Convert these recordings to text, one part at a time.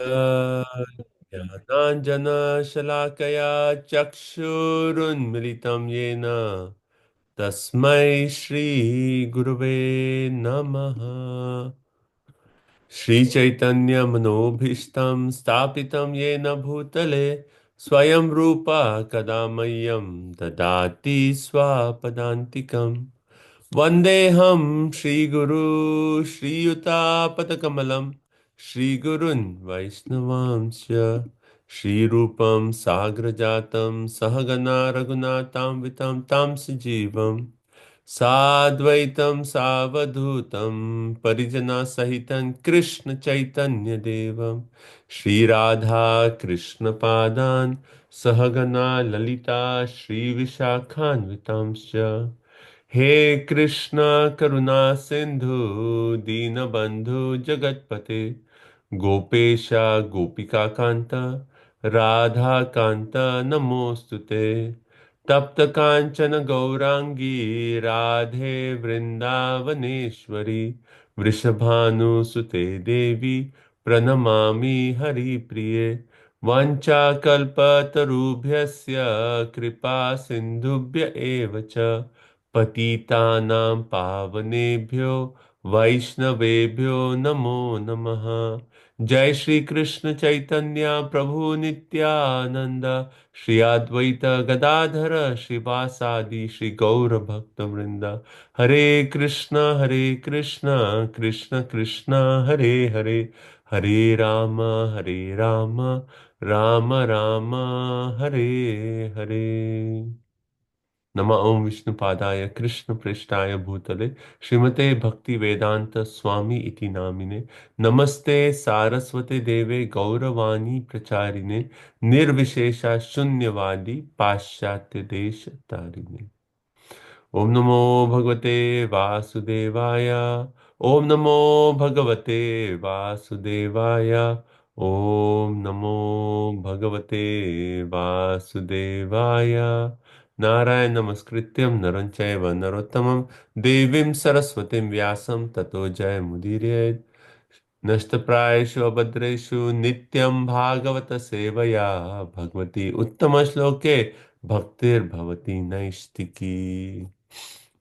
ज्ञानाञ्जनशलाकया चक्षुरुन्मिलितं येन तस्मै श्रीगुरुवे नमः। श्रीचैतन्यमनोभीष्टं स्थापितं येन भूतले स्वयं रूपा कदा मह्यं ददाति स्वपदान्तिकम्। वन्देऽहं श्रीगुरु श्रीयुतापदकमलं श्रीगुरुन् वैष्णवांश्च श्रीरूपं साग्रजातं सहगना रघुनाथान्वितं तं सजीवम् साद्वैतं सावधूतं परिजनसहितं कृष्ण चैतन्य देवं श्रीराधा कृष्ण पादान् सहगना ललिता श्रीविशाखान्वितांश्च। हे कृष्ण करुणा सिंधु दीनबंधु जगतपते गोपेश गोपिका कांता राधा कांता नमोस्तुते। तप्त कांचन गौरांगी राधे वृंदावनेश्वरी वृषभानुसुते देवी प्रणमामि हरिप्रिये। वाञ्छाकल्पतरुभ्यस्य कृपा सिन्धुभ्य एव च पतितानां पावनेभ्यो वैष्णवेभ्यो नमो नमः। जय श्री कृष्ण चैतन्य प्रभु नित्यानंद श्री अद्वैत गदाधर श्रीवासादि श्री गौर भक्त वृंद। हरे कृष्ण कृष्ण कृष्ण हरे हरे, हरे राम राम राम हरे हरे। नमः ओं विष्णुपादाय कृष्णप्रेष्ठाय भूतले श्रीमते भक्ति वेदांत स्वामी इति नामिने। नमस्ते सारस्वते देवे गौरवाणी प्रचारिणे निर्विशेषा शून्यवादी पाश्चात्य देश तारिणे। ओम नमो भगवते वासुदेवाय। ओम नमो भगवते वासुदेवाय। ओम नमो भगवते वासुदेवाय। नारायण नमस्कृत्यं नरं चैव नरोत्तमं देवीं सरस्वतीं व्यासं ततो जयमुदीरयेत्। नष्टप्रायेषु अभद्रेषु नित्यं भागवत सेवया भगवती उत्तमश्लोके भक्तिर्भवति नैष्टिकी।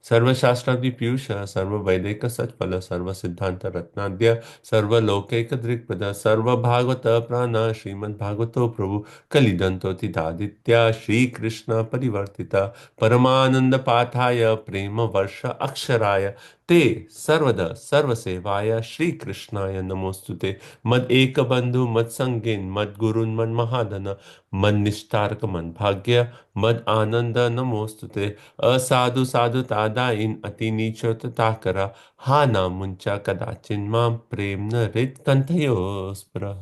सर्वशास्त्रादि पीयूष सर्ववैदिक सत्फल सर्वसिद्धांत रत्नाद्य सर्वलौकिक दृक्पद सर्वभागवत प्राण श्रीमद्भागवतो प्रभु कलिदंतोतिदादित्य श्रीकृष्ण परिवर्तिता परमानंद पाठाय प्रेम वर्ष अक्षराय ते सर्वदा सर्वसेवाय श्रीकृष्णाय नमोस्तुते। मद एक बंधु मद संगेन मद गुरुन् मद महाधन मद निष्ठारक मन भाग्य मद आनंद नमोस्तुते। असाधु साधु तादाइन अति नीचोत ताकरा हा ना मुंचा कदाचिन मां प्रेम न रित कंथयो स्पृह।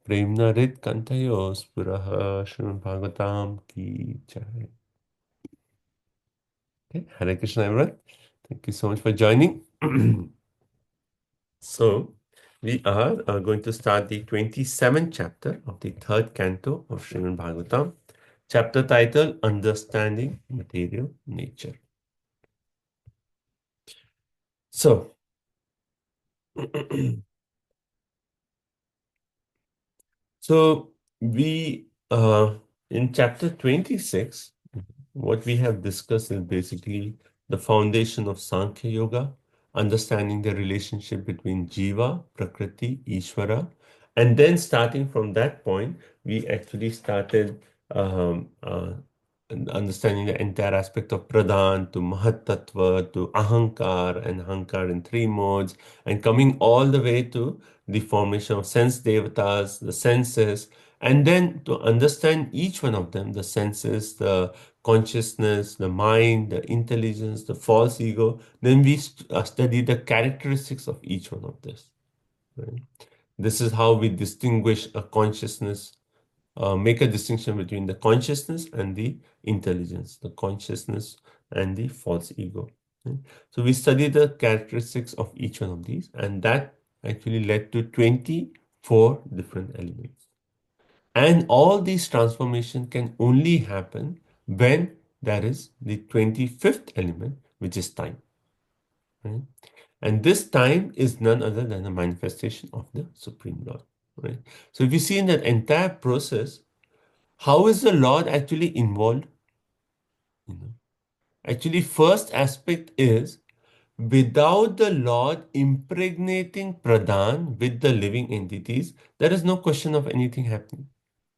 प्रेम न रित कंथयो स्पृह। श्रीमद् भागवतम की जय। Okay, Hare Krishna everyone. Thank you so much for joining. So, we are going to start the 27th chapter of the third canto of Srimad Bhagavatam. Chapter title Understanding Material Nature. So, so we in chapter 26, what we have discussed is basically the foundation of Sankhya Yoga, understanding the relationship between Jiva, Prakriti, Ishvara, and then starting from that point, we actually started understanding the entire aspect of Pradhan to Mahatattva to Ahankar and Ahankar in three modes, and coming all the way to the formation of sense devatas, the senses, and then to understand each one of them, the senses, the consciousness, the mind, the intelligence, the false ego, then we study the characteristics of each one of this. Right? This is how we distinguish a consciousness, make a distinction between the consciousness and the intelligence, the consciousness and the false ego. Right? So we study the characteristics of each one of these, and that actually led to 24 different elements. And all these transformation can only happen when there is the 25th element, which is time. Right? And this time is none other than a manifestation of the Supreme Lord. right? So if you see in that entire process, how is the Lord actually involved? You know, actually, first aspect is without the Lord impregnating Pradhan with the living entities, there is no question of anything happening,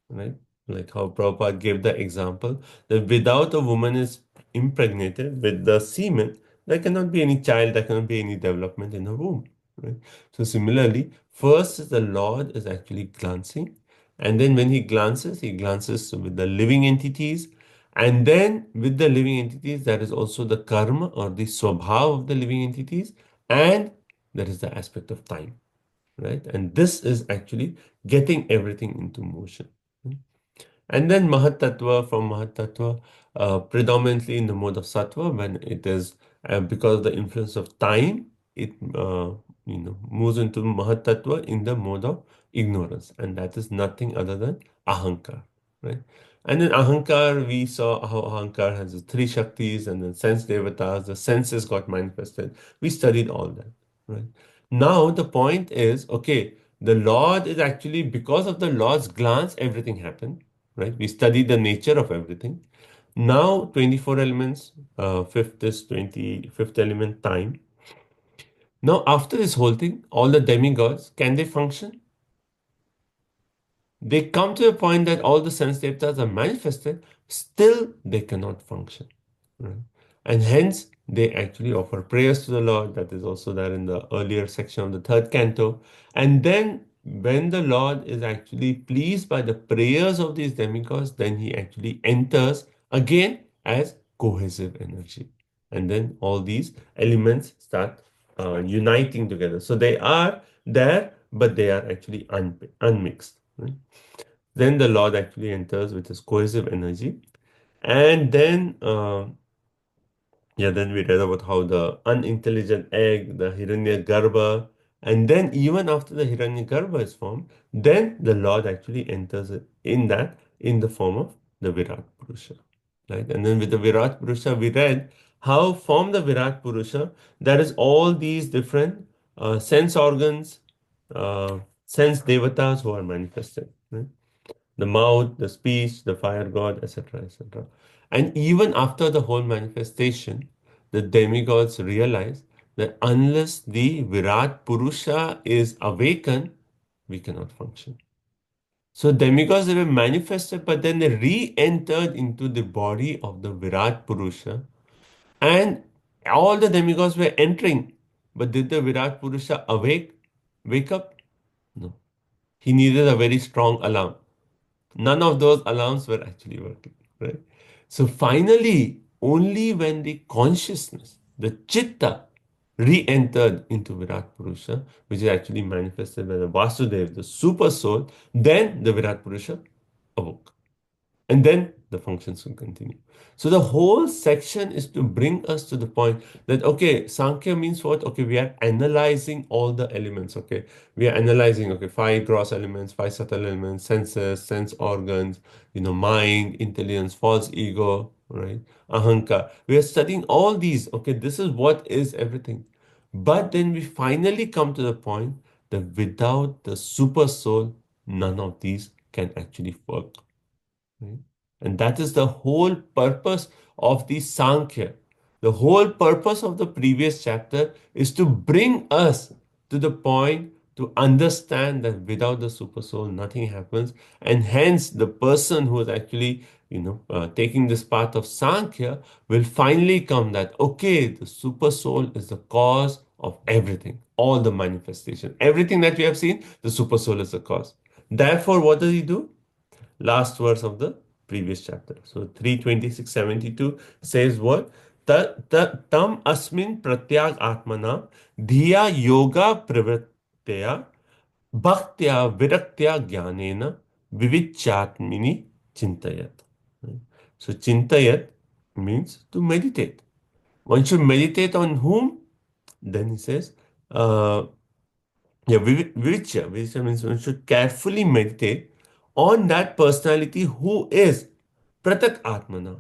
right? Like how Prabhupada gave the example that without a woman is impregnated with the semen, there cannot be any child, there cannot be any development in the womb, right? So similarly, first is the Lord is actually glancing, and then when he glances with the living entities, and then with the living entities, there is also the karma or the swabhav of the living entities, and there is the aspect of time, right? And this is actually getting everything into motion. And then Mahatattva from Mahatattva, predominantly in the mode of Sattva, when it is because of the influence of time, it moves into Mahatattva in the mode of ignorance, and that is nothing other than Ahankar, right? And in Ahankar, we saw how Ahankar has the three Shaktis and the sense devatas, the senses got manifested. We studied all that, right? Now the point is, okay, the Lord is actually because of the Lord's glance, everything happened, right? We study the nature of everything. Now, 24 elements, fifth is 25th element, time. Now, after this whole thing, all the demigods, can they function? They come to a point that all the sense devatas are manifested, still they cannot function. Right? And hence they actually offer prayers to the Lord. That is also there in the earlier section of the third canto. And then when the Lord is actually pleased by the prayers of these demigods, then he actually enters again as cohesive energy. And then all these elements start uniting together. So they are there, but they are actually unmixed. Right? Then the Lord actually enters with his cohesive energy. And then we read about how the unintelligent egg, the Hiranyagarbha, and then even after the Hiranyagarbha is formed, then the Lord actually enters in that in the form of the Virat Purusha. Right? And then with the Virat Purusha, we read how from the Virat Purusha, there is all these different sense organs, sense devatas who are manifested. Right? The mouth, the speech, the fire god, etc., etc. And even after the whole manifestation, the demigods realize that unless the Virat Purusha is awakened, we cannot function. So demigods they were manifested, but then they re-entered into the body of the Virat Purusha, and all the demigods were entering. But did the Virat Purusha wake up? No. He needed a very strong alarm. None of those alarms were actually working, right? So finally, only when the consciousness, the chitta, re-entered into Virat Purusha, which is actually manifested by the Vasudev, the super soul, then the Virat Purusha awoke. And then the functions will continue. So the whole section is to bring us to the point that okay, Sankhya means what? Okay, we are analyzing all the elements. Okay, we are analyzing okay, five gross elements, five subtle elements, senses, sense organs, mind, intelligence, false ego, right? Ahankar. We are studying all these. Okay, this is what is everything. But then we finally come to the point that without the super soul, none of these can actually work. Right? And that is the whole purpose of the Sankhya. The whole purpose of the previous chapter is to bring us to the point to understand that without the super soul, nothing happens. And hence, the person who is actually, taking this path of Sankhya will finally come that, okay, the super soul is the cause of everything, all the manifestation. Everything that we have seen, the super soul is the cause. Therefore, what does he do? Last verse of the previous chapter. So 326:72 says what? Tam asmin pratyag atmana dhiya yoga pravrittya bhaktya viraktya jnanena vivichatmini chintayat. Right? So chintayat means to meditate. One should meditate on whom? Then he says, uh, yeah, Vivicha means one should carefully meditate on that personality who is Pratak Atmana.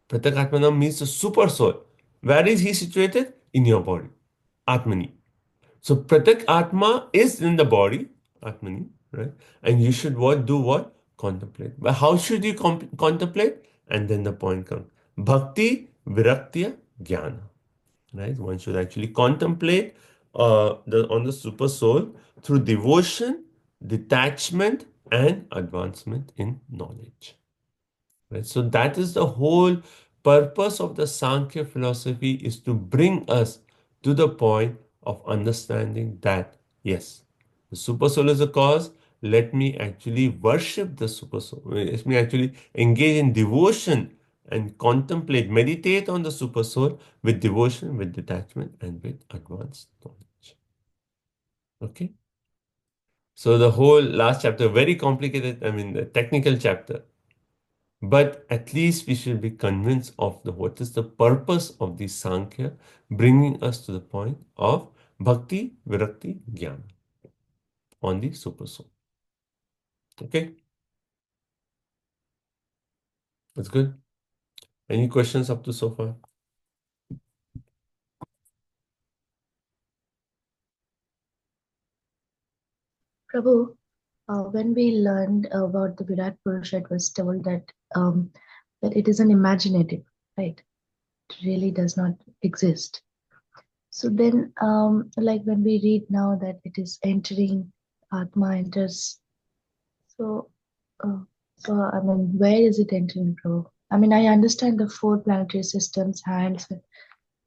Pratak Atmana means the super soul. Where is he situated? In your body. Atmani. So Pratak Atma is in the body, Atmani, right? And you should what do what? Contemplate. But how should you contemplate? And then the point comes. Bhakti, Viraktya, Jnana. Right? One should actually contemplate on the super soul through devotion, detachment, and advancement in knowledge. Right? So that is the whole purpose of the Sankhya philosophy, is to bring us to the point of understanding that yes, the super soul is a cause. Let me actually worship the super soul. Let me actually engage in devotion and contemplate, meditate on the super soul with devotion, with detachment, and with advanced knowledge. Okay. So the whole last chapter, very complicated, I mean, the technical chapter. But at least we should be convinced of what is the purpose of the Sankhya, bringing us to the point of Bhakti, Virakti, Jnana on the super soul. Okay, that's good. Any questions up to so far? Prabhu, when we learned about the Virat Purusha, it was told that it is an imaginative, right? It really does not exist. So then, like when we read now that it is entering, Atma enters. So, uh, so I mean, where is it entering, Prabhu? I mean, I understand the four planetary systems, hands,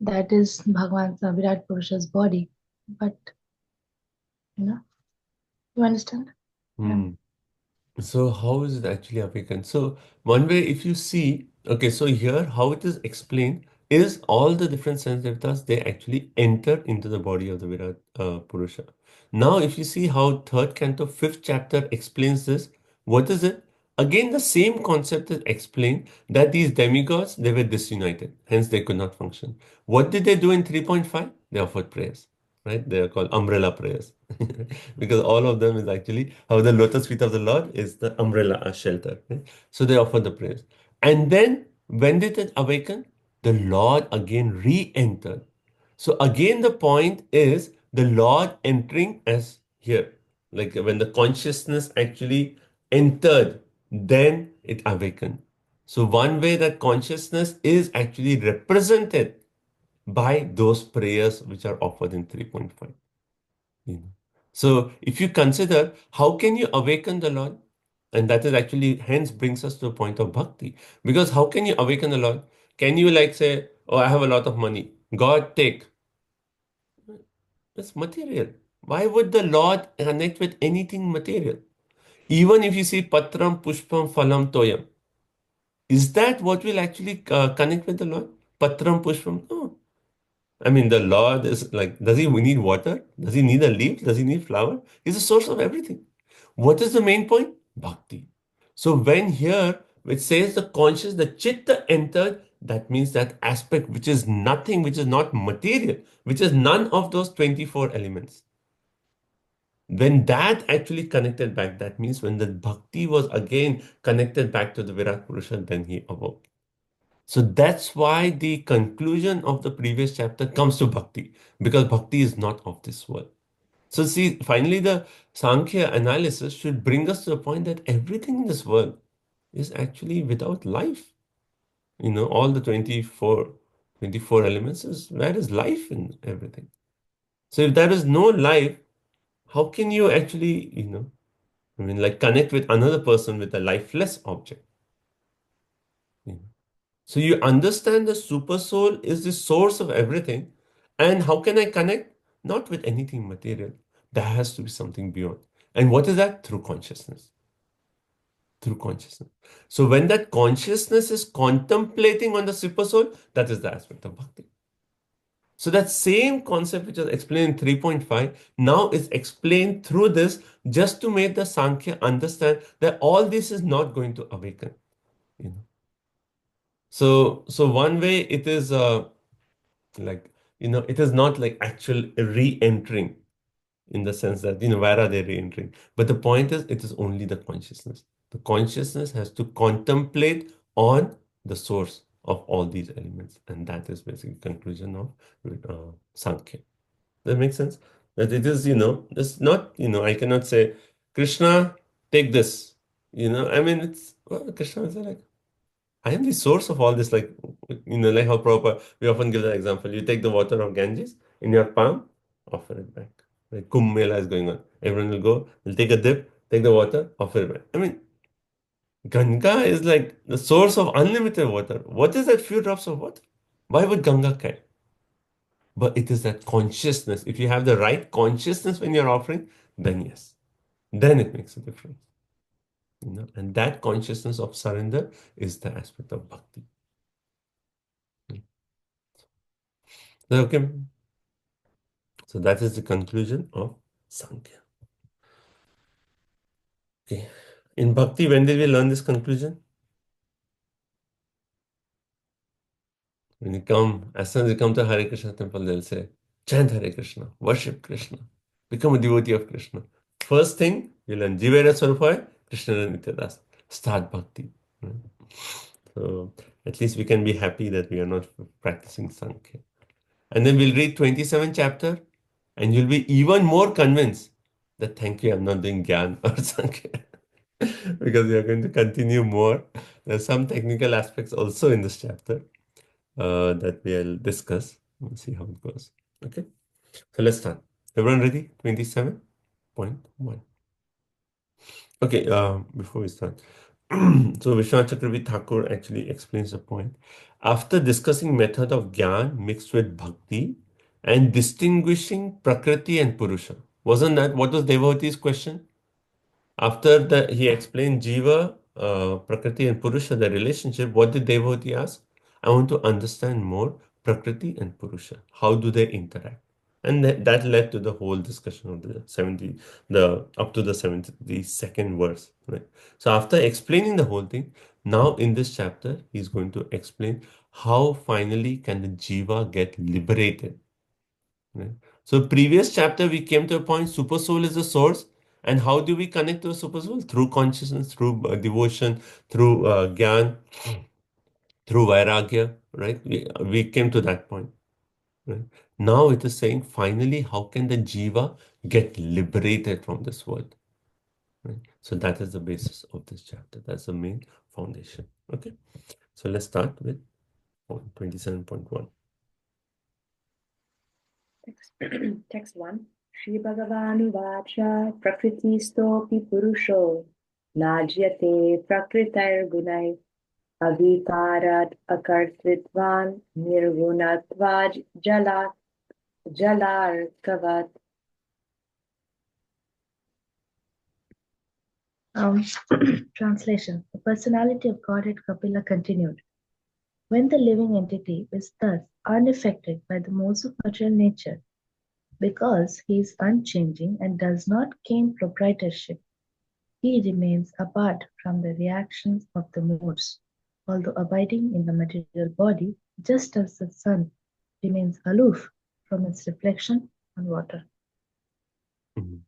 that is Bhagwan Virat Purusha's body, but you know, you understand? Yeah. Hmm. So how is it actually awakened? So one way, if you see, okay, so here how it is explained is all the different sense devatas, they actually enter into the body of the Virat Purusha. Now, if you see how third canto, fifth chapter explains this, what is it? Again, the same concept is explained, that these demigods, they were disunited, hence they could not function. What did they do in 3.5? They offered prayers, right? They are called umbrella prayers. Because all of them is actually how the lotus feet of the Lord is the umbrella, a shelter. Right? So they offer the prayers. And then when did it awaken? The Lord again re-entered. So again, the point is the Lord entering as here. Like when the consciousness actually entered, then it awakened. So one way that consciousness is actually represented by those prayers which are offered in 3.5. You know. So if you consider how can you awaken the Lord, and that is actually hence brings us to a point of bhakti. Because how can you awaken the Lord? Can you like say, oh, I have a lot of money. God take. That's material. Why would the Lord connect with anything material? Even if you see patram, pushpam, phalam, toyam, is that what will actually connect with the Lord? Patram, pushpam? No. I mean, the Lord is like, does he need water? Does he need a leaf? Does he need flower? He's the source of everything. What is the main point? Bhakti. So when here, which says the conscious, the chitta entered, that means that aspect which is nothing, which is not material, which is none of those 24 elements. When that actually connected back, that means when the bhakti was again connected back to the Virat Purusha, then he awoke. So that's why the conclusion of the previous chapter comes to bhakti, because bhakti is not of this world. So, see, finally, the Sankhya analysis should bring us to the point that everything in this world is actually without life. All the 24 elements is where is life in everything? So, if there is no life, how can you actually, I mean, like connect with another person with a lifeless object? you know? So you understand the super soul is the source of everything. And how can I connect? Not with anything material. There has to be something beyond. And what is that? Through consciousness. Through consciousness. So when that consciousness is contemplating on the super soul, that is the aspect of bhakti. So that same concept which was explained in 3.5 now is explained through this, just to make the Sankhya understand that all this is not going to awaken. You know. So one way it is like it is not like actual re-entering, in the sense that where are they re-entering, but the point is it is only the consciousness has to contemplate on the source of all these elements, and that is basically conclusion of Sankhya. That makes sense, that it is it's not I cannot say Krishna, take this. I mean, Krishna is like, I am the source of all this. Like, like how Prabhupada, we often give that example. You take the water of Ganges in your palm, offer it back. Like Kumbh Mela is going on. Everyone will go, will take a dip, take the water, offer it back. I mean, Ganga is like the source of unlimited water. What is that few drops of water? Why would Ganga care? But it is that consciousness. If you have the right consciousness when you're offering, then yes, then it makes a difference. And that consciousness of surrender is the aspect of bhakti. Okay, so that is the conclusion of Sankhya. Okay, in bhakti, when did we learn this conclusion? When you come, as soon as you come to Hare Krishna temple, they'll say, chant Hare Krishna, worship Krishna, become a devotee of Krishna. First thing, you learn Jivera Swarupaya, Krishna Nityadas. Start bhakti. Right? So at least we can be happy that we are not practicing Sankhya. And then we'll read 27th chapter, and you'll be even more convinced that thank you, I'm not doing Gyan or Sankhya. Because we are going to continue more. There's some technical aspects also in this chapter that we'll discuss. We'll see how it goes. Okay, so let's start. Everyone ready? 27.1. Okay, before we start, so Vishwanath Chakravarti Thakur actually explains the point. After discussing method of Gyan mixed with Bhakti and distinguishing Prakriti and Purusha, wasn't that what was Devavati's question? After that, he explained Jiva, Prakriti, and Purusha, the relationship. What did Devotee ask? I want to understand more Prakriti and Purusha. How do they interact? And that led to the whole discussion of the 70, the up to the 72nd verse. Right? So after explaining the whole thing, now in this chapter, he's going to explain how finally can the Jiva get liberated. Right? So previous chapter we came to a point super soul is the source, and how do we connect to a super soul? Through consciousness, through devotion, through gyan, through vairagya, right? We came to that point. Right? Now it is saying finally how can the jiva get liberated from this world? Right? So that is the basis of this chapter. That's the main foundation. Okay, so let's start with point 27.1. Text, text 1. Shri Bhagavanuvacha Prakritistopi Purusho Najyate Prakritar Gunai Avikarat Akartritvan Nirgunatvaj Jalarkavat. Translation. The personality of Godhead Kapila continued. When the living entity is thus unaffected by the modes of material nature, because he is unchanging and does not gain proprietorship, he remains apart from the reactions of the modes, although abiding in the material body, just as the sun remains aloof from its reflection on water. Mhm.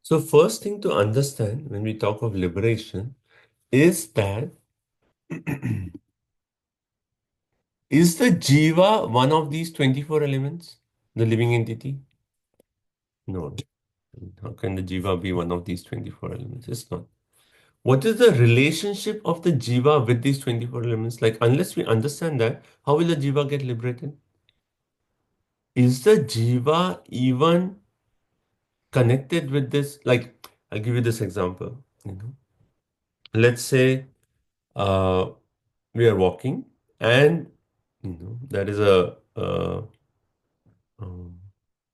So first thing to understand when we talk of liberation is that is the jiva one of these 24 elements, the living entity? No. How can the jiva be one of these 24 elements? It's not. What is the relationship of the jiva with these 24 elements? Like, unless we understand that, how will the jiva get liberated? Is the jiva even connected with this? Like, I'll give you this example. Let's say uh, we are walking and there is um,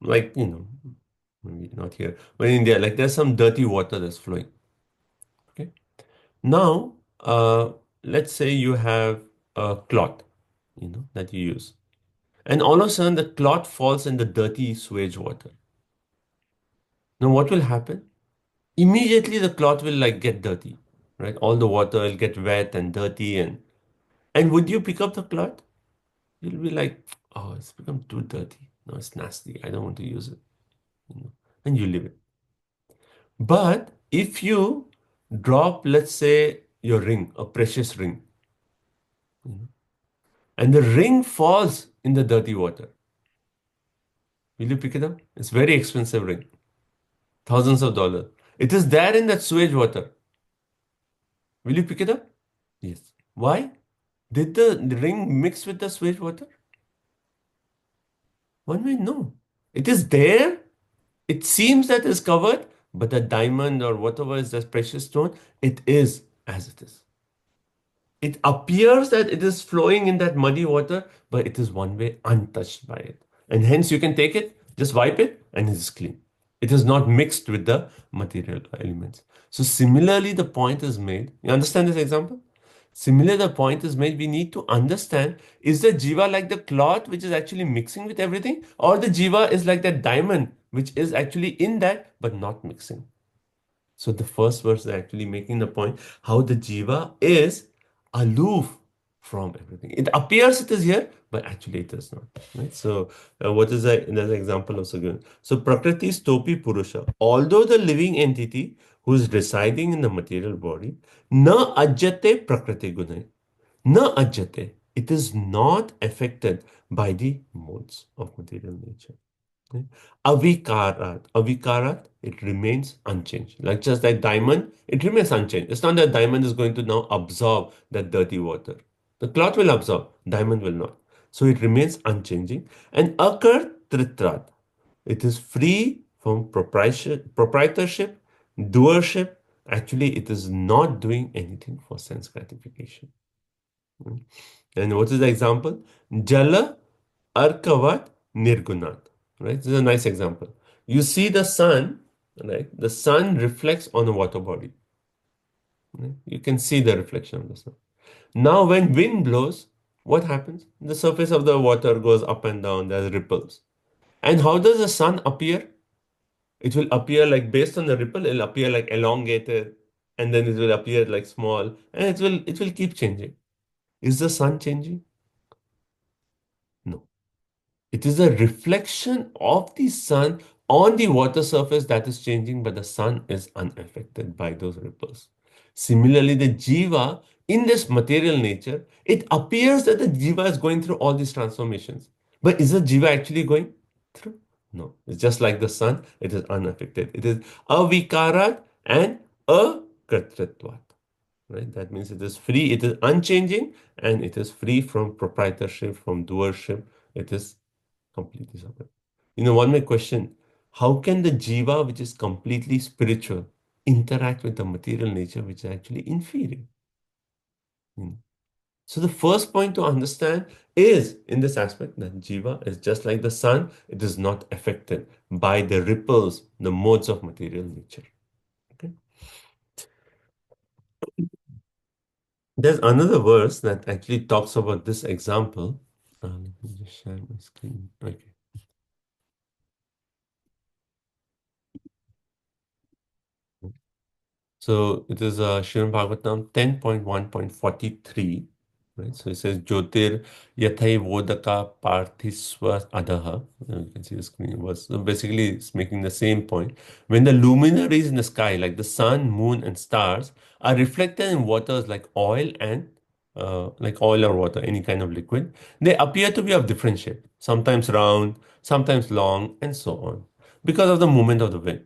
like maybe not here, but in India, like there's some dirty water that's flowing. Okay, now let's say you have a cloth that you use, and all of a sudden the cloth falls in the dirty sewage water. Now what will happen? Immediately the cloth will like get dirty, right? All the water will get wet and dirty, and would you pick up the cloth? You'll be like, oh, it's become too dirty. No, it's nasty. I don't want to use it. And you leave it. But if you drop, let's say, your ring, a precious ring, you know, and the ring falls in the dirty water, will you pick it up? It's very expensive ring, thousands of dollars. It is there in that sewage water. Will you pick it up? Yes. Why? Did the ring mix with the sewage water? One way, no. It is there. It seems that it's covered, but the diamond or whatever is that precious stone, it is as it is. It appears that it is flowing in that muddy water, but it is one way untouched by it. And hence you can take it, just wipe it, and it is clean. It is not mixed with the material elements. So similarly, the point is made. You understand this example? Similarly, the point is made. We need to understand, is the jiva like the cloth which is actually mixing with everything, or the jiva is like that diamond which is actually in that but not mixing? So the first verse is actually making the point how the jiva is aloof from everything. It appears it is here, but actually it is not. Right? So what is another example also given? So Prakriti Stopi Purusha. Although the living entity who is residing in the material body, na ajate Prakriti Gunai. Na ajate. It is not affected by the modes of material nature. Okay. Avikarat, it remains unchanged. Like just like diamond, it remains unchanged. It's not that diamond is going to now absorb that dirty water. The cloth will absorb, diamond will not. So it remains unchanging. And akar tritrat, it is free from proprietorship, doership. Actually, it is not doing anything for sense gratification. Mm. And what is the example? Jala Arkavat Nirgunat. Right? This is a nice example. You see the sun, right? The sun reflects on a water body. Right? You can see the reflection of the sun. Now, when wind blows, what happens? The surface of the water goes up and down, there's ripples. And how does the sun appear? It will appear like based on the ripple, it'll appear like elongated, and then it will appear like small, and it will keep changing. Is the sun changing? No. It is a reflection of the sun on the water surface that is changing, but the sun is unaffected by those ripples. Similarly, the jiva in this material nature, it appears that the jiva is going through all these transformations. But is the jiva actually going through? No. It's just like the sun, it is unaffected. It is avikarat and akartritvat. Right? That means it is free, it is unchanging, and it is free from proprietorship, from doership. It is completely separate. One may question, how can the jiva, which is completely spiritual, interact with the material nature, which is actually inferior? You know. So the first point to understand is in this aspect that jiva is just like the sun, it is not affected by the ripples, the modes of material nature. Okay. There's another verse that actually talks about this example. Let me just share my screen. Okay. So it is Srimad Bhagavatam 10.1.43, right? So it says Jyotir Yathai Vodaka Parthisva Adaha. You can see the screen was so basically it's making the same point. When the luminaries in the sky, like the sun, moon, and stars, are reflected in waters like oil or water, any kind of liquid, they appear to be of different shape, sometimes round, sometimes long, and so on, because of the movement of the wind.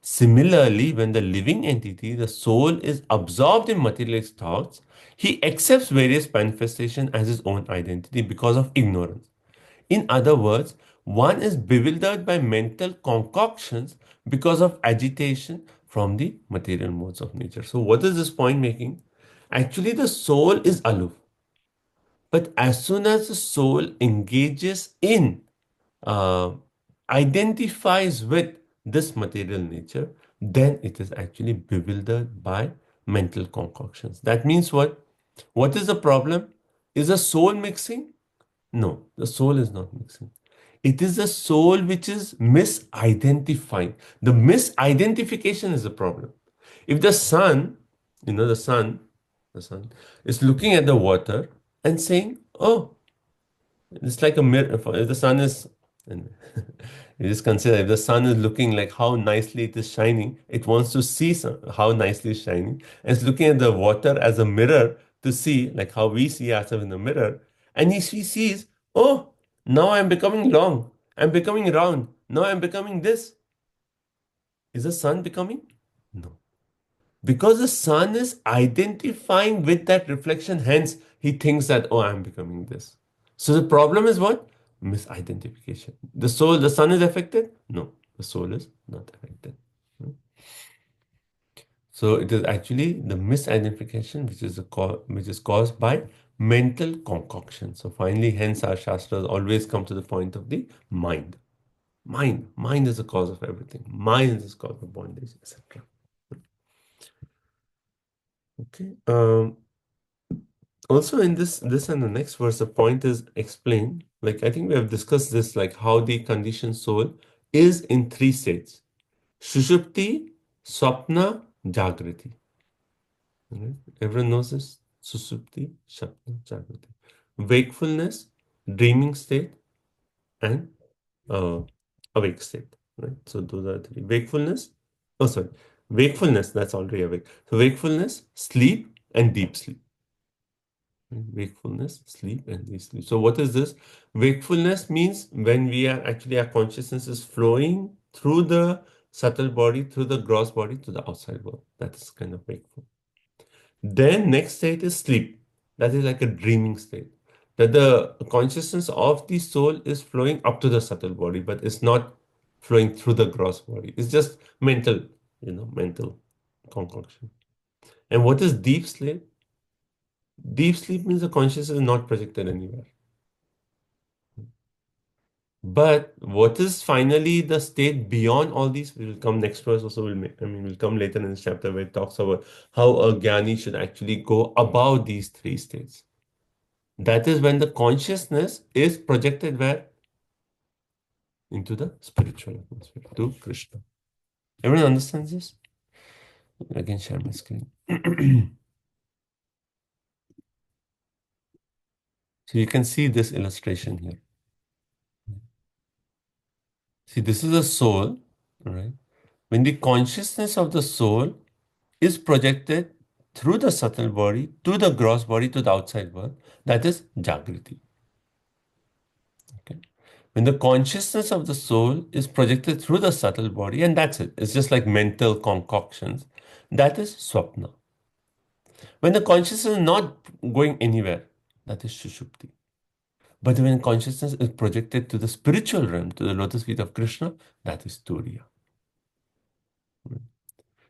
Similarly, when the living entity, the soul, is absorbed in materialistic thoughts, he accepts various manifestations as his own identity because of ignorance. In other words, one is bewildered by mental concoctions because of agitation from the material modes of nature. So, what is this point making? Actually, the soul is aloof. But as soon as the soul engages in uh, identifies with this material nature, then it is actually bewildered by mental concoctions. That means what? What is the problem? Is the soul mixing? No, the soul is not mixing. It is the soul which is misidentifying. The misidentification is the problem. If the sun, the sun is looking at the water and saying, "Oh, it's like a mirror." If the sun is, and you just consider if the sun is looking like how nicely it is shining, it wants to see how nicely it's shining. And it's looking at the water as a mirror to see like how we see ourselves in the mirror. And he sees, oh, now I'm becoming long. I'm becoming round. Now I'm becoming this. Is the sun becoming? No. Because the sun is identifying with that reflection, hence he thinks that, oh, I'm becoming this. So the problem is what? Misidentification. The sun is affected? No, the soul is not affected. Hmm. So it is actually the misidentification which is caused by mental concoction. So finally, hence our shastras always come to the point of the mind. Mind is the cause of everything. Mind is the cause of bondage, etc. Okay. Also in this and the next verse, the point is explained. Like I think we have discussed this, like how the conditioned soul is in three states: Sushupti, Swapna, Jagrati. Right? Everyone knows this. Sushupti, Swapna, Jagrati. Wakefulness, dreaming state, and uh, awake state. Right. So those are three. Wakefulness. Oh, sorry. Wakefulness. That's already awake. So wakefulness, sleep, and deep sleep. Wakefulness, sleep, and deep sleep. So what is this? Wakefulness means when we are actually our consciousness is flowing through the subtle body, through the gross body to the outside world. That is kind of wakeful. Then next state is sleep. That is like a dreaming state. That the consciousness of the soul is flowing up to the subtle body, but it's not flowing through the gross body. It's just mental, mental concoction. And what is deep sleep? Deep sleep means the consciousness is not projected anywhere. But what is finally the state beyond all these? We will come next verse also. We'll come later in this chapter where it talks about how a jnani should actually go above these three states. That is when the consciousness is projected where? Into the spiritual atmosphere, to Krishna. Everyone understands this? I can share my screen. So you can see this illustration here. See, this is a soul, right? When the consciousness of the soul is projected through the subtle body to the gross body to the outside world, that is Jagriti. Okay. When the consciousness of the soul is projected through the subtle body, and that's it, it's just like mental concoctions, that is Swapna. When the consciousness is not going anywhere, that is Shushupti. But when consciousness is projected to the spiritual realm, to the lotus feet of Krishna, that is Turiya.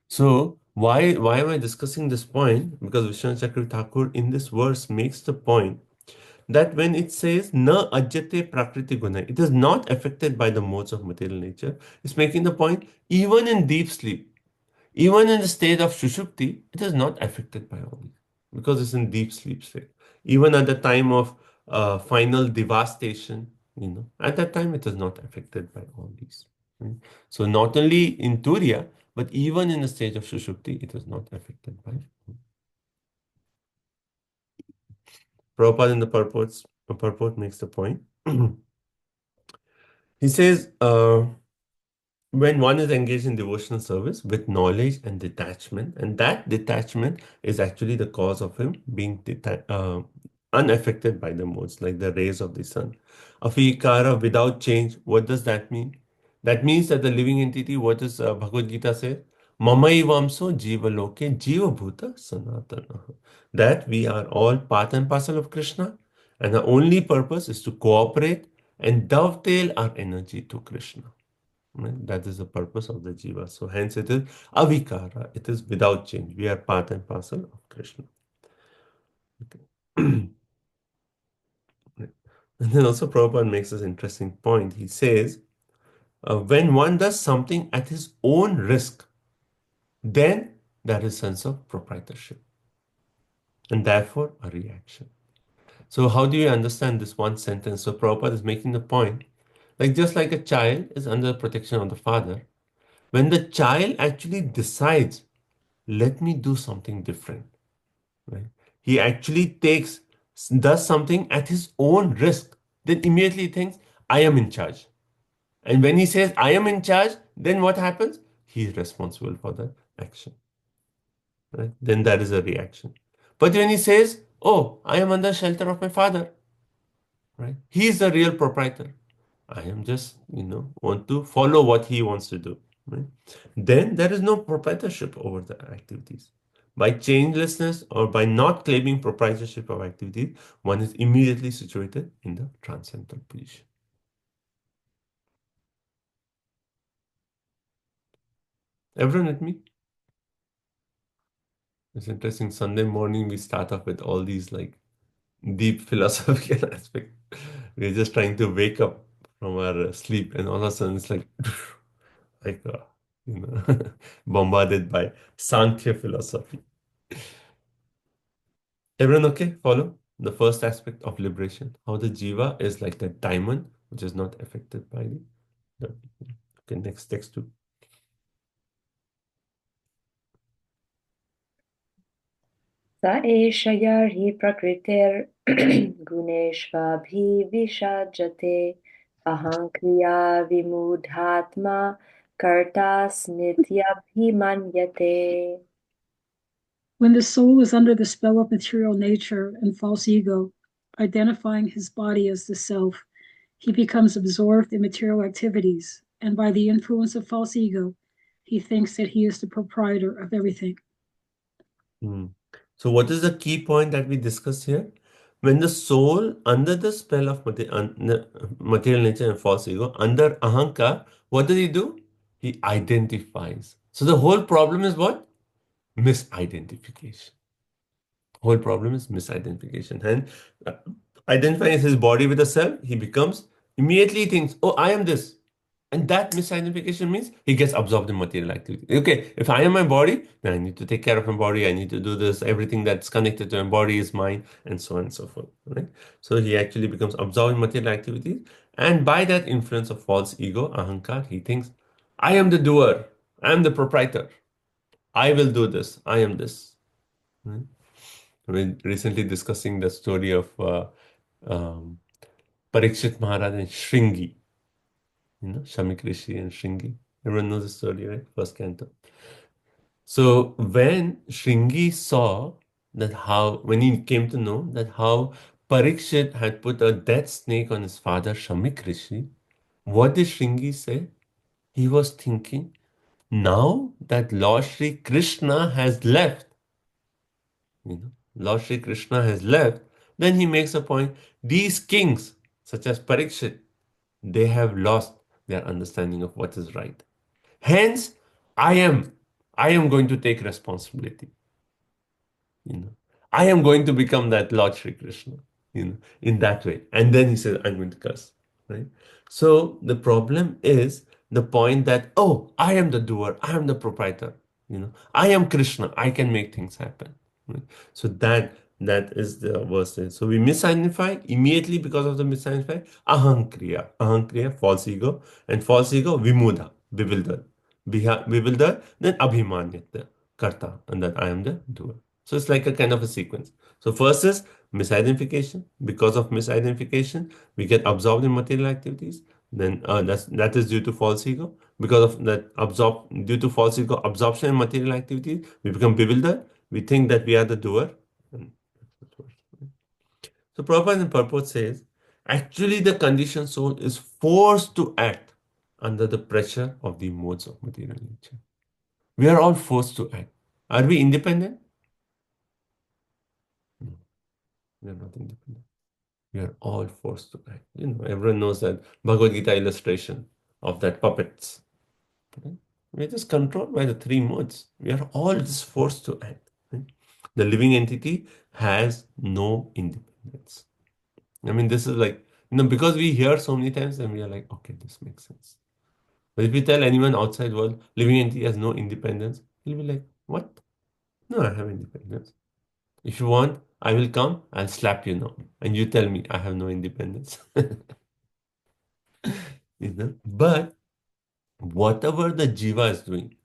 So why am I discussing this point? Because Vishwanath Chakravarti Thakur in this verse makes the point that when it says na ajyate prakriti guna, it is not affected by the modes of material nature. It's making the point even in deep sleep, even in the state of Shushupti, it is not affected by all these because it's in deep sleep state. Even at the time of final devastation, at that time it is not affected by all these. Right? So not only in Turiya, but even in the stage of Shushupti, it is not affected by. Prabhupada in the purport makes the point. He says, when one is engaged in devotional service with knowledge and detachment, and that detachment is actually the cause of him being unaffected by the modes, like the rays of the sun. Afikara without change, what does that mean? That means that the living entity, what does Bhagavad Gita say? Vamso jiva loke jiva bhuta sanatana. That we are all part and parcel of Krishna, and the only purpose is to cooperate and dovetail our energy to Krishna. Right? That is the purpose of the jiva. So hence it is avikara. It is without change. We are part and parcel of Krishna. Okay. And then also Prabhupada makes this interesting point. He says, when one does something at his own risk, then there is sense of proprietorship and therefore a reaction. So how do you understand this one sentence? So Prabhupada is making the point, like just like a child is under the protection of the father, when the child actually decides, let me do something different, right? He actually does something at his own risk, then immediately thinks, I am in charge. And when he says, I am in charge, then what happens? He is responsible for the action, right? Then that is a reaction. But when he says, oh, I am under shelter of my father, right? He is the real proprietor. I am just, want to follow what he wants to do. right? Then there is no proprietorship over the activities. By changelessness or by not claiming proprietorship of activities, one is immediately situated in the transcendental position. Everyone with me? It's interesting. Sunday morning, we start off with all these like deep philosophical aspects. We're just trying to wake up from our sleep, and all of a sudden it's like you know, bombarded by Sankhya philosophy. Everyone okay? Follow the first aspect of liberation. How the jiva is like the diamond, which is not affected by the okay, next text too. स एष हि प्रकृतिर्गुणेष्वभिविषज्यते अहङ्क्रिया विमूढात्मा कर्तास्मीत्यभिमन्यते. When the soul is under the spell of material nature and false ego, identifying his body as the self, he becomes absorbed in material activities, and by the influence of false ego, he thinks that he is the proprietor of everything. So, what is the key point that we discussed here? When the soul, under the spell of material nature and false ego, under ahankar, what does he do? He identifies. So, the whole problem is what? Misidentification. Whole problem is misidentification. And identifying his body with a self, he becomes immediately thinks, oh, I am this. And that misidentification means he gets absorbed in material activity. Okay, if I am my body, then I need to take care of my body. I need to do this. Everything that's connected to my body is mine, and so on and so forth. Right? So he actually becomes absorbed in material activities. And by that influence of false ego, ahankar, he thinks, I am the doer. I am the proprietor. I will do this. I am this. Right? We're recently discussing the story of um, Parikshit Maharaj and Shringi. Shamik Rishi and Shringi. Everyone knows the story, right? First canto. So when Shringi saw that when he came to know that how Parikshit had put a death snake on his father, Shamik Rishi, what did Shringi say? He was thinking, now that Lord Shri Krishna has left, Lord Shri Krishna has left, then he makes a point, these kings, such as Parikshit, they have lost their understanding of what is right. Hence, I am going to take responsibility. I am going to become that Lord Shri Krishna, in that way. And then he says, I'm going to curse, right? So the problem is the point that, oh, I am the doer, I am the proprietor, I am Krishna, I can make things happen. Right? So that is the verse. So we misidentify immediately because of the misidentify. Ahankriya, false ego, and false ego, vimudha, bewildered. Bewildered, then abhimanyata, karta, and that I am the doer. So it's like a kind of a sequence. So first is misidentification. Because of misidentification, we get absorbed in material activities. Then that is due to false ego. Because of that due to false ego absorption in material activities, we become bewildered. We think that we are the doer. So Prabhupada in purport says, actually the conditioned soul is forced to act under the pressure of the modes of material nature. We are all forced to act. Are we independent? No, we are not independent. We are all forced to act. Everyone knows that Bhagavad Gita illustration of that puppets. Right? We are just controlled by the three modes. We are all just forced to act. Right? The living entity has no independence. I mean, this is like, because we hear so many times and we are like, okay, this makes sense. But if we tell anyone outside world, living entity has no independence, he'll be like, what? No, I have independence. If you want, I will come, I'll slap you now. And you tell me I have no independence. But whatever the jiva is doing,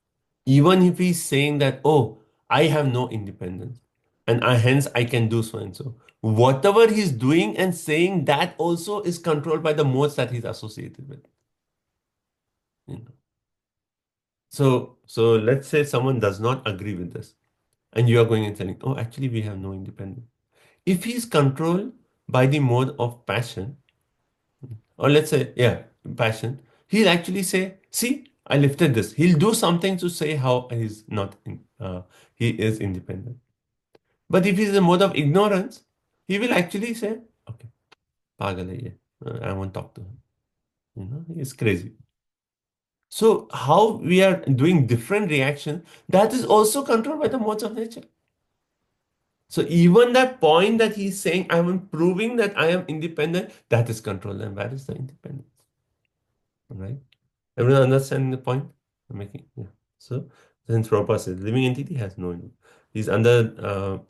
even if he's saying that, oh, I have no independence, and hence I can do so and so, whatever he's doing and saying, that also is controlled by the modes that he's associated with. So let's say someone does not agree with this, and you are going and telling, oh, actually, we have no independence. If he's controlled by the mode of passion, or let's say, yeah, passion, he'll actually say, see, I lifted this. He'll do something to say how he's not he is independent. But if he's in a mode of ignorance, he will actually say, okay, pagal hai ye. I won't talk to him. He's crazy. So how we are doing different reactions, that is also controlled by the modes of nature. So even that point that he's saying, I'm proving that I am independent, that is controlled. And where is the independence? Right? Everyone understand the point I'm making? Yeah. So since Prabhupada says living entity has no limit. He's under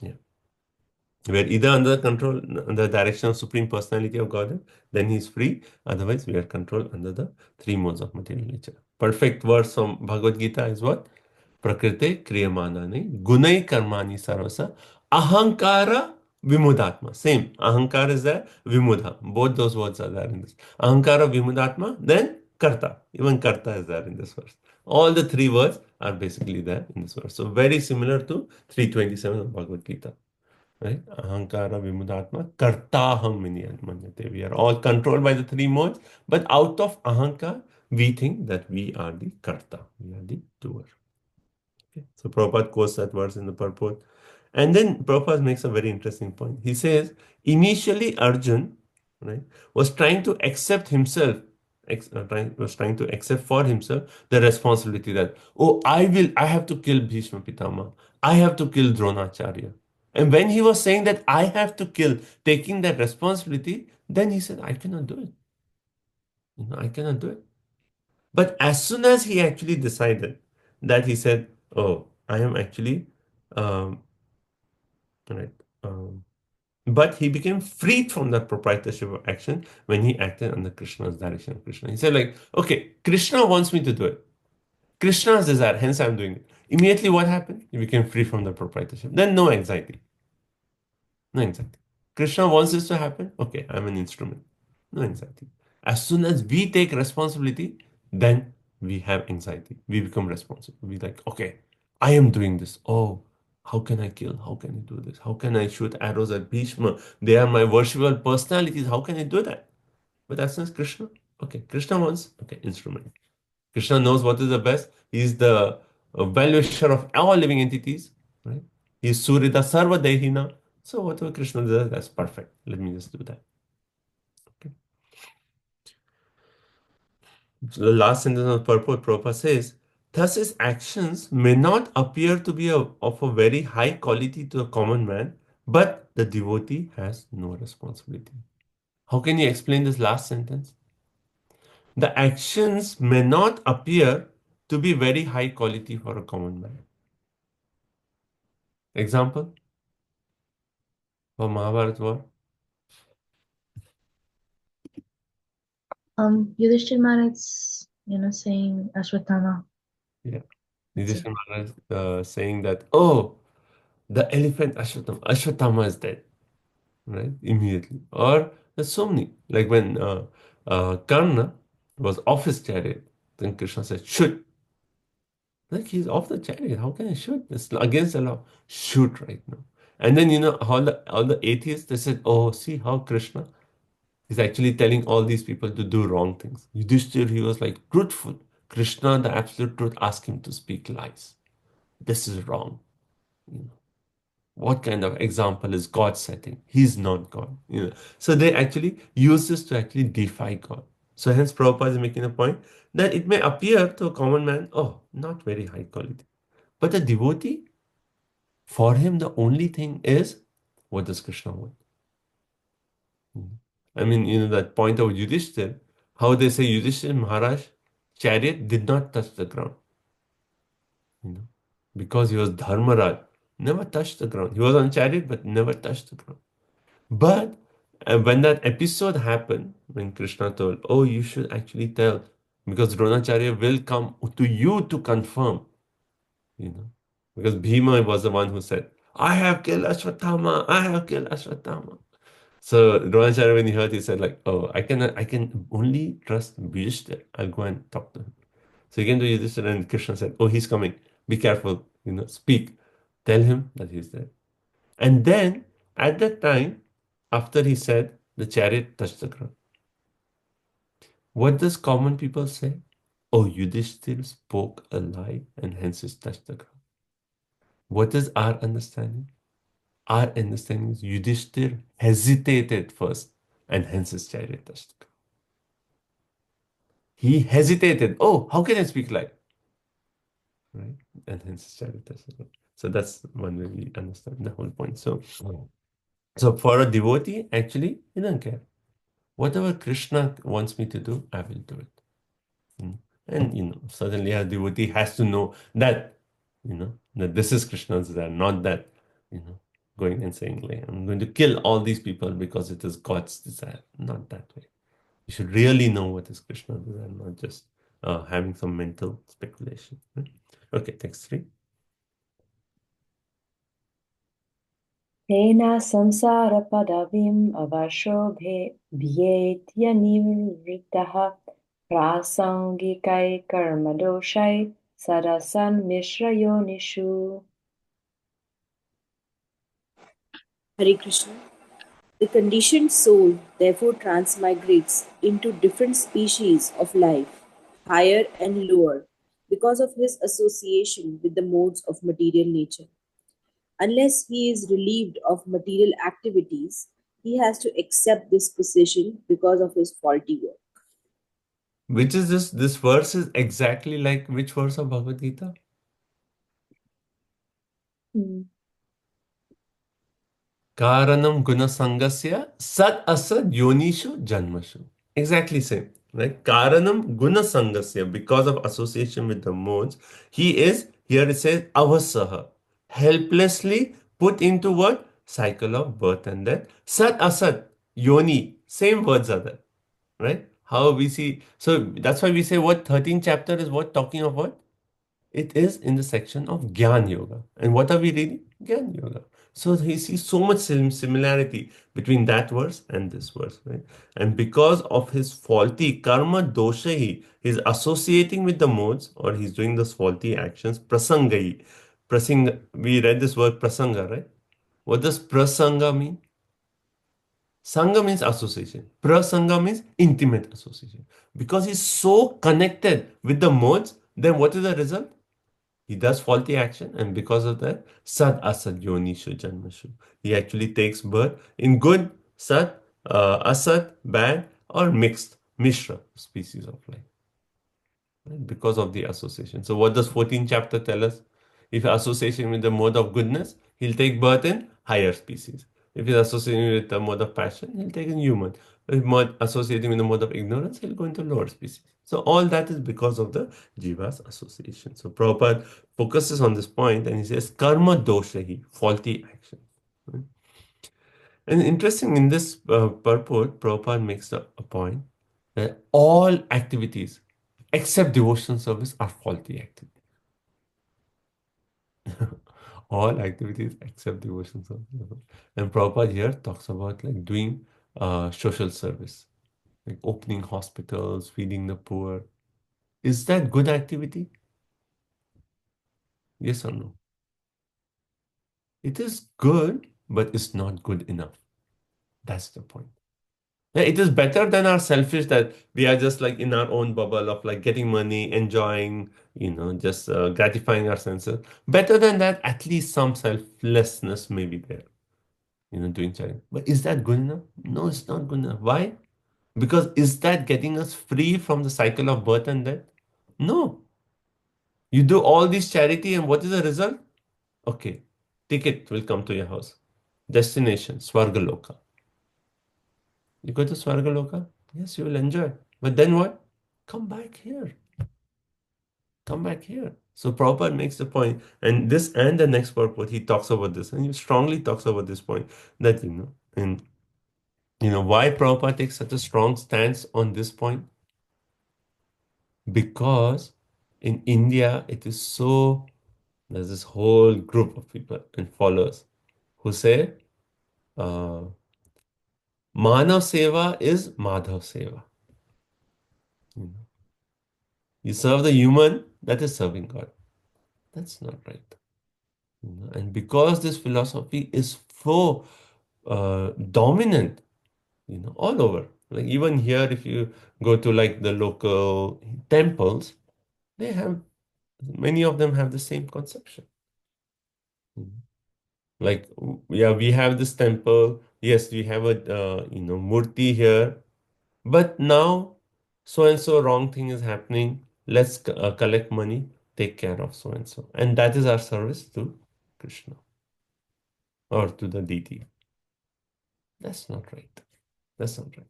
we're either under the control, under the direction of Supreme Personality of Godhead, then he's free. Otherwise, we are controlled under the three modes of material nature. Perfect verse from Bhagavad Gita is what? Prakrite kriyamanani gunai karmani sarvasa ahankara vimudatma. Same. Ahankara is there, vimudha. Both those words are there in this. Ahankara vimudatma, then karta. Even karta is there in this verse. All the three words are basically there in this verse. So very similar to 327 of Bhagavad Gita. Right? Ahankara vimudatma kartaham manyate. We are all controlled by the three modes, but out of ahankar, we think that we are the karta, we are the doer. Okay? So Prabhupada quotes that verse in the purport. And then Prabhupada makes a very interesting point. He says, initially Arjun, right, was trying to accept himself, was trying to accept for himself the responsibility that, oh, I have to kill Bhishma Pitama, I have to kill Dronacharya. And when he was saying that I have to kill, taking that responsibility, then he said, I cannot do it. I cannot do it. But as soon as he actually decided that he said, oh, I am actually, right, but he became freed from that proprietorship of action when he acted under Krishna's direction of Krishna. He said like, okay, Krishna wants me to do it. Krishna's desire, hence I'm doing it. Immediately what happened? He became free from the proprietorship. Then no anxiety. No anxiety. Krishna wants this to happen. Okay, I'm an instrument. No anxiety. As soon as we take responsibility, then we have anxiety. We become responsible. We like, okay, I am doing this. Oh, how can I kill? How can I do this? How can I shoot arrows at Bhishma? They are my worshipable personalities. How can I do that? But as soon as Krishna, okay, Krishna wants, okay, instrument. Krishna knows what is the best. He's the well-wisher of all living entities, right? He's Surita Sarva Dehina. So whatever Krishna does, that's perfect. Let me just do that. Okay. So the last sentence of purport, Prabhupada says, thus his actions may not appear to be of a very high quality to a common man, but the devotee has no responsibility. How can you explain this last sentence? The actions may not appear to be very high quality for a common man. Example? For Mahabharata war? Yudhishthir Maharaj, saying Ashwatthama. Yeah. Yudhishthira Maharaj saying that, oh, the elephant Ashwatthama is dead, right? Immediately. Or there's so many. Like when Karna was off his chariot, then Krishna said, shoot. Like he's off the chariot. How can I shoot? It's against the law. Shoot right now. And then all the atheists they said, oh, see how Krishna is actually telling all these people to do wrong things. Yudhishthir, he was like truthful. Krishna, the absolute truth, asked him to speak lies. This is wrong. What kind of example is God setting? He's not God. So they actually use this to actually defy God. So hence Prabhupada is making a point that it may appear to a common man, oh, not very high quality. But a devotee, for him, the only thing is, what does Krishna want? I mean, that point of Yudhishthir, how they say Yudhishthir Maharaj chariot did not touch the ground. Because he was Dharmaraj, never touched the ground. He was on chariot, but never touched the ground. But when that episode happened, when Krishna told, oh, you should actually tell, because Dronacharya will come to you to confirm, because Bhima was the one who said, I have killed Ashwatthama, I have killed Ashwatthama. So Dronacharya, when he heard, he said, like, oh, I can only trust Yudhishthira. I'll go and talk to him. So he came to Yudhishthira and Krishna said, oh, he's coming. Be careful, speak. Tell him that he's there. And then, at that time, after he said, the chariot touched the ground. What does common people say? oh, Yudhishthir spoke a lie and hence he touched the ground. What is our understanding? Our understanding is Yudhishthir hesitated first and hence his chariot touched the ground. He hesitated. Oh, how can I speak lie? Right? And hence his chariot touched the ground. So that's one way we understand the whole point. So for a devotee, actually, he doesn't care. Whatever Krishna wants me to do, I will do it. And suddenly a devotee has to know that, that this is Krishna's desire, not that, going and saying, like, I'm going to kill all these people because it is God's desire. Not that way. You should really know what is Krishna's desire, not just having some mental speculation. Right? Okay, text 3. Tena samsara padavim avashobhyetyanivrittaha prasangikai karmadoshai sadasan mishrayonishu. Hare Krishna. The conditioned soul therefore transmigrates into different species of life, higher and lower, because of his association with the modes of material nature. Unless he is relieved of material activities, he has to accept this position because of his faulty work. Which is this? This verse is exactly like which verse of Bhagavad Gita? Karanam gunasangasya sad asad yonishu janmashu. Exactly same. Right? Karanam gunasangasya, because of association with the modes, he is, here it says, avasaha, helplessly put into what? Cycle of birth and death. Sad asad, yoni, same words are there. Right? How we see, so that's why we say what 13th chapter is what talking of what? It is in the section of Gyan Yoga. And what are we reading? Gyan Yoga. So he sees so much similarity between that verse and this verse, right? And because of his faulty karma doshahi, he's associating with the modes or he's doing those faulty actions, prasangai. We read this word prasanga, right? What does prasanga mean? Sangha means association. Prasanga means intimate association. Because he's so connected with the modes, then what is the result? He does faulty action, and because of that, sad asad yonishu janmashu. He actually takes birth in good, sad, asad, bad, or mixed, mishra species of life. Right? Because of the association. So, what does 14th chapter tell us? If association with the mode of goodness, he'll take birth in higher species. If he's associating with the mode of passion, he'll take in human. If associating with the mode of ignorance, he'll go into lower species. So all that is because of the jiva's association. So Prabhupada focuses on this point and he says karma doshahi, faulty action. Right? And interesting, in this purport, Prabhupada makes a point that all activities except devotional service are faulty activities. All activities except devotional service. And Prabhupada here talks about like doing social service, like opening hospitals, feeding the poor. Is that good activity? Yes or no? It is good, but it's not good enough. That's the point. It is better than our selfish that we are just like in our own bubble of like getting money, enjoying, just gratifying our senses. Better than that, at least some selflessness may be there, doing charity. But is that good enough? No, it's not good enough. Why? Because is that getting us free from the cycle of birth and death? No. You do all this charity, and what is the result? Okay, ticket will come to your house. Destination, Swargaloka. You go to Swargaloka? Yes, you will enjoy. But then what? Come back here. Come back here. So Prabhupada makes the point, and this and the next purport, he talks about this, and he strongly talks about this point that, and why Prabhupada takes such a strong stance on this point? Because in India, it is so, there's this whole group of people and followers who say, Manav Seva is Madhav Seva. You serve the human, that is serving God. That's not right. And because this philosophy is so dominant, all over. Like even here, if you go to like the local temples, Many of them have the same conception. Mhm. Like, yeah, we have this temple. Yes, we have a murti here, but now so and so wrong thing is happening. Let's collect money, take care of so and so, and that is our service to Krishna or to the deity. That's not right. That's not right.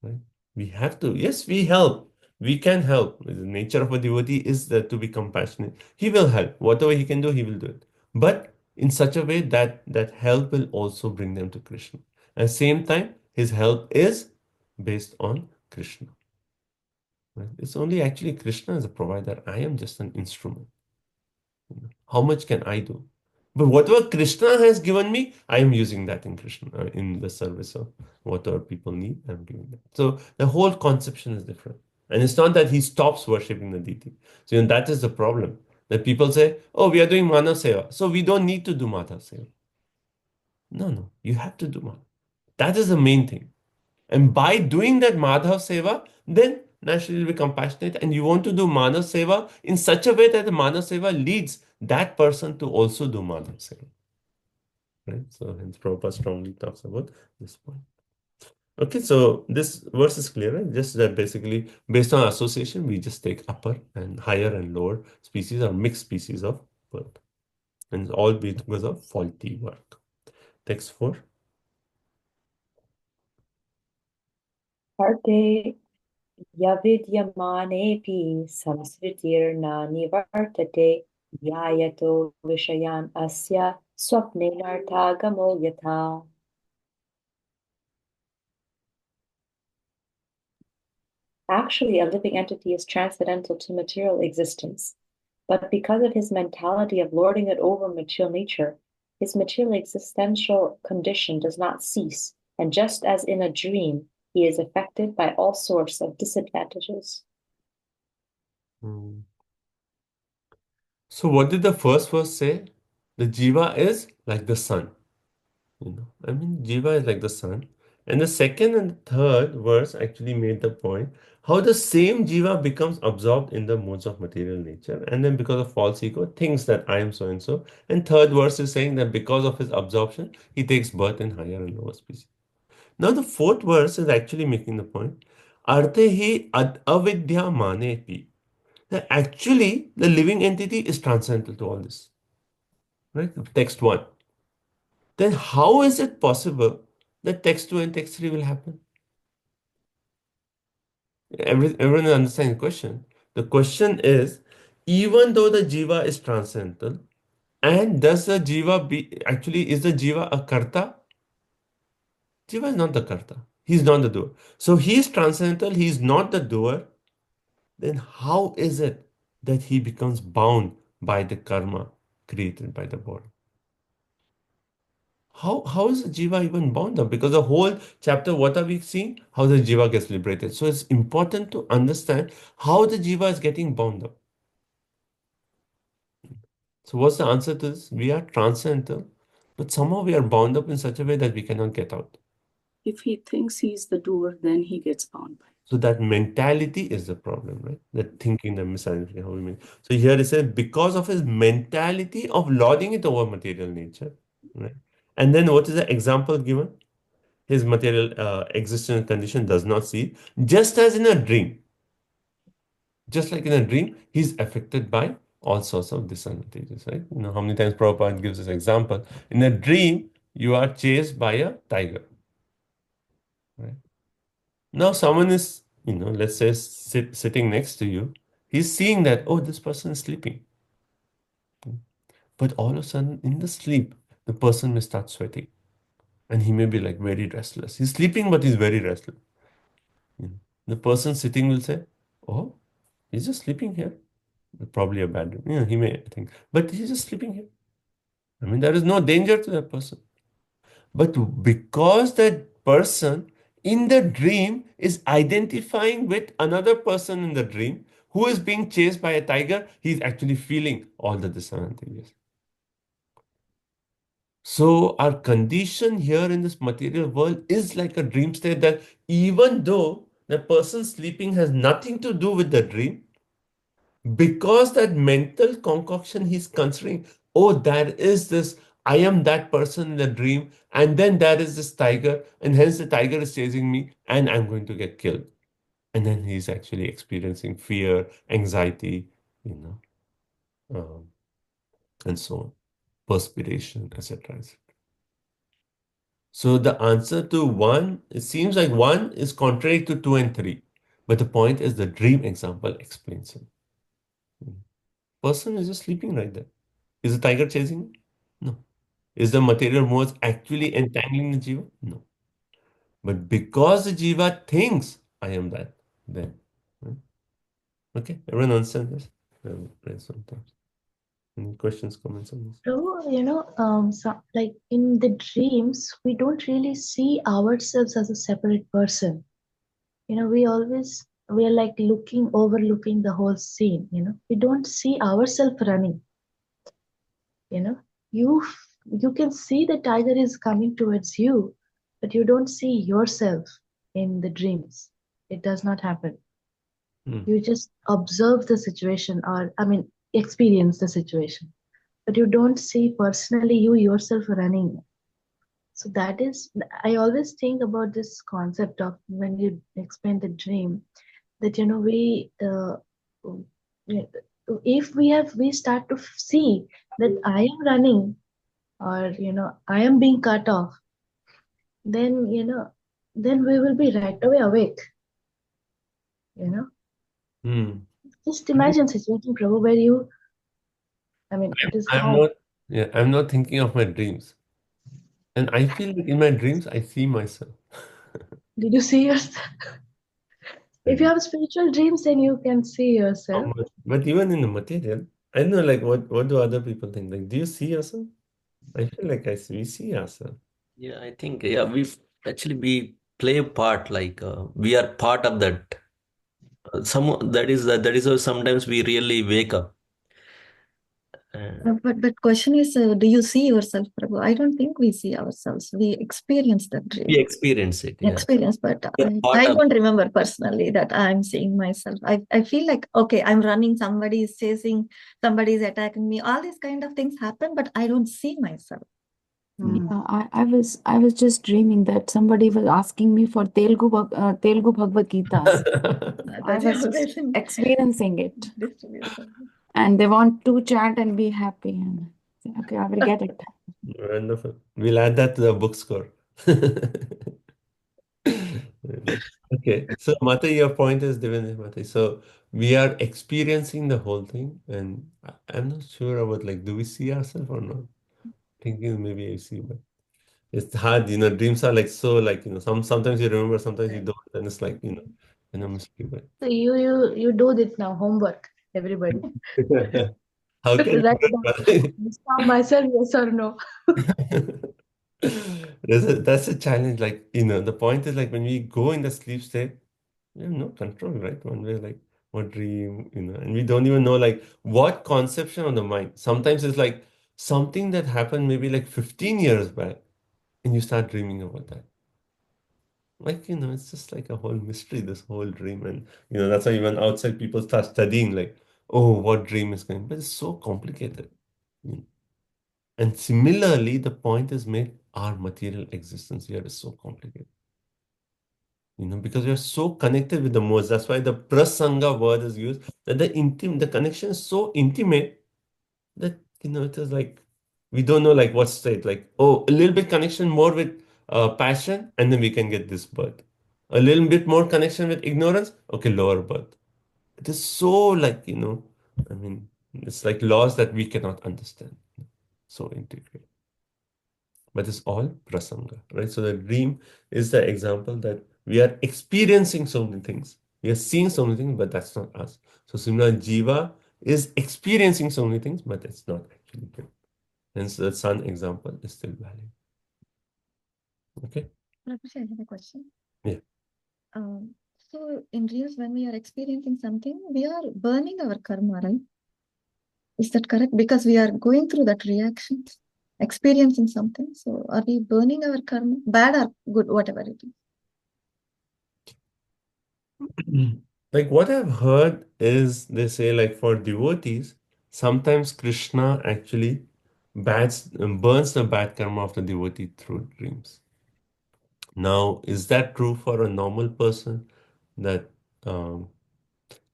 Right? We have to, yes, we help. We can help. The nature of a devotee is that to be compassionate. He will help. Whatever he can do, he will do it. But in such a way that that help will also bring them to Krishna. At the same time, his help is based on Krishna. Right? It's only actually Krishna as a provider. I am just an instrument. How much can I do? But whatever Krishna has given me, I am using that in Krishna, in the service of whatever people need, I'm giving that. So the whole conception is different. And it's not that he stops worshipping the deity. So that is the problem. That people say, oh, we are doing Manav Seva, so we don't need to do Madhav Seva. No, no, you have to do Madhav. That is the main thing. And by doing that Madhav Seva, then naturally you'll be compassionate and you want to do Manav Seva in such a way that the Manav Seva leads that person to also do Madhav Seva. Right? So hence Prabhupada strongly talks about this point. Okay, so this verse is clear, right? Just that basically based on association, we just take upper and higher and lower species or mixed species of birth. And it's all because of faulty work. Text 4. Arte yavidyamanepi samsritirna nivartate yayato vishayan asya swapnenarthagamo yatha. Actually, a living entity is transcendental to material existence, but because of his mentality of lording it over material nature, his material existential condition does not cease, and just as in a dream, he is affected by all sorts of disadvantages. So what did the first verse say? The jiva is like the sun. Jiva is like the sun. And the second and third verse actually made the point how the same jiva becomes absorbed in the modes of material nature, and then because of false ego, thinks that I am so and so. And third verse is saying that because of his absorption, he takes birth in higher and lower species. Now the fourth verse is actually making the point. Arte avidya manepi. That actually the living entity is transcendental to all this. Right? Text 1. Then how is it possible that text 2 and text 3 will happen? Everyone understands the question. The question is, even though the jiva is transcendental, and does the jiva is the jiva a karta? Jiva is not the karta. He's not the doer. So he is transcendental, he is not the doer. Then how is it that he becomes bound by the karma created by the body? How is the jiva even bound up? Because the whole chapter, what are we seeing? How the jiva gets liberated. So it's important to understand how the jiva is getting bound up. So what's the answer to this? We are transcendental, but somehow we are bound up in such a way that we cannot get out. If he thinks he's the doer, then he gets bound by it. So that mentality is the problem, right? That thinking, the misunderstanding, how we mean. So here it says, because of his mentality of lording it over material nature, right? And then what is the example given? His material existence condition does not see, just as in a dream. Just like in a dream, he's affected by all sorts of disadvantages, right? How many times Prabhupada gives this example? In a dream, you are chased by a tiger, right? Now someone is, let's say sitting next to you. He's seeing that, oh, this person is sleeping. But all of a sudden, in the sleep, the person may start sweating. And he may be like very restless. He's sleeping, but he's very restless. The person sitting will say, oh, he's just sleeping here. Probably a bad dream. He may think, but he's just sleeping here. There is no danger to that person. But because that person in the dream is identifying with another person in the dream who is being chased by a tiger, he's actually feeling all the disadvantages. So our condition here in this material world is like a dream state, that even though the person sleeping has nothing to do with the dream, Because that mental concoction he's considering, oh, there is this, I am that person in the dream, and then there is this tiger, and hence the tiger is chasing me, and I'm going to get killed. And then he's actually experiencing fear, anxiety, you know, and so on, perspiration, etc. So the answer to one, it seems like one is contrary to two and three, but the point is the dream example explains it. Person is just sleeping right there. Is the tiger chasing him? No. Is the material modes actually entangling the jiva? No. But because the jiva thinks I am that, then. hmm? Okay, everyone understand this? Sometimes. Any questions, comments on this? So, so like in the dreams, we don't really see ourselves as a separate person. We are like overlooking the whole scene. We don't see ourselves running. You know, you you can see the tiger is coming towards you, but you don't see yourself in the dreams. It does not happen. Hmm. You just observe the situation, or experience the situation, but you don't see personally you yourself running. So that is, I always think about this concept of when you explain the dream, that if we start to see that I am running, or I am being cut off, then then we will be right away awake. you know Hmm. just imagine situation, Prabhu, where it is I'm hard. not, yeah, I'm not thinking of my dreams. And I feel like in my dreams, I see myself. Did you see yourself? If you Maybe. have spiritual dreams, then you can see How yourself. much? But even in the material, I don't know, like, what do other people think? Like, do you see yourself? I feel like we see ourselves. Yeah, I think we play a part, like we are part of that. That is how sometimes we really wake up. But question is, do you see yourself, Prabhu? I don't think we see ourselves. We experience the We dream. experience it, yeah. Experience, but We are part I of don't remember personally that I'm seeing myself. I feel like, okay, I'm running, somebody is chasing, somebody is attacking me. All these kind of things happen, but I don't see myself. Yeah, I was just dreaming that somebody was asking me for Telugu Bhagavad Gitas. I was just experiencing it, and they want to chant and be happy. And okay, I will get it. Wonderful. We'll add that to the book score. Okay, so Mata, your point is Divine Mata. So we are experiencing the whole thing, and I'm not sure about, like, do we see ourselves or not? Thinking maybe I see, but it's hard, dreams are like so, like, sometimes you remember, sometimes you don't, and it's like, mystery, but So you do this now, homework, everybody. how can Right you now, do that? stop myself, yes or no. That's a challenge. Like, the point is, like, when we go in the sleep state, we have no control, right? One way, like, what dream, and we don't even know, like, what conception of the mind. Sometimes it's like something that happened maybe like 15 years back, and you start dreaming about that. Like, it's just like a whole mystery, this whole dream. And, that's why even outside people start studying, like, oh, what dream is going, but it's so complicated. you know. And similarly, the point is made, our material existence here is so complicated. Because we are so connected with the modes. That's why the prasanga word is used, that the connection is so intimate that, it is like, we don't know, like, what state, like, oh, a little bit connection more with passion, and then we can get this birth. A little bit more connection with ignorance, okay, lower birth. It is so, like, I mean, it's like laws that we cannot understand. So integrated. But it's all prasanga, right? So the dream is the example that we are experiencing so many things. We are seeing so many things, but that's not us. So similar, Jiva is experiencing so many things, but it's not actually good. Hence, the sun example is still valid. Okay? Prabhuji, I have a question. Yeah. So in dreams, when we are experiencing something, we are burning our karma, right? Is that correct? Because we are going through that reaction, experiencing something. So are we burning our karma? Bad or good, whatever it is. Like what I've heard is they say like for devotees, sometimes Krishna actually burns the bad karma of the devotee through dreams. Now, is that true for a normal person that um,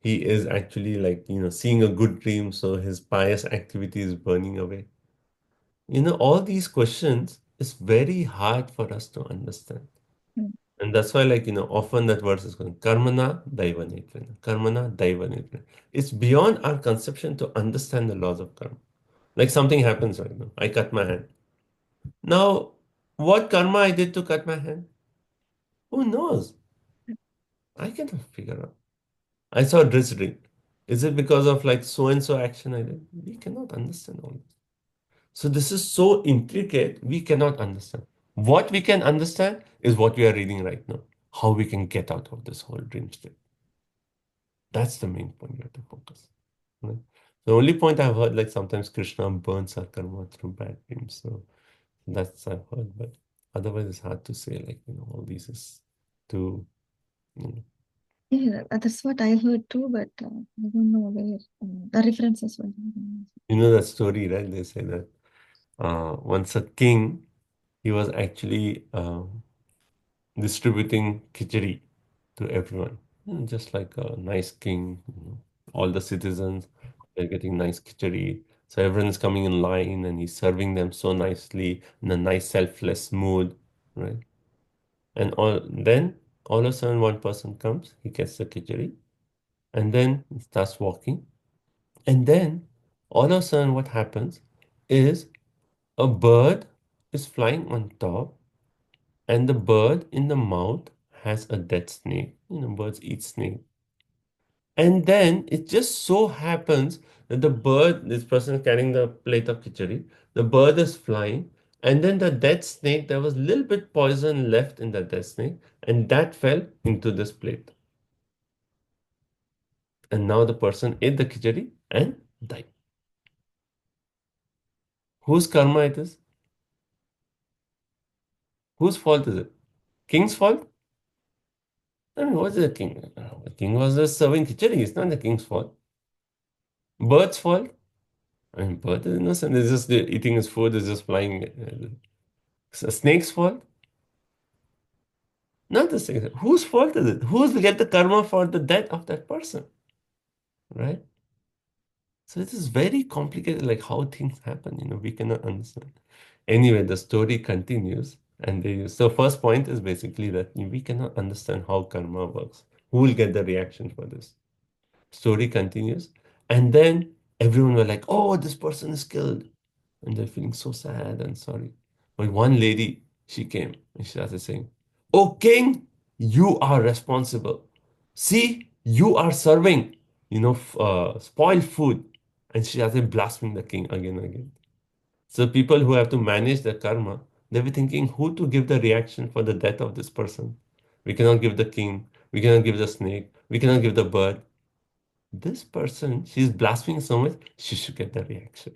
he is actually like, seeing a good dream, so his pious activity is burning away? All these questions is very hard for us to understand. Mm. And that's why, like, often that verse is going, Karmana Daiva Netrena, Karmana Daiva Netrena. It's beyond our conception to understand the laws of karma. Like something happens right now. I cut my hand. Now, what karma I did to cut my hand? Who knows? I cannot figure out. I saw a dress ring. Is it because of like so and so action I did? We cannot understand all this. So this is so intricate, we cannot understand. What we can understand is what we are reading right now. How we can get out of this whole dream state. That's the main point we have to focus. Right? The only point I've heard, like sometimes Krishna burns our karma through bad dreams. So that's I've heard, but otherwise it's hard to say, like, all these is too, Yeah, that's what I heard too, but I don't know where the references were. that story, right? They say that once a king, he was actually distributing khichdi to everyone. Just like a nice king, all the citizens, they're getting nice khichdi. So everyone's coming in line and he's serving them so nicely in a nice selfless mood, right? And then all of a sudden one person comes, he gets the khichdi, and then he starts walking. And then all of a sudden what happens is a bird is flying on top, and the bird in the mouth has a dead snake. Birds eat snake. And then it just so happens that the bird, this person is carrying the plate of khichdi, the bird is flying, and then the dead snake, there was a little bit poison left in the dead snake, and that fell into this plate. And now the person ate the khichdi and died. Whose karma it is? Whose fault is it? King's fault? I mean, what's the king? The king was just serving khichdi. It's not the king's fault. Bird's fault? I mean, bird is innocent. It's just eating his food. It's just flying. It's a snake's fault? Not the snake. Whose fault is it? Who's to get the karma for the death of that person? Right? So it is very complicated, like how things happen. We cannot understand. Anyway, the story continues, and so first point is basically that we cannot understand how karma works. Who will get the reaction for this? Story continues, and then everyone were like, "Oh, this person is killed," and they're feeling so sad and sorry. But one lady, she came and she started saying, "Oh, king, you are responsible. See, you are serving, spoiled food." And she started blaspheming the king again and again. So people who have to manage the karma, they were thinking who to give the reaction for the death of this person. We cannot give the king, we cannot give the snake, we cannot give the bird. This person, she's blaspheming so much, she should get the reaction.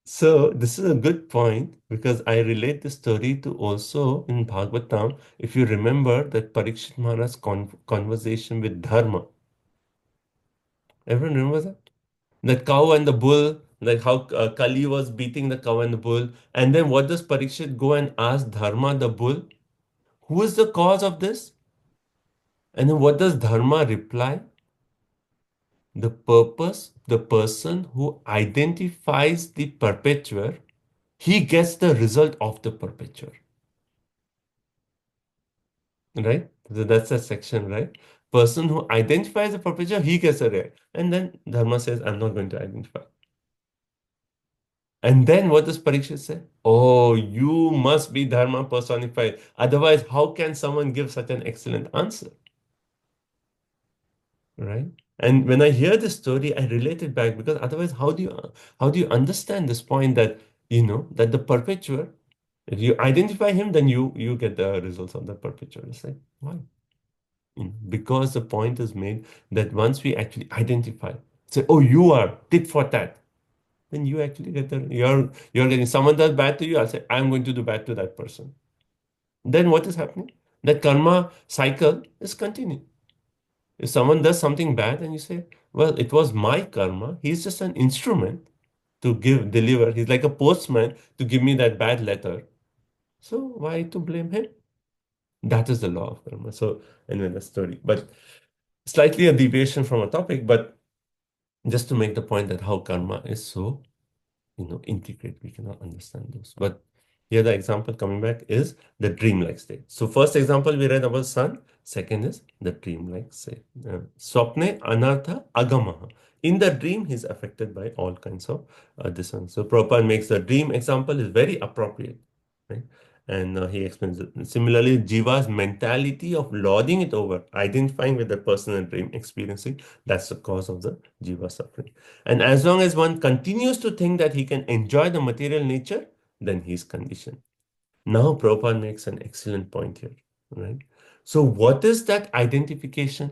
So this is a good point because I relate the story to also in Bhagavatam. If you remember that Parikshit Maharaj's conversation with Dharma, everyone remembers that? The cow and the bull, like how Kali was beating the cow and the bull. And then what does Parikshit go and ask Dharma, the bull? Who is the cause of this? And then what does Dharma reply? The person who identifies the perpetuator, he gets the result of the perpetuator. Right? So that's a section, right? Person who identifies the perpetuator, he gets a right. And then Dharma says, I'm not going to identify. And then what does Parikshit say? Oh, you must be Dharma personified. Otherwise, how can someone give such an excellent answer? Right? And when I hear this story, I relate it back because otherwise, how do you understand this point that that the perpetuator, if you identify him, then you get the results of the perpetuator. It's like, why? Because the point is made that once we actually identify, say, oh, you are tit for tat, then you actually get you're getting someone does bad to you, I'll say, I'm going to do bad to that person. Then what is happening? That karma cycle is continuing. If someone does something bad and you say, well, it was my karma, he's just an instrument to deliver. He's like a postman to give me that bad letter. So why to blame him? That is the law of karma. So anyway, the story. But slightly a deviation from a topic, but just to make the point that how karma is so, integrate, we cannot understand those. But here the example coming back is the dreamlike state. So first example we read about sun, second is the dreamlike state. Swapne anartha agamaha. In the dream, he's affected by all kinds of this one. So Prabhupada makes the dream example is very appropriate, right? And he explains it. Similarly, Jiva's mentality of lording it over, identifying with the personal dream, experiencing, that's the cause of the Jiva suffering. And as long as one continues to think that he can enjoy the material nature, then he's conditioned. Now, Prabhupada makes an excellent point here, right? So, what is that identification?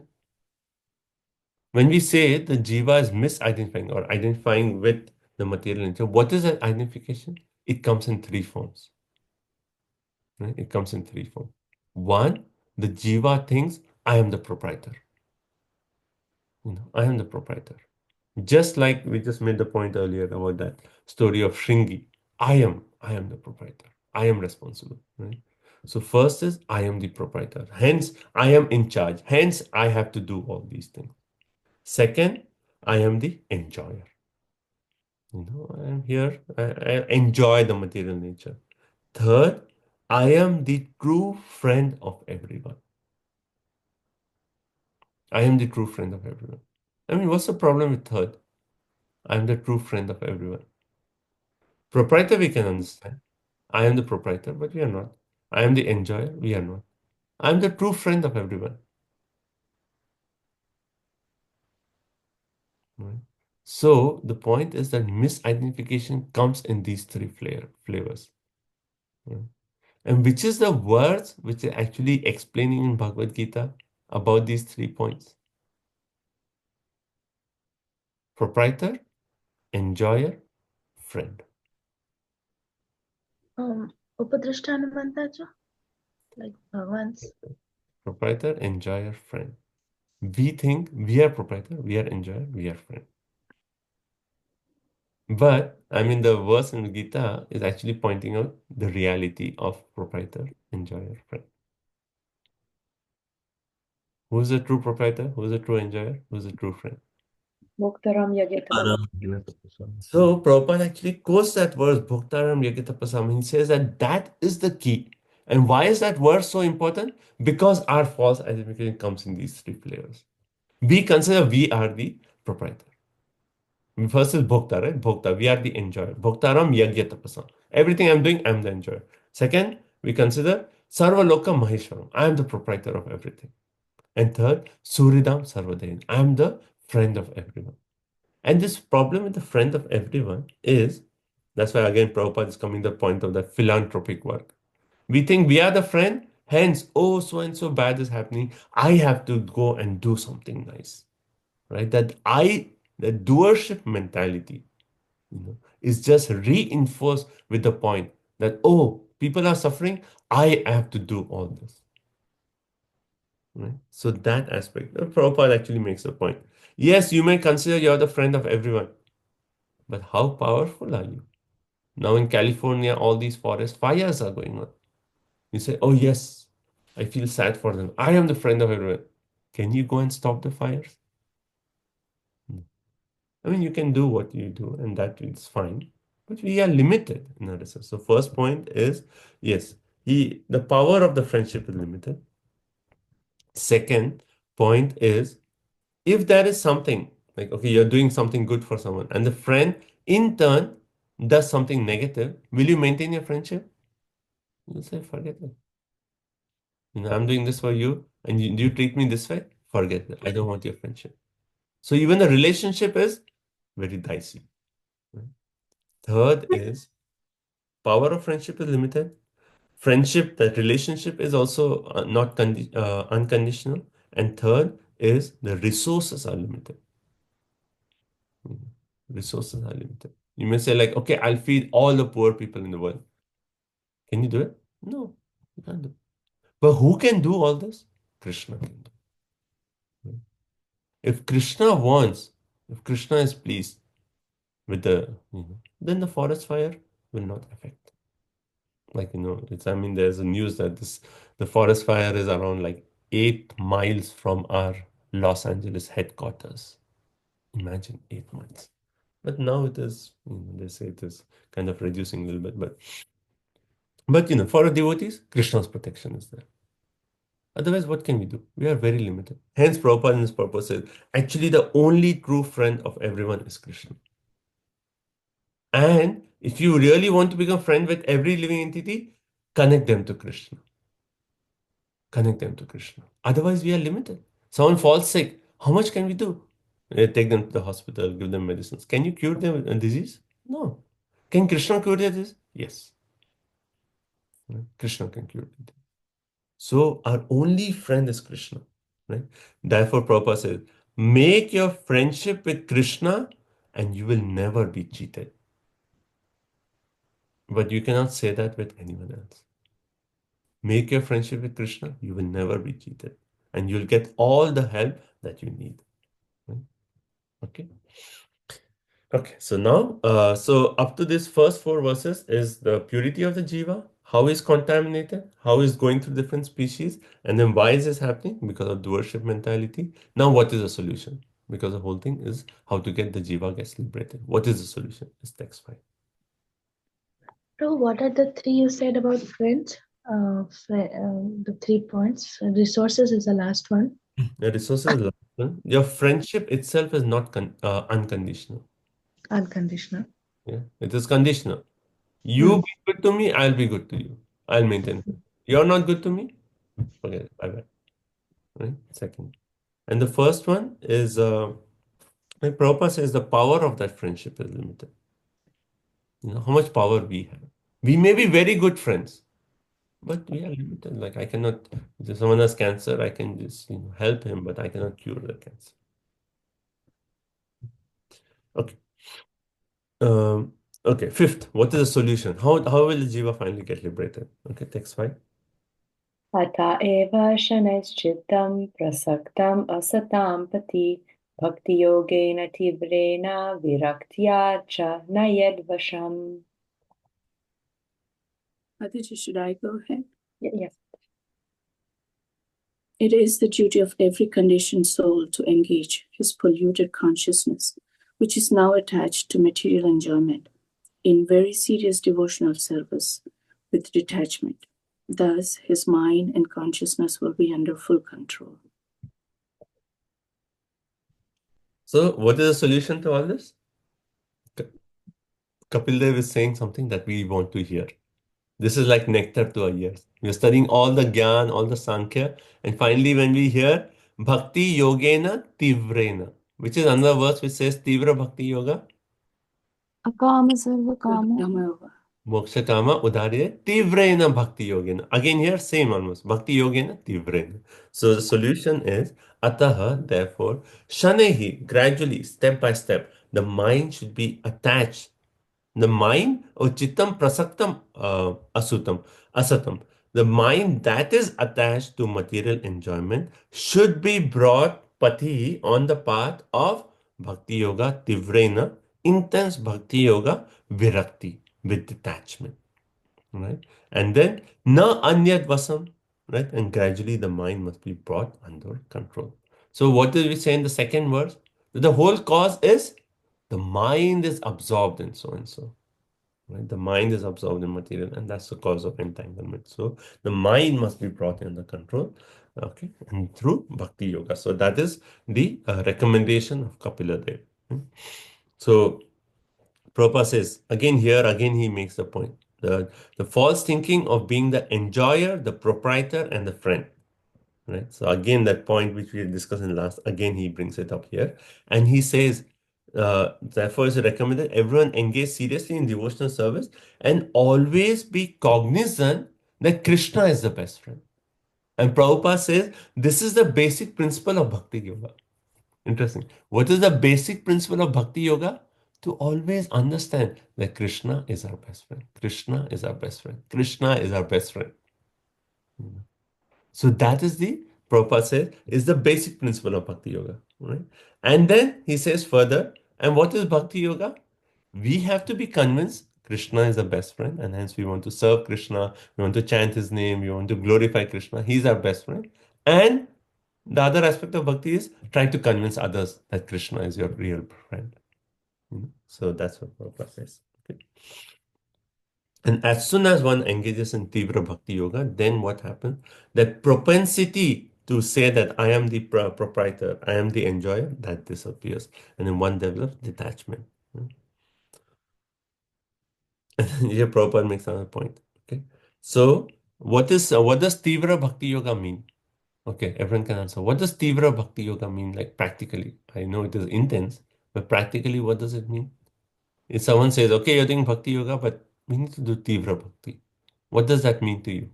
When we say the jiva is misidentifying or identifying with the material nature, what is that identification? It comes in three forms. Right? It comes in three forms. One, the jiva thinks, I am the proprietor. I am the proprietor. Just like we just made the point earlier about that story of Shringi. I am the proprietor. I am responsible, right? So first is I am the proprietor. Hence, I am in charge. Hence, I have to do all these things. Second, I am the enjoyer. I am here. I enjoy the material nature. Third, I am the true friend of everyone. I am the true friend of everyone. I mean, what's the problem with third? I am the true friend of everyone. Proprietor, we can understand. I am the proprietor, but we are not. I am the enjoyer, we are not. I am the true friend of everyone. Right? So the point is that misidentification comes in these three flavors. Right? And which is the words which are actually explaining in Bhagavad Gita about these 3 points? Proprietor, enjoyer, friend. Upadrishtanubantaja, like Bhagwan's. Proprietor, enjoyer, friend. We think we are proprietor, we are enjoyer, we are friend. But I mean, the verse in Gita is actually pointing out the reality of proprietor, enjoyer, friend. Who is the true proprietor? Who is the true enjoyer? Who is the true friend? Bhoktaram Yagyatapasam. So Prabhupada actually quotes that verse, Bhoktaram Yagyatapasam. He says that is the key. And why is that verse so important? Because our false identification comes in these three flavors. We consider we are the proprietor. First is Bhokta, right? Bhokta, we are the enjoyer. Bhoktaram Yagyatapasam. Everything I'm doing, I'm the enjoyer. Second, we consider Sarva Loka Maheshwaram. I am the proprietor of everything. And third, Suridam Sarvadayan. I am the friend of everyone. And this problem with the friend of everyone is, that's why again Prabhupada is coming to the point of the philanthropic work. We think we are the friend, hence, oh, so and so bad is happening. I have to go and do something nice. Right? The doership mentality, is just reinforced with the point that, oh, people are suffering, I have to do all this. Right? So that aspect, Prabhupada actually makes a point. Yes, you may consider you're the friend of everyone, but how powerful are you? Now in California, all these forest fires are going on. You say, oh yes, I feel sad for them. I am the friend of everyone. Can you go and stop the fires? I mean, you can do what you do, and that is fine. But we are limited in our research. So first point is, yes, the power of the friendship is limited. Second point is, if there is something like, okay, you're doing something good for someone, and the friend in turn does something negative, will you maintain your friendship? You'll say, forget it. I'm doing this for you, and you treat me this way, forget it. I don't want your friendship. So even the relationship is very dicey. Right? Third is, power of friendship is limited. Friendship, that relationship is also not unconditional. And third is the resources are limited. Resources are limited. You may say like, okay, I'll feed all the poor people in the world. Can you do it? No, you can't do it. But who can do all this? Krishna can do. If Krishna wants, if Krishna is pleased with then the forest fire will not affect. Like, there's a news that the forest fire is around like 8 miles from our Los Angeles headquarters. Imagine 8 miles. But now it is, they say it is kind of reducing a little bit. But for our devotees, Krishna's protection is there. Otherwise, what can we do? We are very limited. Hence, Prabhupada in his purpose says, actually, the only true friend of everyone is Krishna. And if you really want to become friend with every living entity, connect them to Krishna. Connect them to Krishna. Otherwise, we are limited. Someone falls sick. How much can we do? Take them to the hospital, give them medicines. Can you cure their disease? No. Can Krishna cure their disease? Yes. Krishna can cure it. So our only friend is Krishna, right? Therefore, Prabhupada says, make your friendship with Krishna and you will never be cheated. But you cannot say that with anyone else. Make your friendship with Krishna, you will never be cheated. And you'll get all the help that you need. Right? Okay. Okay, so now, so up to this first 4 verses is the purity of the jiva, how is contaminated, how is going through different species, and then why is this happening? Because of the worship mentality. Now, what is the solution? Because the whole thing is how to get the jiva gets liberated. What is the solution? It's text 5. So, what are the 3 you said about friends? The 3 points. Resources is the last one. The resources is the last one. Your friendship itself is not unconditional. Unconditional. Yeah, it is conditional. You be good to me, I'll be good to you. I'll maintain it. You're not good to me, forget it. Bye-bye. Right? Second. And the first one is, like Prabhupada says, the power of that friendship is limited. How much power we have. We may be very good friends, but we are limited. Like I cannot, if someone has cancer, I can just help him, but I cannot cure the cancer. Okay. Okay, fifth, what is the solution? How will the jiva finally get liberated? Okay, text 5. Ata eva shanaischittam prasaktam asatam pati bhakti yogena tivrena viraktya cha nayed vasham. Aditya, should I go ahead? Yes. It is the duty of every conditioned soul to engage his polluted consciousness, which is now attached to material enjoyment, in very serious devotional service with detachment. Thus, his mind and consciousness will be under full control. So, what is the solution to all this? Kapil Dev is saying something that we want to hear. This is like nectar to our ears. We're studying all the Gyan, all the Sankhya, and finally, when we hear Bhakti Yogena Tivrena, which is another verse which says Tivra Bhakti Yoga. Akama sarva kama. Moksha Kama Udarya Tivrena Bhakti Yogena. Again, here, same almost. Bhakti Yogena Tivrena. So the solution is Ataha, therefore, Shanehi, gradually, step by step, the mind should be attached. The mind, or Chittam Prasaktam Asatam. The mind that is attached to material enjoyment should be brought Pati on the path of Bhakti Yoga Tivrena, intense Bhakti Yoga Virakti, with detachment. Right? And then Na Anyad Vasam, right? And gradually the mind must be brought under control. So what did we say in the second verse? The whole cause is the mind is absorbed in so and so. Right? The mind is absorbed in material, and that's the cause of entanglement. So the mind must be brought under control, okay, and through Bhakti Yoga. So that is the recommendation of Kapila Dev. So Prabhupada says, again he makes the point. The false thinking of being the enjoyer, the proprietor, and the friend. Right? So again, that point which we discussed in last, again he brings it up here. And he says, therefore it's recommended everyone engage seriously in devotional service and always be cognizant that Krishna is the best friend. And Prabhupada says, this is the basic principle of Bhakti Yoga. Interesting. What is the basic principle of Bhakti Yoga? To always understand that Krishna is our best friend. Krishna is our best friend. Krishna is our best friend. So that is the, Prabhupada says, is the basic principle of Bhakti Yoga, right? And then he says further, and what is Bhakti Yoga? We have to be convinced Krishna is the best friend, and hence we want to serve Krishna, we want to chant his name, we want to glorify Krishna. He's our best friend. And the other aspect of bhakti is trying to convince others that Krishna is your real friend. So that's what Prabhupada says. Okay. And as soon as one engages in Tivra Bhakti Yoga, then what happens? That propensity to say that I am the proprietor, I am the enjoyer, that disappears. And then one develops detachment. Here Prabhupada makes another point. Okay. So what does Tivra Bhakti Yoga mean? Okay, everyone can answer. What does Tivra Bhakti Yoga mean, like practically? I know it is intense, but practically, what does it mean? If someone says, okay, you're doing Bhakti Yoga, but we need to do Tivra Bhakti. What does that mean to you?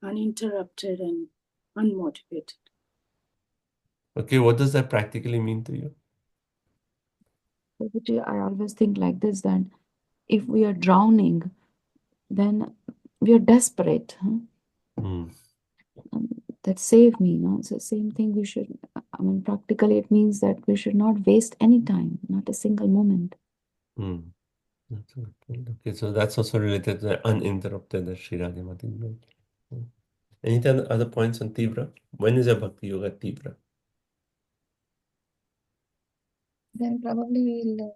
Uninterrupted and unmotivated. Okay, what does that practically mean to you? Prabhuji, I always think like this, that if we are drowning, then we are desperate. That save me, no? So same thing we should, I mean, practically it means that we should not waste any time, not a single moment. That's a good point. Okay, so that's also related to the uninterrupted that Sri Radhimati made. Any other points on Tivra? When is a Bhakti Yoga Tivra? Then probably we'll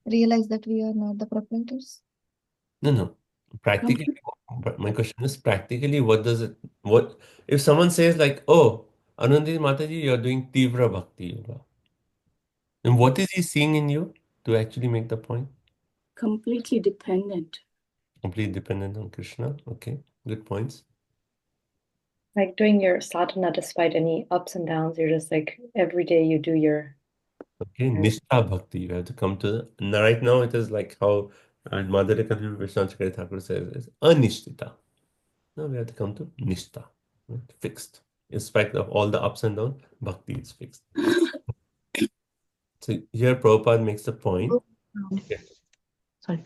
realize that we are not the proprietors. No. Practically, but my question is practically, what if someone says like, oh, Anandi Mataji, you're doing Tivra Bhakti Yoga. And what is he seeing in you to actually make the point? Completely dependent. Completely dependent on Krishna. Okay, good points. Like doing your sadhana despite any ups and downs, you're just like every day you do your. Okay, Nishtha Bhakti, you have to come to right now it is like how Madhurya Kanvi Vishwanath Thakur says, is anishtita. Now we have to come to Nishtha, right? Fixed. In spite of all the ups and downs, Bhakti is fixed. So here Prabhupada makes the point. Sorry.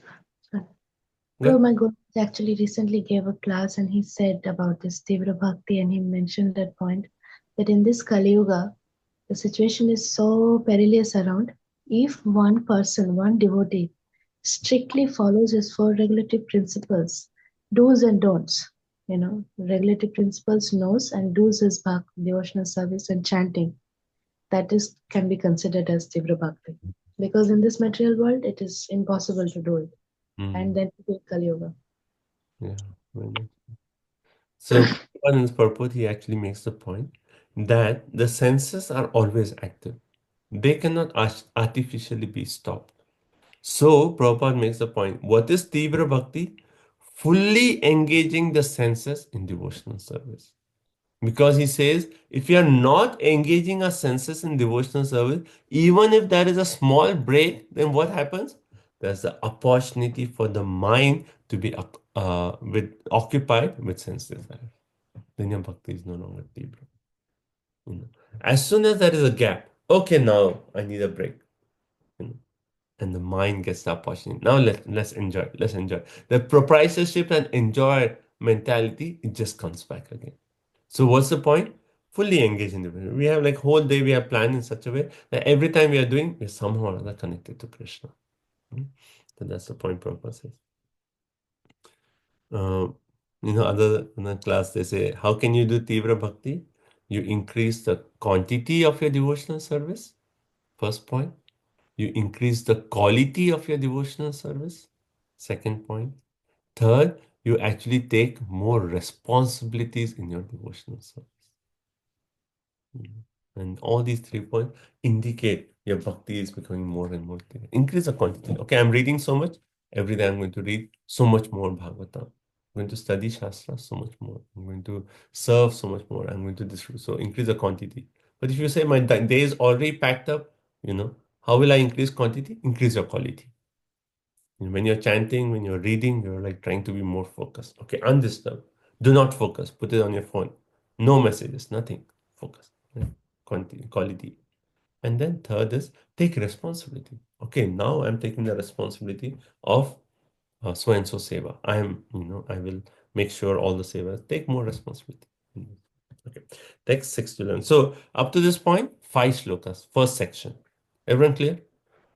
Good. My guru actually recently gave a class and he said about this Tivra Bhakti, and he mentioned that point that in this Kali Yuga, the situation is so perilous around. If one person, one devotee, strictly follows his four regulative principles, do's and don'ts, regulative principles, knows, and do's is devotional service and chanting, that is can be considered as Tivra Bhakti. Because in this material world, it is impossible to do it. And then do Kali Yuga. Yeah, very much. So in his purport, he actually makes the point that the senses are always active. They cannot artificially be stopped. So Prabhupada makes the point, what is Tivra Bhakti? Fully engaging the senses in devotional service. Because he says, if we are not engaging our senses in devotional service, even if there is a small break, then what happens? There's the opportunity for the mind to be occupied with sense desire. Then your bhakti is no longer deep. As soon as there is a gap, okay, now I need a break. And the mind gets the opportunity. Now let's enjoy. Let's enjoy. The proprietorship and enjoy mentality, it just comes back again. So what's the point? Fully engaged in the business. We have like whole day we have planned in such a way that every time we are doing, we're somehow or other connected to Krishna. So that's the point Prabhupada says. Other in the class they say, how can you do Tivra Bhakti? You increase the quantity of your devotional service. First point. You increase the quality of your devotional service. Second point. Third, you actually take more responsibilities in your devotional service. And all these 3 points indicate your bhakti is becoming more and more clear. Increase the quantity. Okay, I'm reading so much. Every day I'm going to read so much more Bhagavatam. I'm going to study Shastra so much more. I'm going to serve so much more. I'm going to distribute. So increase the quantity. But if you say my day is already packed up, how will I increase quantity? Increase your quality. When you're chanting, when you're reading, you're like trying to be more focused. Okay, undisturbed. Do not focus. Put it on your phone. No messages, nothing. Focus. Quality. And then third is take responsibility. Okay, now I'm taking the responsibility of so and so seva. I will make sure all the sevas take more responsibility. Okay, text 6 to 11. So up to this point, 5 shlokas, first section. Everyone clear?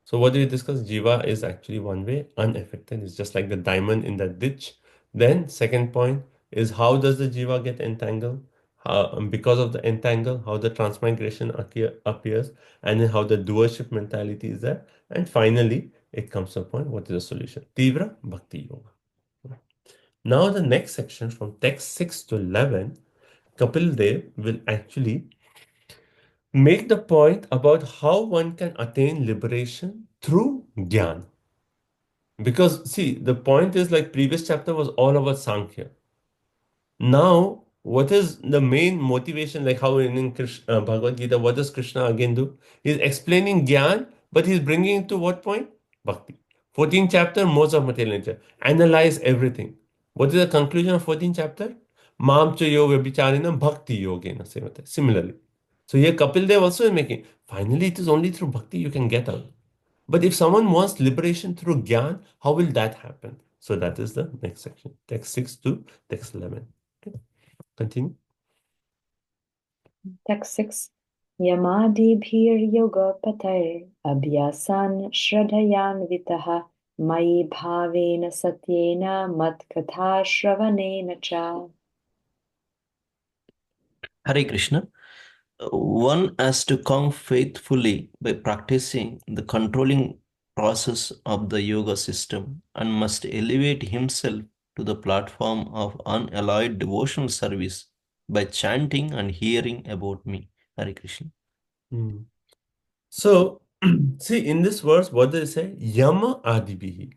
So what did we discuss? Jiva is actually one way, unaffected. It's just like the diamond in that ditch. Then second point is how does the Jiva get entangled? Because of the entangle, how the transmigration appears, and then how the doership mentality is there. And finally, it comes to a point, what is the solution? Tivra Bhakti Yoga. Now the next section from text 6 to 11, Kapil Dev will actually make the point about how one can attain liberation through Gyan. Because, see, the point is like previous chapter was all about Sankhya. Now, what is the main motivation? Like how in Bhagavad Gita, what does Krishna again do? He's explaining Gyan, but he's bringing it to what point? Bhakti. 14th chapter, modes of material nature. Analyze everything. What is the conclusion of 14th chapter? Mam cha yoga vicharina bhakti yogena sevate. Similarly. So here Kapil Dev also is making, finally it is only through bhakti you can get out. But if someone wants liberation through Gyan, how will that happen? So that is the next section, text 6 to text 11. Okay. Continue. Text 6. Yamadibhir-yoga-patay abhyasan shradhayan vitaha mayi bhavena satyena matkatha shravanena cha. Hare Krishna. One has to come faithfully by practicing the controlling process of the yoga system and must elevate himself to the platform of unalloyed devotional service by chanting and hearing about me. Hare Krishna. So, see, in this verse, what does it say? Yama adibihi.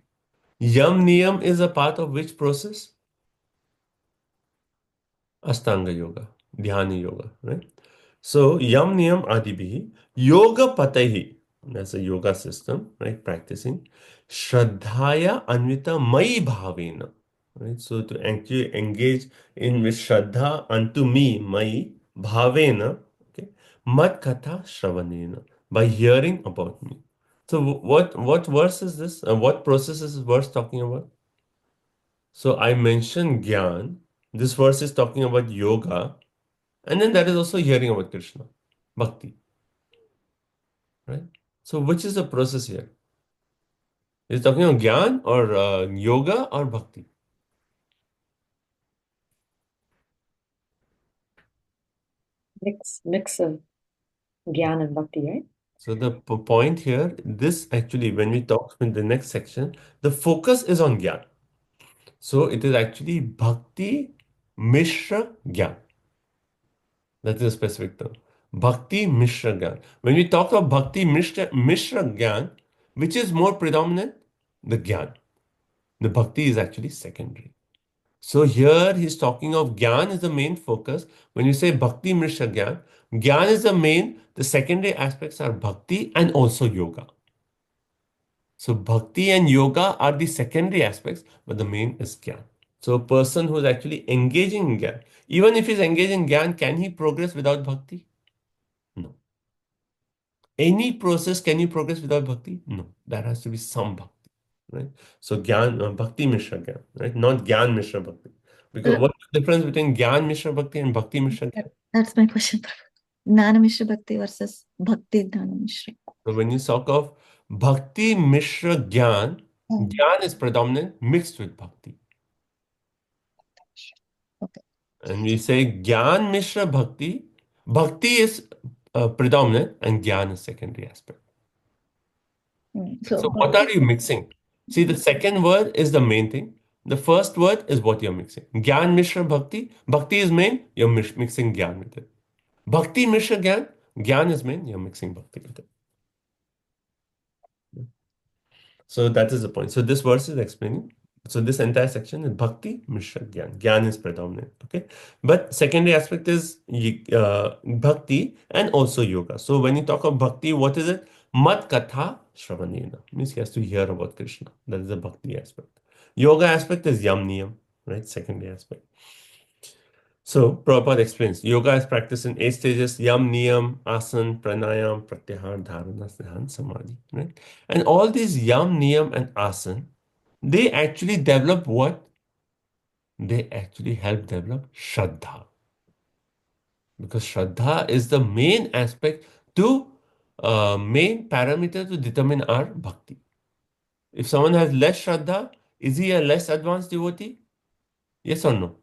Yam niyam is a part of which process? Astanga yoga, dhyana yoga, right? So, yam niyam adibihi, yoga patahi. That's a yoga system, right? Practicing. Shraddhaya anvita mai bhavena. Right? So, to actually engage in with Shraddha unto me, mai bhavena, okay? Mat katha shravanena. By hearing about me. So, what verse is this? What process is this verse talking about? So, I mentioned Gyan. This verse is talking about yoga. And then that is also hearing about Krishna, bhakti, right? So which is the process here? Is it talking about Gyan or yoga or bhakti? Mix of Gyan and Bhakti, right? So the point here, this actually, when we talk in the next section, the focus is on Gyan. So it is actually Bhakti Mishra Gyan. That is a specific term. Bhakti Mishra Gyan. When we talk about Bhakti Mishra Gyan, which is more predominant? The Gyan. The Bhakti is actually secondary. So here he's talking of Gyan is the main focus. When you say Bhakti Mishra Gyan, Gyan is the main, the secondary aspects are Bhakti and also Yoga. So Bhakti and Yoga are the secondary aspects, but the main is Gyan. So a person who is actually engaging in Gyan, even if he's engaged in Gyan, can he progress without Bhakti? No. Any process, can you progress without Bhakti? No. There has to be some Bhakti. Right? So Gyan, Bhakti Mishra Gyan, right? Not Gyan Mishra Bhakti. Because what's the difference between Gyan Mishra Bhakti and Bhakti Mishra Gyan? That's my question. Gnana Mishra Bhakti versus Bhakti Gnana Mishra. So when you talk of Bhakti Mishra Gyan, Gyan is predominant mixed with Bhakti. Okay. And we say Gyan Mishra Bhakti, Bhakti is predominant and Gyan is secondary aspect. So what are you mixing? See, the second word is the main thing. The first word is what you're mixing. Gyan Mishra Bhakti. Bhakti is main, you're mixing Gyan with it. Bhakti Mishra Gyan. Gyan is main, you're mixing Bhakti with it. So that is the point. So this verse is explaining. So this entire section is Bhakti Mishra Gyan. Gyan is predominant. Okay. But secondary aspect is Bhakti and also Yoga. So when you talk of Bhakti, what is it? Mat Katha Shravanena. Means he has to hear about Krishna. That is the Bhakti aspect. Yoga aspect is Yam Niyam, right? Secondary aspect. So Prabhupada explains, yoga is practiced in 8 stages: Yam, Niyam, Asan, Pranayam, Pratyahar, Dharana, Dhyan, Samadhi, right? And all these Yam, Niyam and Asan, they actually develop what? They actually help develop Shraddha. Because Shraddha is the main aspect main parameter to determine our bhakti. If someone has less Shraddha, is he a less advanced devotee? Yes or no?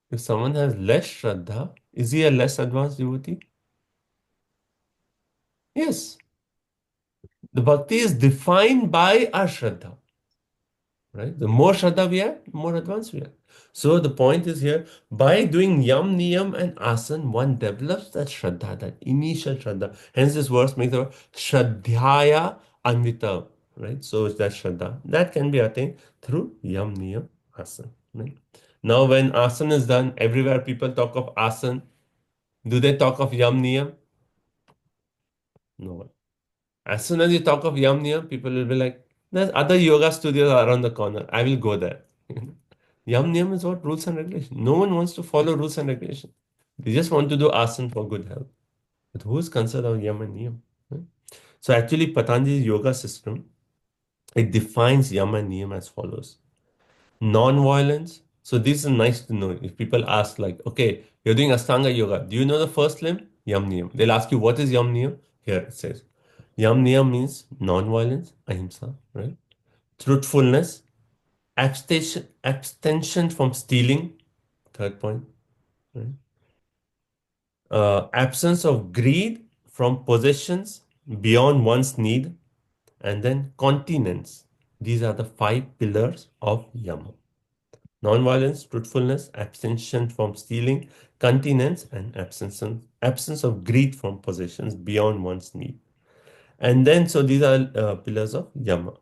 If someone has less Shraddha, is he a less advanced devotee? Yes. The bhakti is defined by our Shraddha. Right? The more Shraddha we have, the more advanced we are. So the point is here, by doing Yam, Niyam and Asan, one develops that Shraddha, that initial Shraddha. Hence this verse makes the Shraddhaya Anvita. Right? So it's that Shraddha. That can be attained through Yam, Niyam, Asan. Right? Now when Asan is done, everywhere people talk of Asan. Do they talk of Yam, Niyam? No. As soon as you talk of Yam Niyam, people will be like, there's other yoga studios around the corner. I will go there. Yam Niyam is what? Rules and regulations. No one wants to follow rules and regulations. They just want to do asana for good health. But who is concerned of Yam and Niyam? Right? So actually, Patanjali's yoga system, it defines Yam and Niyam as follows. Non-violence. So this is nice to know. If people ask like, okay, you're doing Astanga yoga. Do you know the first limb? Yam Niyam. They'll ask you, what is Yam Niyam? Here it says, Yam Niyam means non-violence, ahimsa, right? Truthfulness, abstention from stealing, third point, right? Absence of greed from possessions beyond one's need, and then continence. These are the 5 pillars of Yama. Non-violence, truthfulness, abstention from stealing, continence, and absence of greed from possessions beyond one's need. And then, so these are pillars of Yama.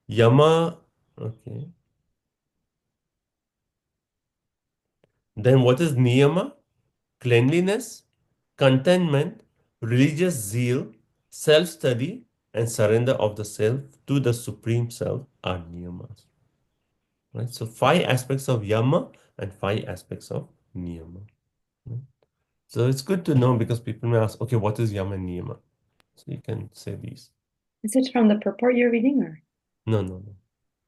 Yama, okay. Then what is Niyama? Cleanliness, contentment, religious zeal, self-study, and surrender of the self to the Supreme Self are Niyamas. Right? So 5 aspects of Yama and 5 aspects of Niyama. Right? So it's good to know because people may ask, okay, what is Yama and Niyama? So you can say these. Is it from the purport you're reading or? No.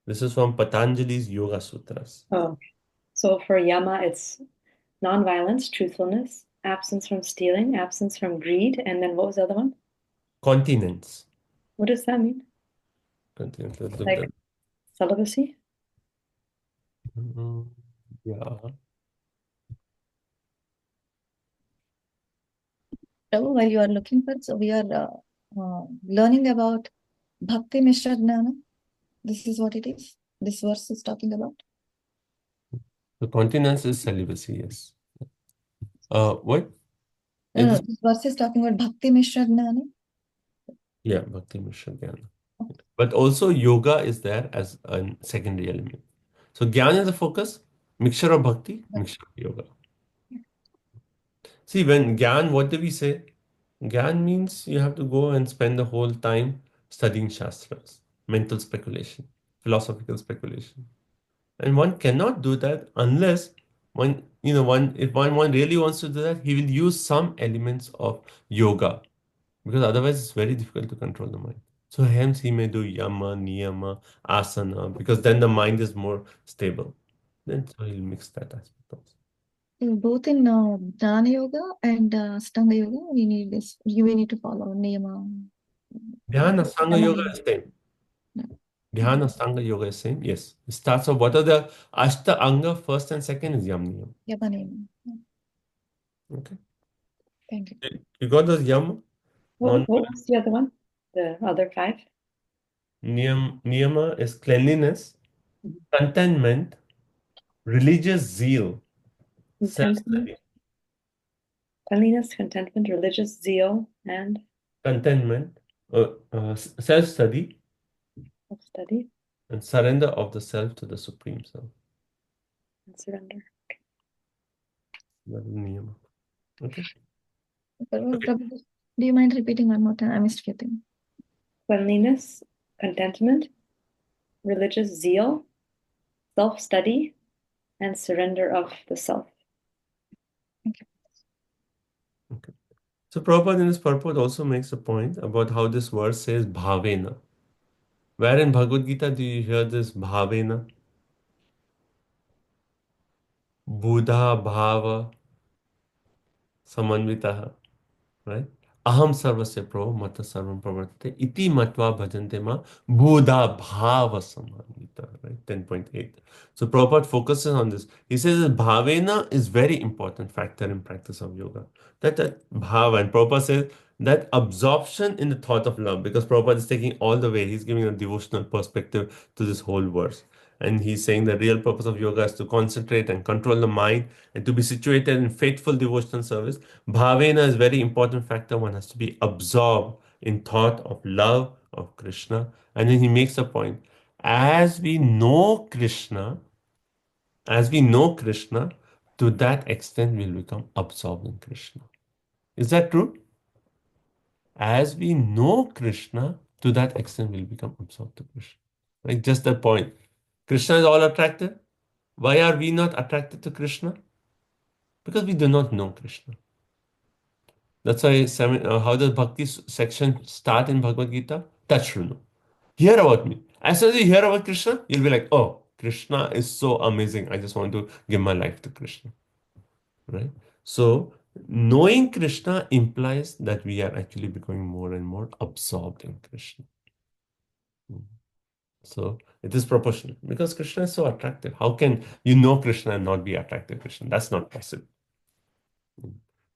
This is from Patanjali's Yoga Sutras. Oh, so for Yama, it's non-violence, truthfulness, absence from stealing, absence from greed, and then what was the other one? Continence. What does that mean? Continence. Let's look Like that. celibacy? Yeah. So while you are looking for, so we are learning about Bhakti Mishra Jnana. This is what it is. This verse is talking about. The continence is celibacy, yes. What? No, Is this verse is talking about Bhakti Mishra Jnana. Yeah, Bhakti Mishra Jnana. But also yoga is there as a secondary element. So Jnana is the focus, mixture of bhakti, mixture of yoga. See, when Gyan, what do we say? Gyan means you have to go and spend the whole time studying Shastras, mental speculation, philosophical speculation. And one cannot do that unless if one really wants to do that, he will use some elements of yoga because otherwise it's very difficult to control the mind. So hence he may do yama, niyama, asana because then the mind is more stable. Then so he'll mix that aspect also. Both in Jnana Yoga and Stanga Yoga, we need this. We need to follow Niyama. Dhyana, Sangha Yoga is same. Dhyana, Sangha Yoga is same. Yes. It starts off, what are the Ashta Anga, first and second is Yam Niyam. Yama Niyama. Okay. Thank you. You got those Yama? What was the other one? The other 5? Niyama is cleanliness, contentment, religious zeal, self-study. Cleanliness, contentment, religious zeal, and Contentment, self-study, self-study and surrender of the self to the Supreme Self. and surrender. That is Niyama. Okay. Prabhu, do you mind repeating one more time? I missed a few things. Cleanliness, contentment, religious zeal, self-study, and surrender of the self. Thank you. Okay. So Prabhupada in his purport also makes a point about how this verse says bhavena. Where in Bhagavad Gita do you hear this bhavena? Buddha Bhava Samanvitaha, right? Aham sarvasya pro mata sarvam pravartate iti matva bhajante ma buddha bhava samanvita, right? 10.8. So Prabhupada focuses on this. He says that bhavena is very important factor in practice of yoga. That bhava, and Prabhupada says that absorption in the thought of love, because Prabhupada is taking all the way, he's giving a devotional perspective to this whole verse. And he's saying the real purpose of yoga is to concentrate and control the mind and to be situated in faithful devotional service. Bhavena is a very important factor. One has to be absorbed in thought of love of Krishna. And then he makes a point. As we know Krishna, to that extent we'll become absorbed in Krishna. Is that true? As we know Krishna, to that extent we'll become absorbed to Krishna. Like just that point. Krishna is all attractive. Why are we not attracted to Krishna? Because we do not know Krishna. That's why how does Bhakti section start in Bhagavad Gita? Tashrunu. Hear about me. As soon as you hear about Krishna, you'll be like, oh, Krishna is so amazing. I just want to give my life to Krishna. Right? So, knowing Krishna implies that we are actually becoming more and more absorbed in Krishna. So, it is proportional because Krishna is so attractive. How can you know Krishna and not be attracted to Krishna? That's not possible.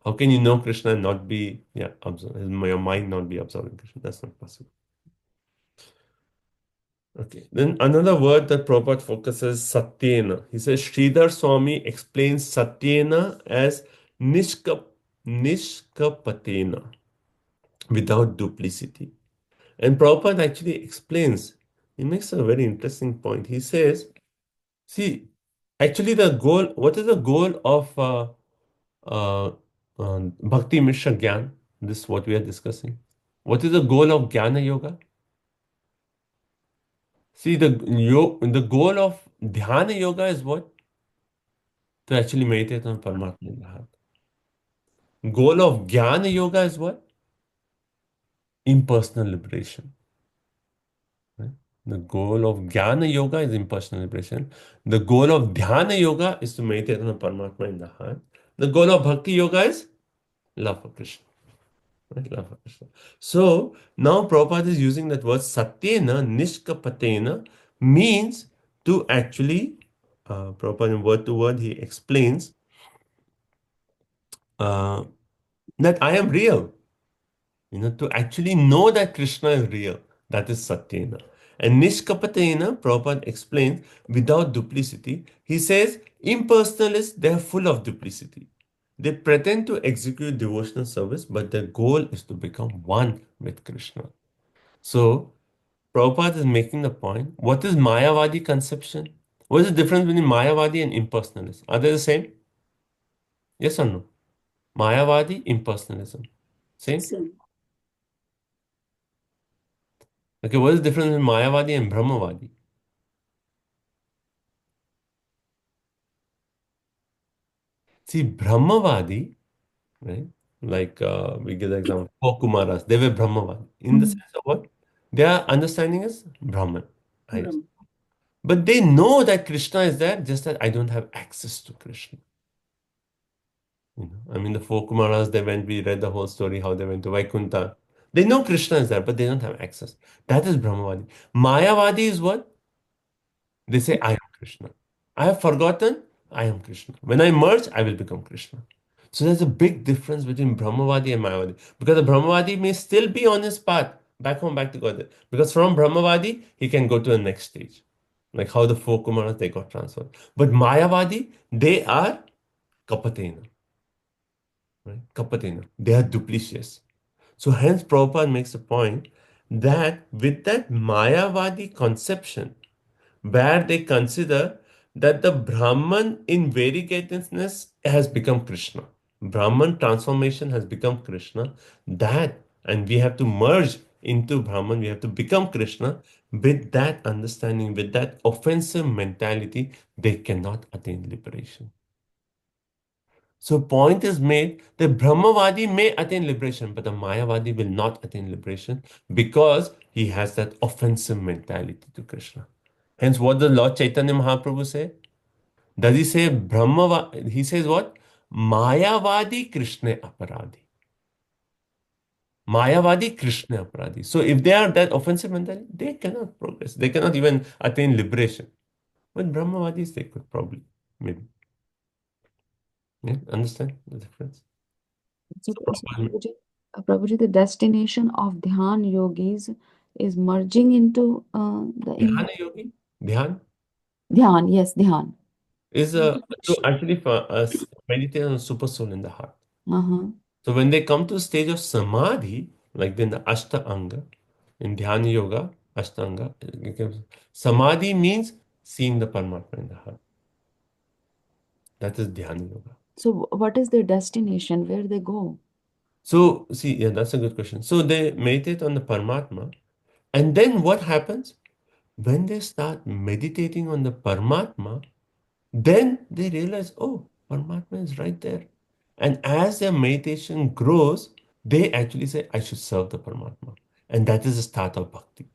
How can you know Krishna and not be, your mind not be absorbed in Krishna? That's not possible. Okay, then another word that Prabhupada focuses Satyena. He says Sridhar Swami explains Satyena as Nishkapatena, without duplicity. And Prabhupada actually explains, he makes a very interesting point. He says, see, actually the goal, what is the goal of Bhakti Mishra Gyan? This is what we are discussing. What is the goal of Jnana Yoga? See, the goal of Dhyana Yoga is what? To actually meditate on Paramatma in the heart. Goal of Jnana Yoga is what? Impersonal liberation. Right? The goal of Jnana Yoga is impersonal liberation. The goal of Dhyana Yoga is to meditate on Paramatma in the heart. The goal of Bhakti Yoga is love for Krishna. Right? Love for Krishna. So now Prabhupada is using that word Satyena, Nishkapatena, means to actually, Prabhupada in word to word, he explains that I am real. To actually know that Krishna is real, that is Satyena. And Nishkapatena, Prabhupada explains, without duplicity. He says, impersonalists, they are full of duplicity. They pretend to execute devotional service, but their goal is to become one with Krishna. So, Prabhupada is making the point, what is Mayavadi conception? What is the difference between Mayavadi and impersonalist? Are they the same? Yes or no? Mayavadi, impersonalism. Same? Same. Okay, what is the difference between Mayavadi and Brahmavadi? See, Brahmavadi, right? Like we give the example, four Kumaras, they were Brahmavadi. In the sense of what? Their understanding is Brahman. Right? Brahma. But they know that Krishna is there, just that I don't have access to Krishna. I mean, the four Kumaras, we read the whole story, how they went to Vaikuntha. They know Krishna is there, but they don't have access. That is Brahmavadi. Mayavadi is what? They say, I am Krishna. I have forgotten, I am Krishna. When I merge, I will become Krishna. So there's a big difference between Brahmavadi and Mayavadi. Because the Brahmavadi may still be on his path, back home, back to God. Because from Brahmavadi, he can go to the next stage. Like how the four Kumaras, they got transferred. But Mayavadi, they are Kapatena. Right? Kapatena. They are duplicious. So hence Prabhupada makes a point that with that Mayavadi conception, where they consider that the Brahman in variegatedness has become Krishna. Brahman transformation has become Krishna. And we have to merge into Brahman, we have to become Krishna. With that understanding, with that offensive mentality, they cannot attain liberation. So point is made that Brahmavadi may attain liberation, but the Mayavadi will not attain liberation because he has that offensive mentality to Krishna. Hence, what does Lord Chaitanya Mahaprabhu say? Does he say Brahma? He says what? Mayavadi Krishna Aparadhi. Mayavadi Krishna Aparadhi. So if they are that offensive mentality, they cannot progress. They cannot even attain liberation. But Brahmavadis, they could probably, maybe. Yeah, understand the difference? So, So, Prabhuji, Prabhuji, the destination of Dhyan yogis is merging into the Dhyana yogi, Dhyan Dhyan, yes, Dhyan. is to actually meditate on super soul in the heart. Uh-huh. So when they come to the stage of samadhi, like in the Ashtanga, in Dhyana Yoga, Ashtanga, samadhi means seeing the Paramatma in the heart. That is Dhyana Yoga. So what is their destination? Where they go? So, see, yeah, that's a good question. So they meditate on the Paramatma, and then what happens? When they start meditating on the Paramatma, then they realize, oh, Paramatma is right there. And as their meditation grows, they actually say, I should serve the Paramatma. And that is the start of bhakti.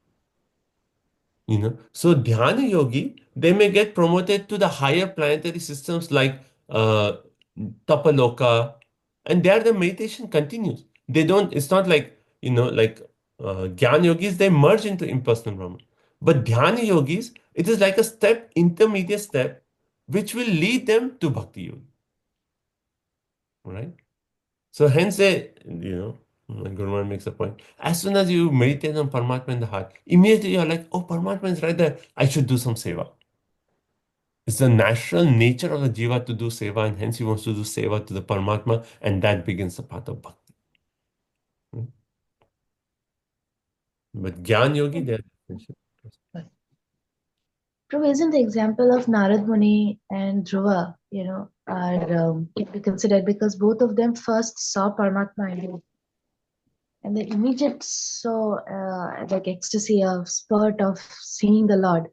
So Dhyana yogi, they may get promoted to the higher planetary systems like Tapaloka, and there the meditation continues. They don't, it's not like, like Jnana yogis, they merge into impersonal Brahman. But Dhyana yogis, it is like a step, intermediate step, which will lead them to Bhakti Yoga. Right? So hence Guru Maharaj makes a point. As soon as you meditate on Paramatma in the heart, immediately you're like, oh, Paramatma is right there. I should do some seva. It's the natural nature of the jiva to do seva, and hence he wants to do seva to the Paramatma, and that begins the path of bhakti. But Gyan Yogi, they are different. Prabhu, isn't the example of Narad Muni and Dhruva, can be considered because both of them first saw Paramatma in him. And the immediate saw like ecstasy of spurt of seeing the Lord,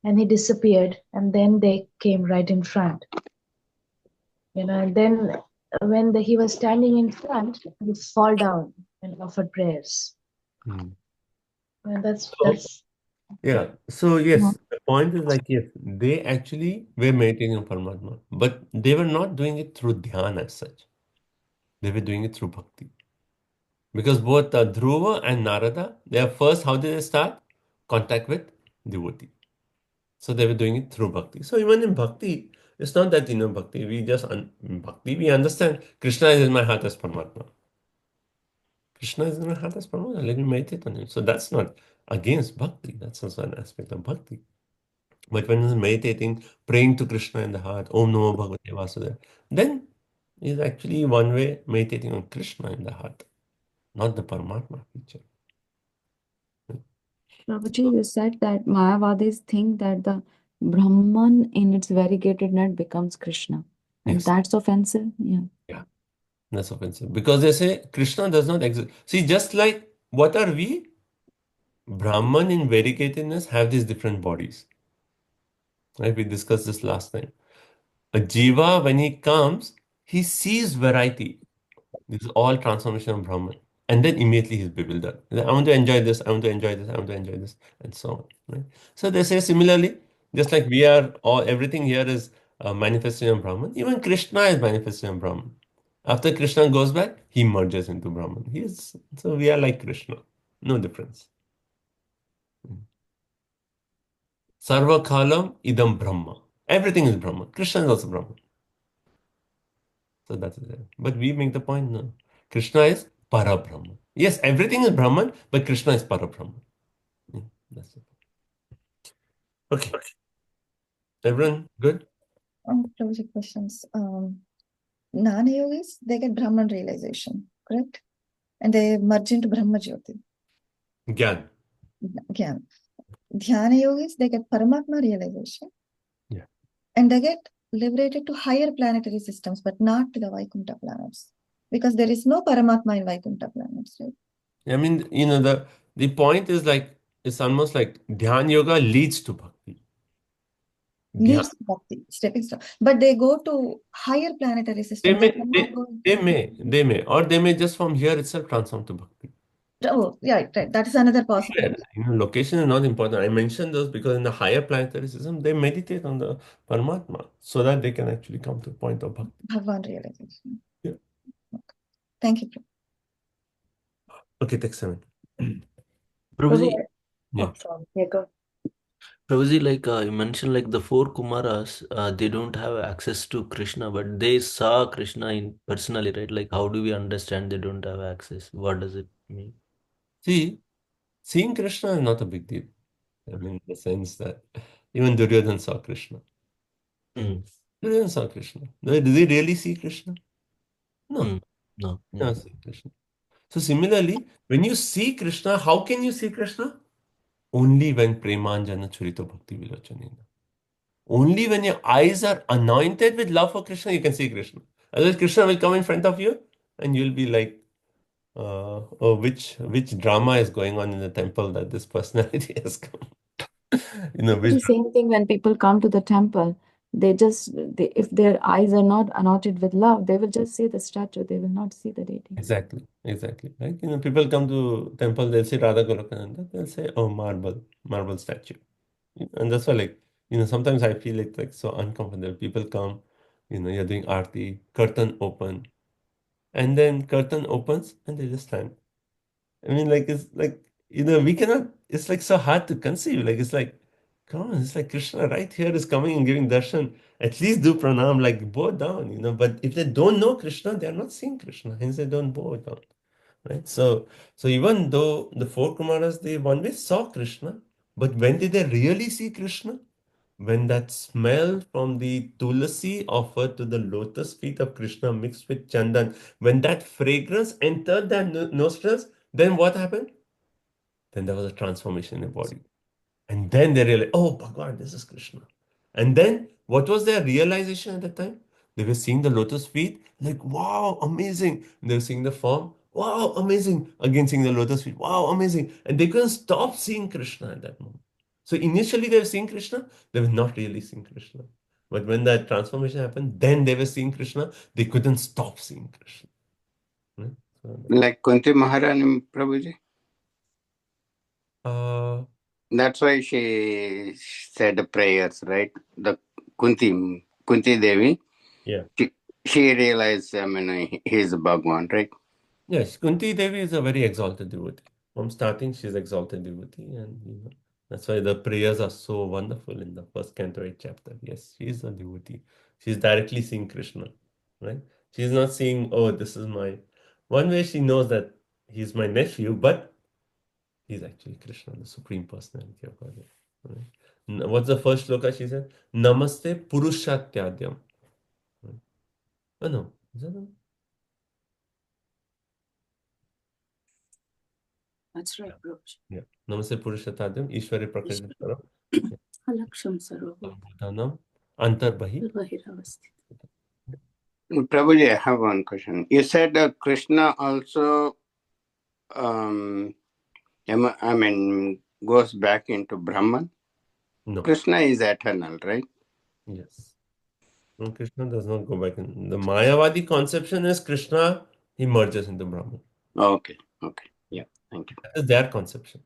and he disappeared, and then they came right in front. And then when he was standing in front, he fall down and offered prayers. And that's yeah. So yes, the point is like, yes, they actually were meditating on Paramatma, but they were not doing it through dhyana as such. They were doing it through bhakti. Because both Dhruva and Narada, their first, how did they start? Contact with devotee. So they were doing it through bhakti. So even in bhakti, it's not that, bhakti, in bhakti, we understand Krishna is in my heart as Paramatma. Krishna is in my heart as Paramatma. Let me meditate on him. So that's not against bhakti. That's also an aspect of bhakti. But when he's meditating, praying to Krishna in the heart, Om Namo Bhagavate Vasudevaya, then is actually one way meditating on Krishna in the heart, not the Paramatma feature. Prabhuji, you said that Mayavadis think that the Brahman in its variegated net becomes Krishna. And Yes. that's offensive. Yeah. Yeah, that's offensive. Because they say Krishna does not exist. See, just like what are we? Brahman in variegatedness have these different bodies. Right? We discussed this last time. A jiva, when he comes, he sees variety. This is all transformation of Brahman. And then immediately he's bewildered. I want to enjoy this, I want to enjoy this, I want to enjoy this, and so on. Right? So they say similarly, just like we are, everything here is manifestation of Brahman, even Krishna is manifestation of Brahman. After Krishna goes back, he merges into Brahman. So we are like Krishna. No difference. Sarva Khalam idam Brahma. Everything is Brahman. Krishna is also Brahman. So that is it. But we make the point, no. Krishna is Para Brahman. Yes, everything is Brahman, but Krishna is Para Brahman. Yeah, that's it. Okay. Everyone good? Prabhuji, questions. Gnana yogis, they get Brahman realization, correct? And they merge into Brahma Jyoti. Gyan. Gyan. Dhyana yogis, they get Paramatma realization. Yeah. And they get liberated to higher planetary systems, but not to the Vaikuntha planets. Because there is no Paramatma in Vaikuntha planets, right? I mean, the point is like, it's almost like Dhyan Yoga leads to Bhakti. Leads to Bhakti, stepping stone. But they go to higher planetary systems. They may, or they may just from here itself transform to Bhakti. Oh, yeah, right. That is another possibility. Location is not important. I mentioned those because in the higher planetary system, they meditate on the Paramatma so that they can actually come to a point of bhakti. Bhagwan realization. Yeah. Thank you, Prabhu. Okay, text 7. Prabhuji, Yeah. Oh, sorry. Yeah, go. Prabhuji, like you mentioned, like the four Kumaras, they don't have access to Krishna, but they saw Krishna in personally, right? Like, how do we understand they don't have access? What does it mean? See, seeing Krishna is not a big deal. I mean, in the sense that even Duryodhana saw Krishna. Mm. Duryodhana saw Krishna. Did he really see Krishna? No, Mm. No. he never see Krishna. So similarly, when you see Krishna, how can you see Krishna? Only when Premanjana Churito Bhakti Vilochanena. Only when your eyes are anointed with love for Krishna, you can see Krishna. Otherwise, Krishna will come in front of you and you'll be like, oh, which drama is going on in the temple that this personality has come? It's the same thing when people come to the temple. If their eyes are not anointed with love, they will just see the statue. They will not see the deity. Exactly. Right? People come to temple, they'll say Radha Golokananda, they'll say, oh, marble statue. And that's why, sometimes I feel like so uncomfortable. People come, you're doing aarti, curtain open, and then curtain opens and they just stand. I mean, it's like, we cannot, it's like so hard to conceive. It's like, come on, it's like Krishna right here is coming and giving darshan. At least do pranam, like bow down. But if they don't know Krishna, they are not seeing Krishna, hence they don't bow down. Right? So even though the four Kumaras, they one way saw Krishna, but when did they really see Krishna? When that smell from the tulasi offered to the lotus feet of Krishna mixed with chandan, when that fragrance entered their nostrils, then what happened? Then there was a transformation in the body. And then they realized, oh, Bhagwan, this is Krishna. And then what was their realization at that time? They were seeing the lotus feet, like, wow, amazing. And they were seeing the form, wow, amazing. Again, seeing the lotus feet, wow, amazing. And they couldn't stop seeing Krishna at that moment. So initially they were seeing Krishna, they were not really seeing Krishna. But when that transformation happened, then they were seeing Krishna, they couldn't stop seeing Krishna. Right? Like Kunti Maharani, Prabhuji? That's why she said the prayers, right? The Kunti Devi. Yeah. She realized, he's Bhagwan, right? Yes, Kunti Devi is a very exalted devotee. From starting, she's exalted devotee, and that's why the prayers are so wonderful in the first canto 8 chapter. Yes, she is a devotee. She's directly seeing Krishna, right? She's not seeing, oh, this is my. One way she knows that he's my nephew, but he's actually Krishna, the supreme personality of Godhead. Right? What's the first shloka she said? Namaste Purushatyadyam. Right? Oh no, is that one? That's right, Prabhuji. Yeah. Namaste Purushatyadyam Ishwari Prakritishwaram. Alaksham Sarvabhutam Bhutanam Antarbahi. Prabhuji, I have one question. You said that Krishna also, goes back into Brahman? No. Krishna is eternal, right? Yes. No, Krishna does not go back in. The Mayavadi conception is Krishna emerges into Brahman. Okay. Yeah, thank you. That is their conception.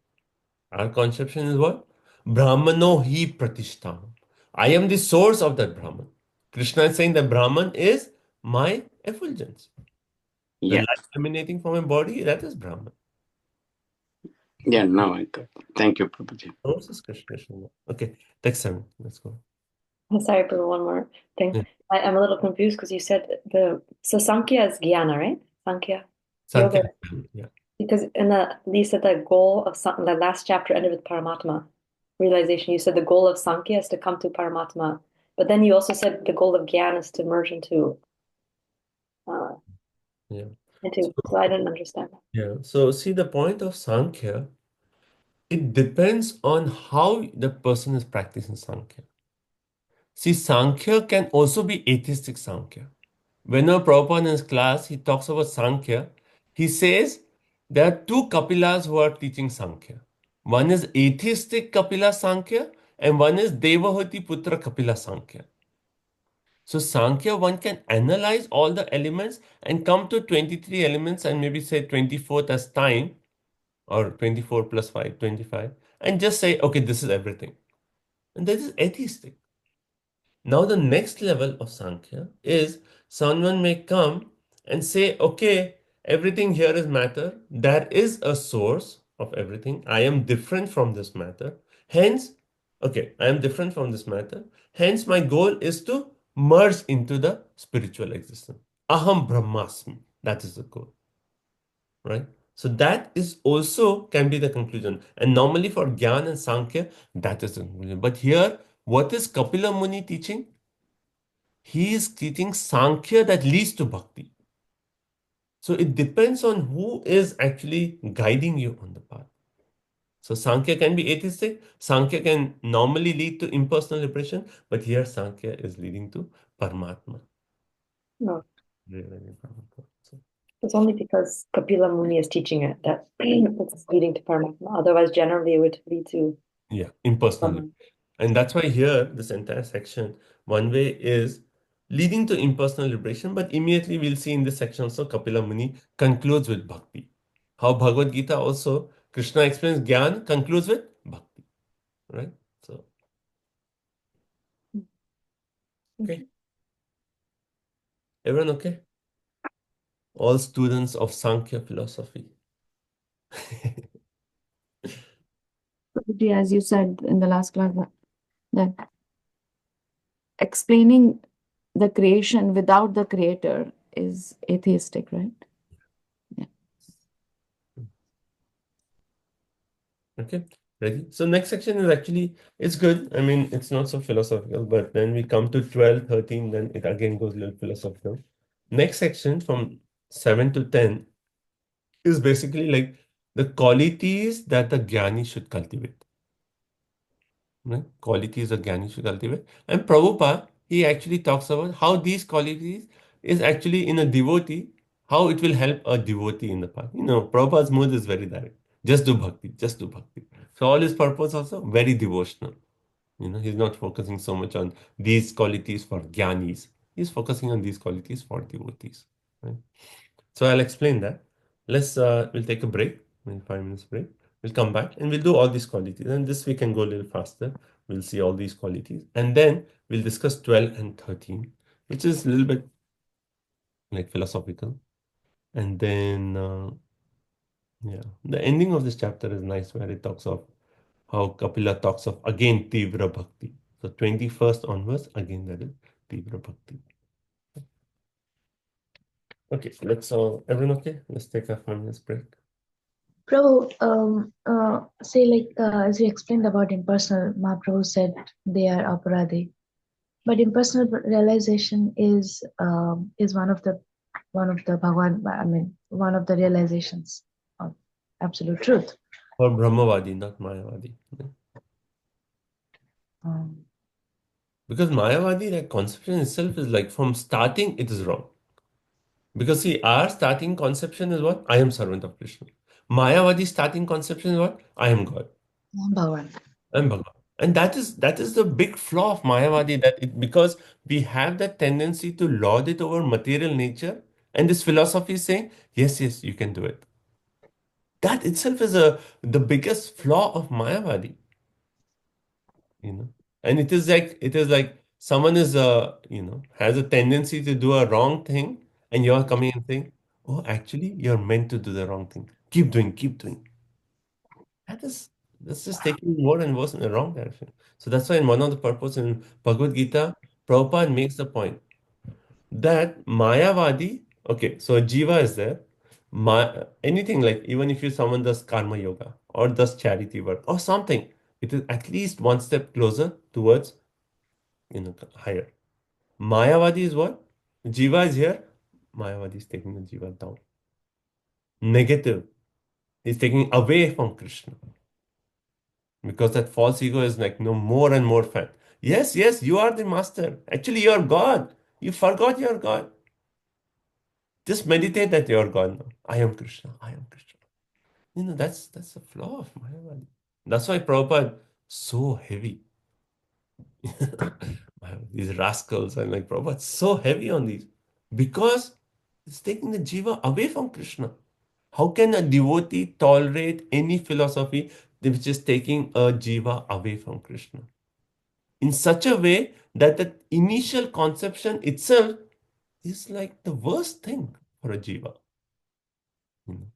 Our conception is what? Brahmano hi pratishtham. I am the source of that Brahman. Krishna is saying that Brahman is my effulgence. The Yeah. light emanating from my body, that is Brahman. Yeah, now I got it. Thank you, Prabhuji. Source is Krishna. Okay, text 7. Let's go. I'm sorry for one more thing. Yeah. I'm a little confused because you said so Sankhya is Jnana, right? Sankhya. Sankhya, Yoga. yeah. Because you said the goal of the last chapter ended with Paramatma realization. You said the goal of Sankhya is to come to Paramatma, but then you also said the goal of Gyan is to merge into. So I didn't understand that. Yeah. So see, the point of Sankhya, it depends on how the person is practicing Sankhya. See, Sankhya can also be atheistic Sankhya. Whenever Prabhupada in his class, he talks about Sankhya, he says there are two Kapilas who are teaching Sankhya. One is atheistic Kapila Sankhya and one is Devahuti Putra Kapila Sankhya. So Sankhya, one can analyze all the elements and come to 23 elements and maybe say 24th as time. or 24 plus 5, 25, and just say, okay, this is everything. And that is atheistic. Now, the next level of Sankhya is someone may come and say, okay, everything here is matter. There is a source of everything. I am different from this matter. Hence, okay, I am different from this matter. Hence, my goal is to merge into the spiritual existence. Aham Brahmasmi. That is the goal, right? So that is also can be the conclusion. And normally for Gyan and Sankhya, that is the conclusion. But here, what is Kapila Muni teaching? He is teaching Sankhya that leads to Bhakti. So it depends on who is actually guiding you on the path. So Sankhya can be atheistic. Sankhya can normally lead to impersonal liberation, but here Sankhya is leading to Paramatma. No, Realizing Paramatma. So, it's only because Kapila Muni is teaching it that it's leading to Paramatma. Otherwise, generally, it would lead to yeah, impersonally. And that's why here, this entire section, one way is leading to impersonal liberation, but immediately we'll see in this section also Kapila Muni concludes with Bhakti. How Bhagavad Gita also, Krishna explains Gyan, concludes with Bhakti. Right? So, okay. Everyone okay? All students of Sankhya philosophy. As you said in the last class, that explaining the creation without the creator is atheistic, right? Yeah. Okay, ready? So next section is actually, it's good. I mean, it's not so philosophical, but then we come to 12, 13, then it again goes a little philosophical. Next section from 7 to 10 is basically like the qualities that the Jnani should cultivate. Right? Qualities a Jnani should cultivate. And Prabhupada, he actually talks about how these qualities is actually in a devotee, how it will help a devotee in the path. You know, Prabhupada's mood is very direct. Just do bhakti, just do bhakti. So all his purpose also very devotional. You know, he's not focusing so much on these qualities for Jnanis. He's focusing on these qualities for devotees. Right? So I'll explain that. We'll take a break, maybe 5 minutes break. We'll come back and we'll do all these qualities. And this we can go a little faster. We'll see all these qualities. And then we'll discuss 12 and 13, which is a little bit like philosophical. And then, yeah, the ending of this chapter is nice where it talks of how Kapila talks of again Tivra Bhakti. So 21st onwards, again that is Tivra Bhakti. Okay, everyone okay? Let's take a 5 minutes break. Prabhu, say as you explained about impersonal, Mahaprabhu said they are aparadi, but impersonal realization is one of the Bhagwan. I mean, one of the realizations of absolute truth. Or Brahmavadi, not Mayavadi. Because Mayavadi, that conception itself is like from starting, it is wrong. Because see, our starting conception is what? I am servant of Krishna. Mayavadi starting conception is what? I am God. Bhagwan. I am Bhagavan. And that is the big flaw of Mayavadi, because we have that tendency to lord it over material nature, and this philosophy is saying, yes, yes, you can do it. That itself is the biggest flaw of Mayavadi. You know, and it is like someone is has a tendency to do a wrong thing, and you're coming and saying, oh, actually you're meant to do the wrong thing, keep doing. That's just taking more and worse in the wrong direction. So that's why in one of the purpose in Bhagavad Gita, Prabhupada makes the point that Mayavadi, okay, so a jiva is there. Anything like even if someone does karma yoga or does charity work or something, it is at least one step closer towards higher. Mayavadi is what? Jiva is here. Mayavadi is taking the jiva down. Negative. He's taking away from Krishna. Because that false ego is like no more and more fat. Yes, yes, you are the master. Actually, you are God. You forgot you are God. Just meditate that you are God now. I am Krishna. I am Krishna. That's a flaw of Mayavadi. That's why Prabhupada so heavy. These rascals and like Prabhupada so heavy on these because it's taking the jiva away from Krishna. How can a devotee tolerate any philosophy which is taking a jiva away from Krishna in such a way that the initial conception itself is like the worst thing for a jiva? You know?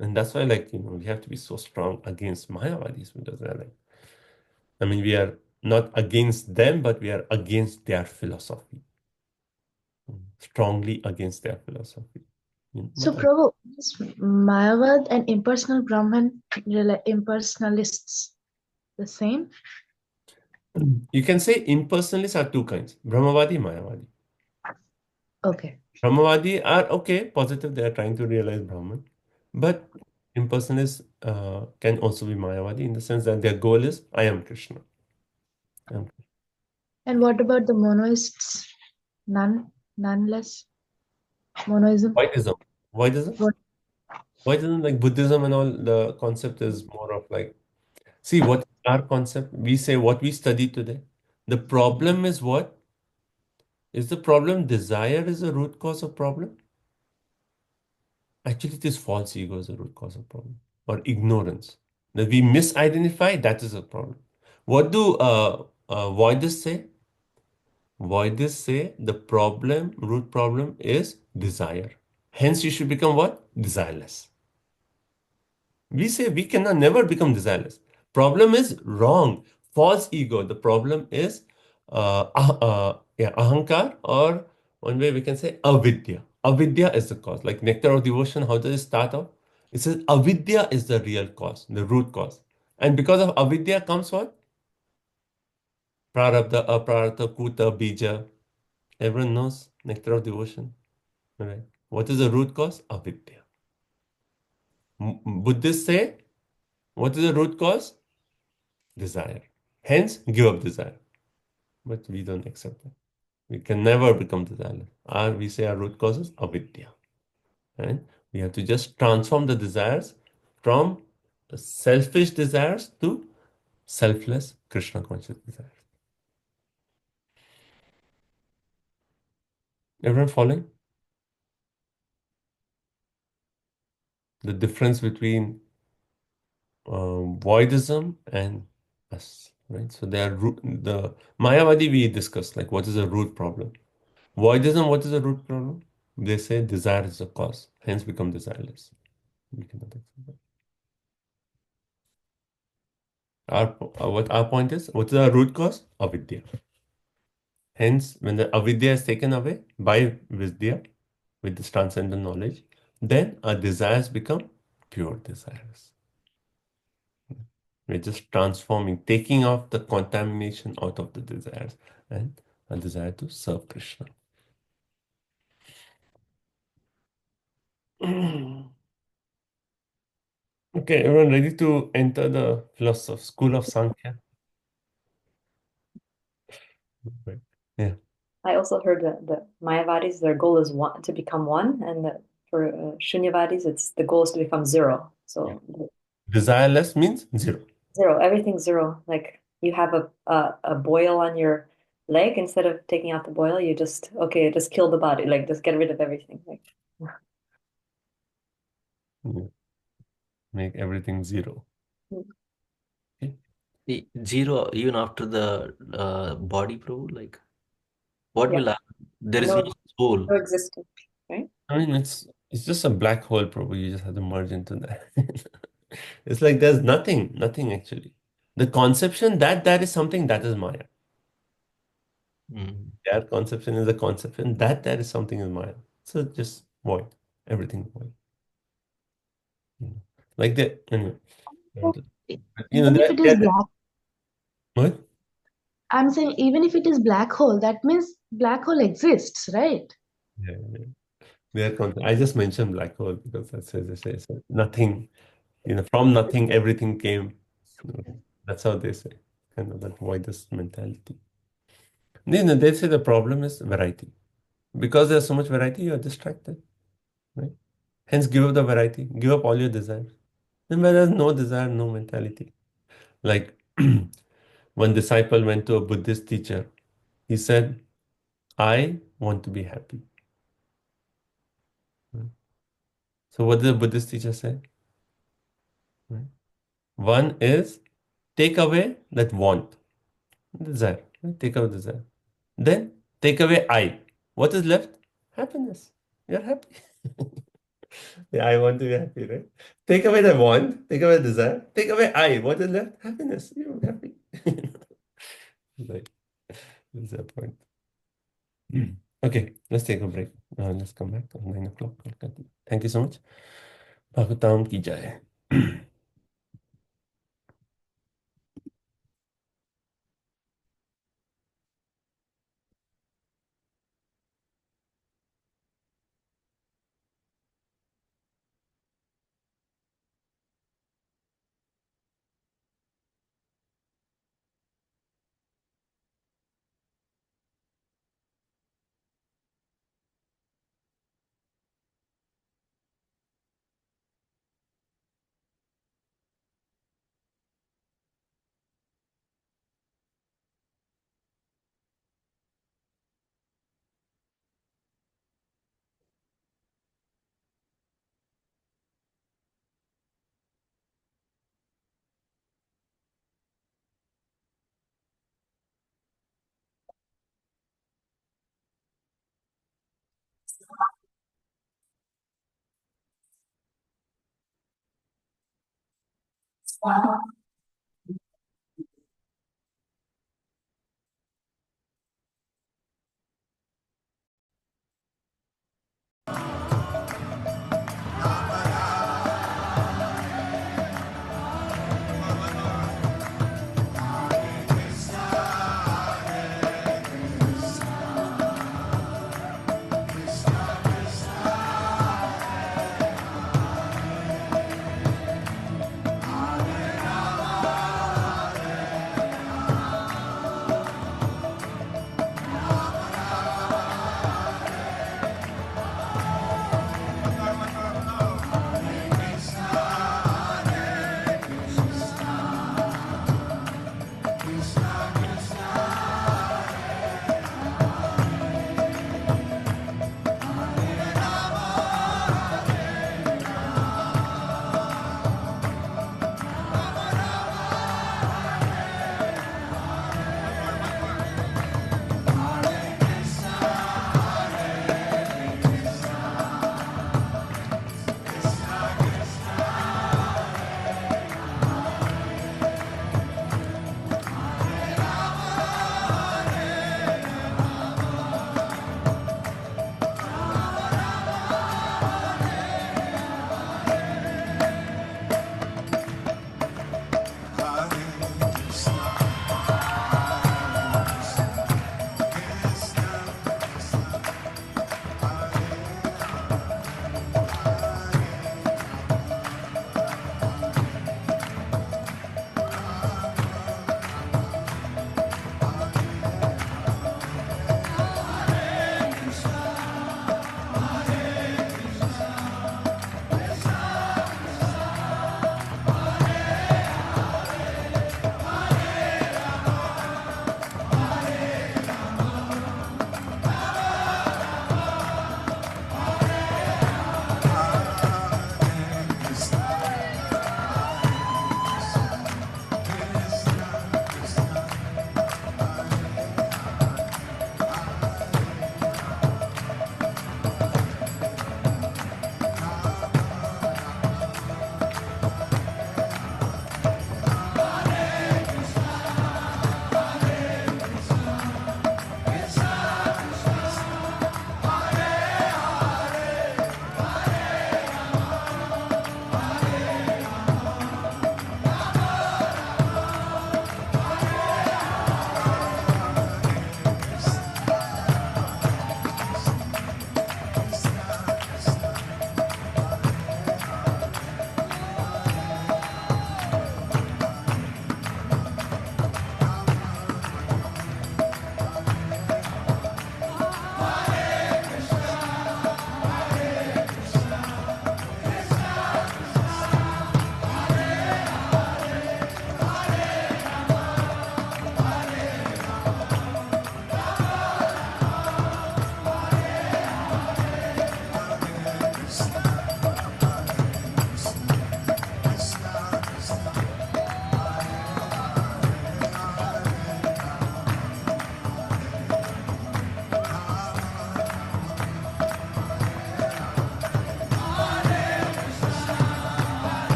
And that's why, like, we have to be so strong against Mayavadis, because they're like, I mean, we are not against them, but we are against their philosophy. Strongly against their philosophy. So, Prabhu, is Mayavad and impersonal Brahman, impersonalists, the same? You can say impersonalists are two kinds, Brahmavadi, Mayavadi. Okay. Brahmavadi are okay, positive, they are trying to realize Brahman. But impersonalists can also be Mayavadi in the sense that their goal is, I am Krishna. And what about the monoists? Noneless? Monoism? Whiteism. What? Whiteism, like Buddhism and all, the concept is more of like, see, what our concept, we say what we study today. The problem is what? Is the problem desire is the root cause of problem? Actually, it is false ego is the root cause of problem, or ignorance. That we misidentify, that is a problem. What do voidists say? Voidists say the root problem is desire. Hence, you should become what? Desireless. We say we cannot never become desireless. Problem is wrong. False ego. The problem is ahankar, or one way we can say avidya. Avidya is the cause. Like Nectar of Devotion, how does it start off? It says avidya is the real cause, the root cause. And because of avidya comes what? Prarabdha, aprarabdha, kuta, bija. Everyone knows Nectar of Devotion. Right? What is the root cause? Avidya. Buddhists say, what is the root cause? Desire. Hence, give up desire. But we don't accept that. We can never become desireless. We say our root cause is avidya. And we have to just transform the desires from selfish desires to selfless Krishna conscious desires. Everyone following? The difference between voidism and us, right? So they are the Mayavadi we discussed, like what is the root problem? Voidism, what is the root problem? They say desire is the cause, hence become desireless. We cannot accept that. What our point is, what is our root cause? Avidya. Hence, when the avidya is taken away by vidya, with this transcendental knowledge, then our desires become pure desires. We're just transforming, taking off the contamination out of the desires and a desire to serve Krishna. Okay, everyone ready to enter the school of Sankhya? Right. Yeah. I also heard that the Mayavadis, their goal is to become one, and that for Shunyavadis, the goal is to become zero. So Desireless means zero. Zero, everything's zero. Like you have a boil on your leg, instead of taking out the boil, you just kill the body, like just get rid of everything. Like Yeah. Make everything zero. The zero even after the body, bro. Like what will happen? There is no soul. no existence, right? I mean, it's just a black hole, probably. You just have to merge into that. It's like there's nothing actually. The conception that is something, that is Maya. Their conception is a conception that is something in Maya. So just void, everything void. Like that. Anyway. Even if it is black. What? I'm saying even if it is black hole, that means black hole exists, right? Yeah. I just mentioned black hole because that's as they say. So nothing, from nothing, everything came. That's how they say. Kind of that voidist mentality. They say the problem is variety. Because there's so much variety, you are distracted. Right? Hence, give up the variety. Give up all your desires. Then where there's no desire, no mentality. Like one disciple went to a Buddhist teacher. He said, I want to be happy. So what did the Buddhist teacher say? Right? One is take away that want, desire. Right? Take away desire. Then take away I. What is left? Happiness. You're happy. Yeah, I want to be happy, right? Take away the want, take away the desire, take away I. What is left? Happiness. You're happy. Right. That's the point. Okay, let's take a break. Let's come back at 9 o'clock. Thank you so much. Bhagavatam ki jai.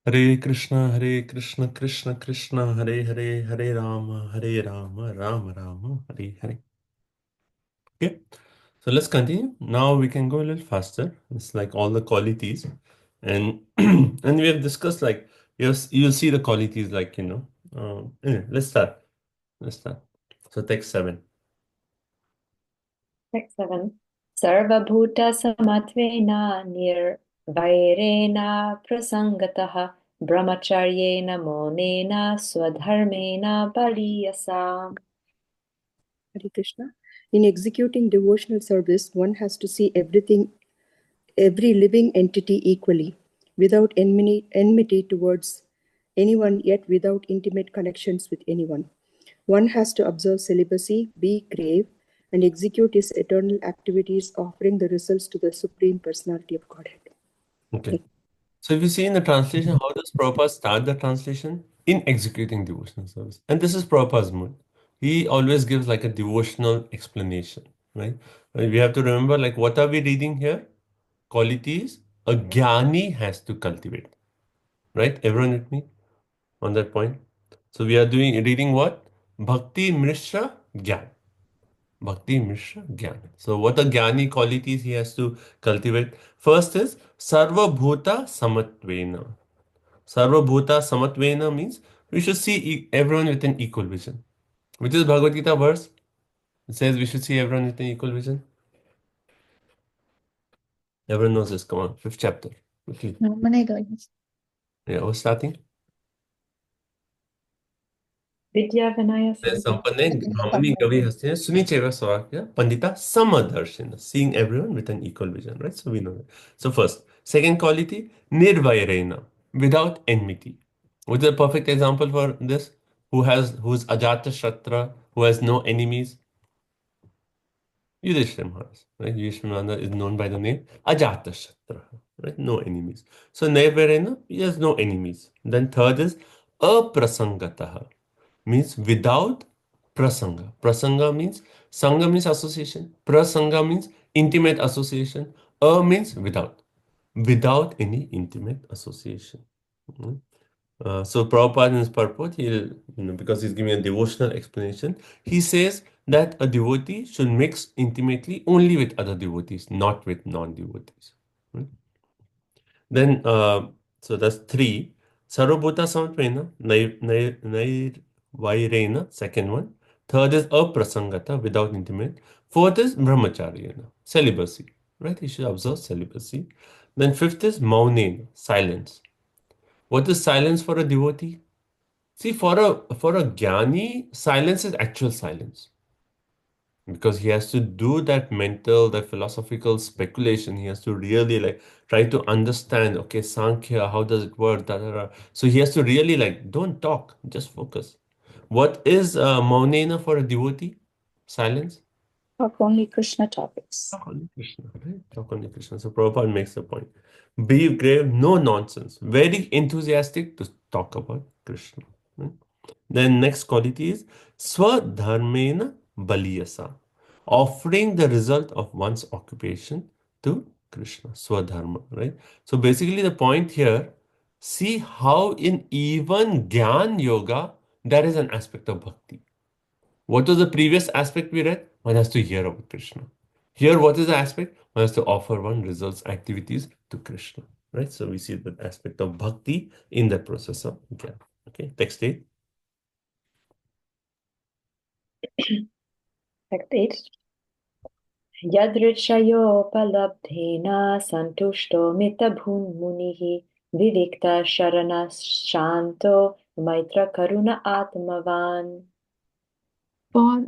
Hare Krishna, Krishna Krishna, Hare Hare, Hare Rama, Rama Rama, Hare Hare. Okay, so let's continue. Now we can go a little faster. It's like all the qualities, and and we have discussed like you'll see the qualities like Anyway, let's start. So text 7. Text 7. Sarvabhuta samatvena nirvairena prasangataha brahmacharyena monena swadharmena pariyasa. Hare Krishna. In executing devotional service, one has to see every living entity equally, without enmity towards anyone, yet without intimate connections with anyone. One has to observe celibacy, be grave, and execute his eternal activities, offering the results to the Supreme Personality of Godhead. Okay. So if you see in the translation, how does Prabhupada start the translation? In executing devotional service. And this is Prabhupada's mood. He always gives like a devotional explanation, right? And we have to remember, like, what are we reading here? Qualities a jnani has to cultivate, right? Everyone with me on that point? So we are reading what? Bhakti Mishra Gyan. Bhakti Mishra Gyan. So what are jnani qualities he has to cultivate? First is Sarva Bhuta Samatvena. Sarva Bhuta Samatvena means we should see everyone with an equal vision. Which is Bhagavad Gita verse? It says we should see everyone with an equal vision. Everyone knows this. Come on, 5th chapter. Quickly. Yeah, what's starting? Vidya Vinaya Sampane Brahmani Gavi Hasya Sunicheva Swakya Pandita Samadarshana. Seeing everyone with an equal vision, right? So we know that. So first, second quality, Nirvairena, without enmity. What's a perfect example for this? Who's Ajata Shatra, who has no enemies? Yudhishthira Maharaj, right? Yudhishthira Maharaj is known by the name Ajata Shatra, right? No enemies. So Nirvairena, he has no enemies. Then third is Aprasangataha, means without prasanga. Prasanga means sangha means association. Prasanga means intimate association. Means without any intimate association. So Prabhupada in his purport, because he's giving a devotional explanation, he says that a devotee should mix intimately only with other devotees, not with non-devotees. Right? Then, so that's 3. Sarvabhuta Samatvena, Vairena, second one. Third is Aprasangata, without intimate. Fourth is Brahmacharyana, celibacy. Right? You should observe celibacy. Then fifth is Maunena, silence. What is silence for a devotee? See, for a jnani, silence is actual silence. Because he has to do that mental, that philosophical speculation. He has to really like try to understand, okay, Sankhya, how does it work? Da, da, da. So he has to really like, don't talk, just focus. What is Maunena for a devotee? Silence? Talk only Krishna topics. Talk only Krishna, right? Talk only Krishna. So Prabhupada makes the point. Be grave, no nonsense. Very enthusiastic to talk about Krishna. Right? Then next quality is Swadharmena Baliyasa, offering the result of one's occupation to Krishna, Swadharma, right? So basically the point here, see how in even Gyan Yoga, there is an aspect of bhakti. What was the previous aspect we read? One has to hear about Krishna. Here, what is the aspect? One has to offer one results activities to Krishna, right? So we see the aspect of bhakti in the process of Gyan. Okay, text 8. Text 8. Yadrichayopalabdhena santushto mitabhun munihi vivikta sharana shanto maitra karuna atmavan. For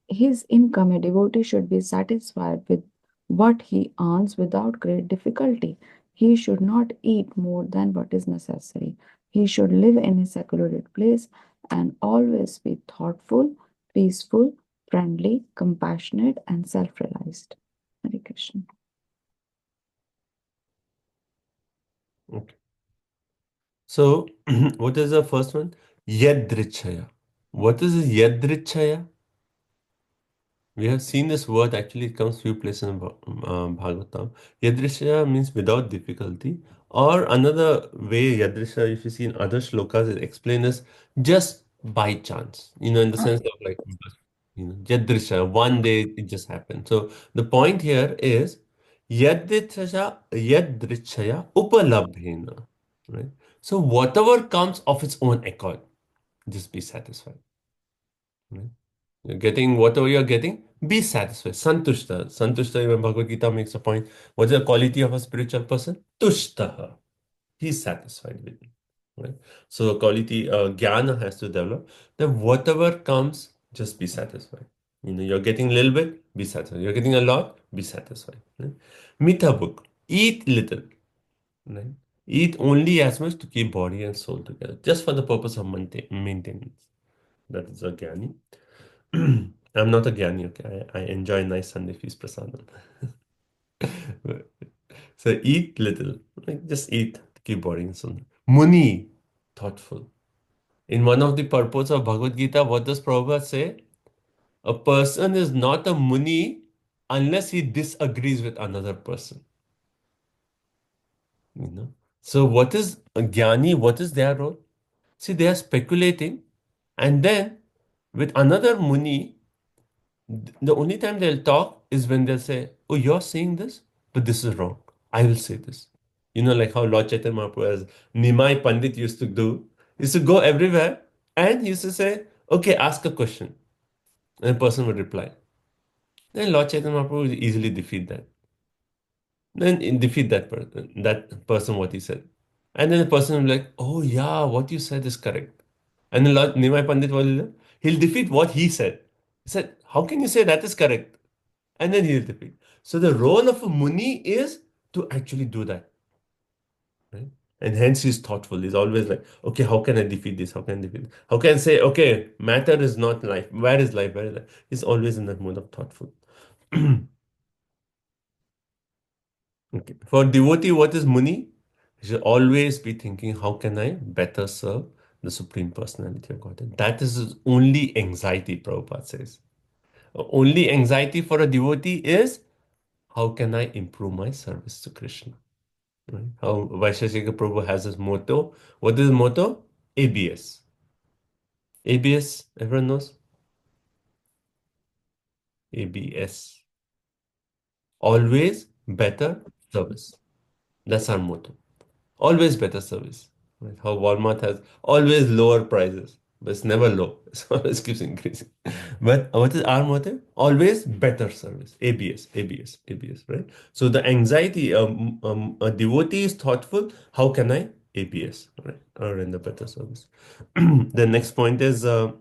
his income, a devotee should be satisfied with what he earns without great difficulty. He should not eat more than what is necessary. He should live in a secluded place and always be thoughtful, peaceful, friendly, compassionate, and self-realized. Hare Krishna. Okay. So, what is the first one? Yadrichaya. What is Yadrichaya? We have seen this word actually, it comes few places in Bhagavatam. Yadrisha means without difficulty. Or another way, Yadrisha, if you see in other shlokas, is explained as just by chance. In the sense of like, Yadrisha, one day it just happened. So the point here is Yadrichaya upalabhena. Right? So whatever comes of its own accord, just be satisfied. Right? You're getting whatever you're getting, be satisfied. Santushta. Santushta, even Bhagavad Gita makes a point. What's the quality of a spiritual person? Tushtaha. He's satisfied with it. Right? So the quality, jnana has to develop. Then whatever comes, just be satisfied. You're getting a little bit, be satisfied. You're getting a lot, be satisfied. Right? Mitha book. Eat little. Right? Eat only as much to keep body and soul together, just for the purpose of maintenance. That is a jnani. I'm not a Gyani, okay? I enjoy nice Sunday feast prasadam. So eat little, like just eat, keep boring. So Muni, thoughtful. In one of the purports of Bhagavad Gita, what does Prabhupada say? A person is not a Muni unless he disagrees with another person. So what is a Gyani? What is their role? See, they are speculating, and then with another Muni, the only time they'll talk is when they'll say, "Oh, you're saying this, but this is wrong. I will say this." Like how Lord Chaitanya Mahaprabhu, as Nimai Pandit used to do, he used to go everywhere and he used to say, "Okay, ask a question," and the person would reply. Then Lord Chaitanya Mahaprabhu would easily defeat that. Then defeat that person what he said, and then the person will be like, "Oh yeah, what you said is correct." And then Lord Nimai Pandit will he'll defeat what he said. He said, "How can you say that is correct?" And then he'll defeat. So the role of a Muni is to actually do that. Right? And hence he's thoughtful. He's always like, okay, how can I defeat this? How can I defeat this? How can I say, okay, matter is not life. Where is life? Where is life? He's always in that mode of thoughtful. Okay. For devotee, what is Muni? He should always be thinking, how can I better serve the Supreme Personality of Godhead? That is his only anxiety, Prabhupada says. Only anxiety for a devotee is, how can I improve my service to Krishna? Right? How Vaisheshika Prabhu has his motto. What is his motto? ABS. ABS, everyone knows? ABS. Always better service. That's our motto. Always better service. Right? How Walmart has always lower prices, but it's never low. It always keeps increasing. But what is our motto? Always better service. ABS, ABS, ABS, right? So the anxiety, a devotee is thoughtful. How can I ABS, right? Or in the better service. The next point is Vivikta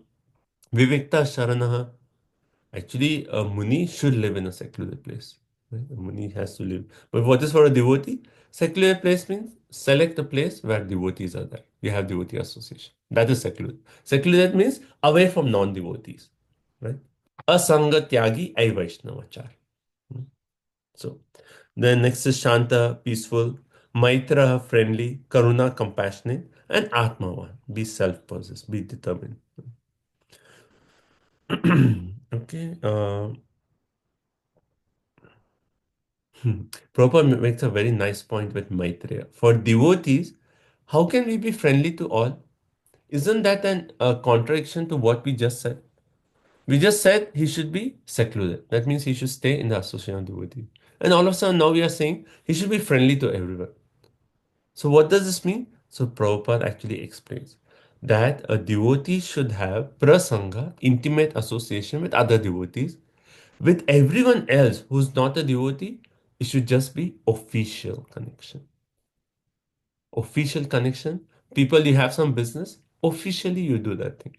Sharanaha. Actually, a Muni should live in a secluded place. Right? A Muni has to live. But what is for a devotee? Secluded place means select a place where devotees are there. You have devotee association. That is secluded. Secluded means away from non-devotees. Right? Asanga Tyagi Ai Vaishnavachar. So, then next is Shanta, peaceful, Maitra, friendly, Karuna, compassionate, and Atmavan, be self-possessed, be determined. Okay. Prabhupada makes a very nice point with Maitreya. For devotees, how can we be friendly to all? Isn't that a contradiction to what we just said? We just said he should be secluded. That means he should stay in the association of devotee. And all of a sudden now we are saying he should be friendly to everyone. So what does this mean? So Prabhupada actually explains that a devotee should have prasanga, intimate association with other devotees. With everyone else who's not a devotee, it should just be official connection. Official connection. People, you have some business, officially you do that thing.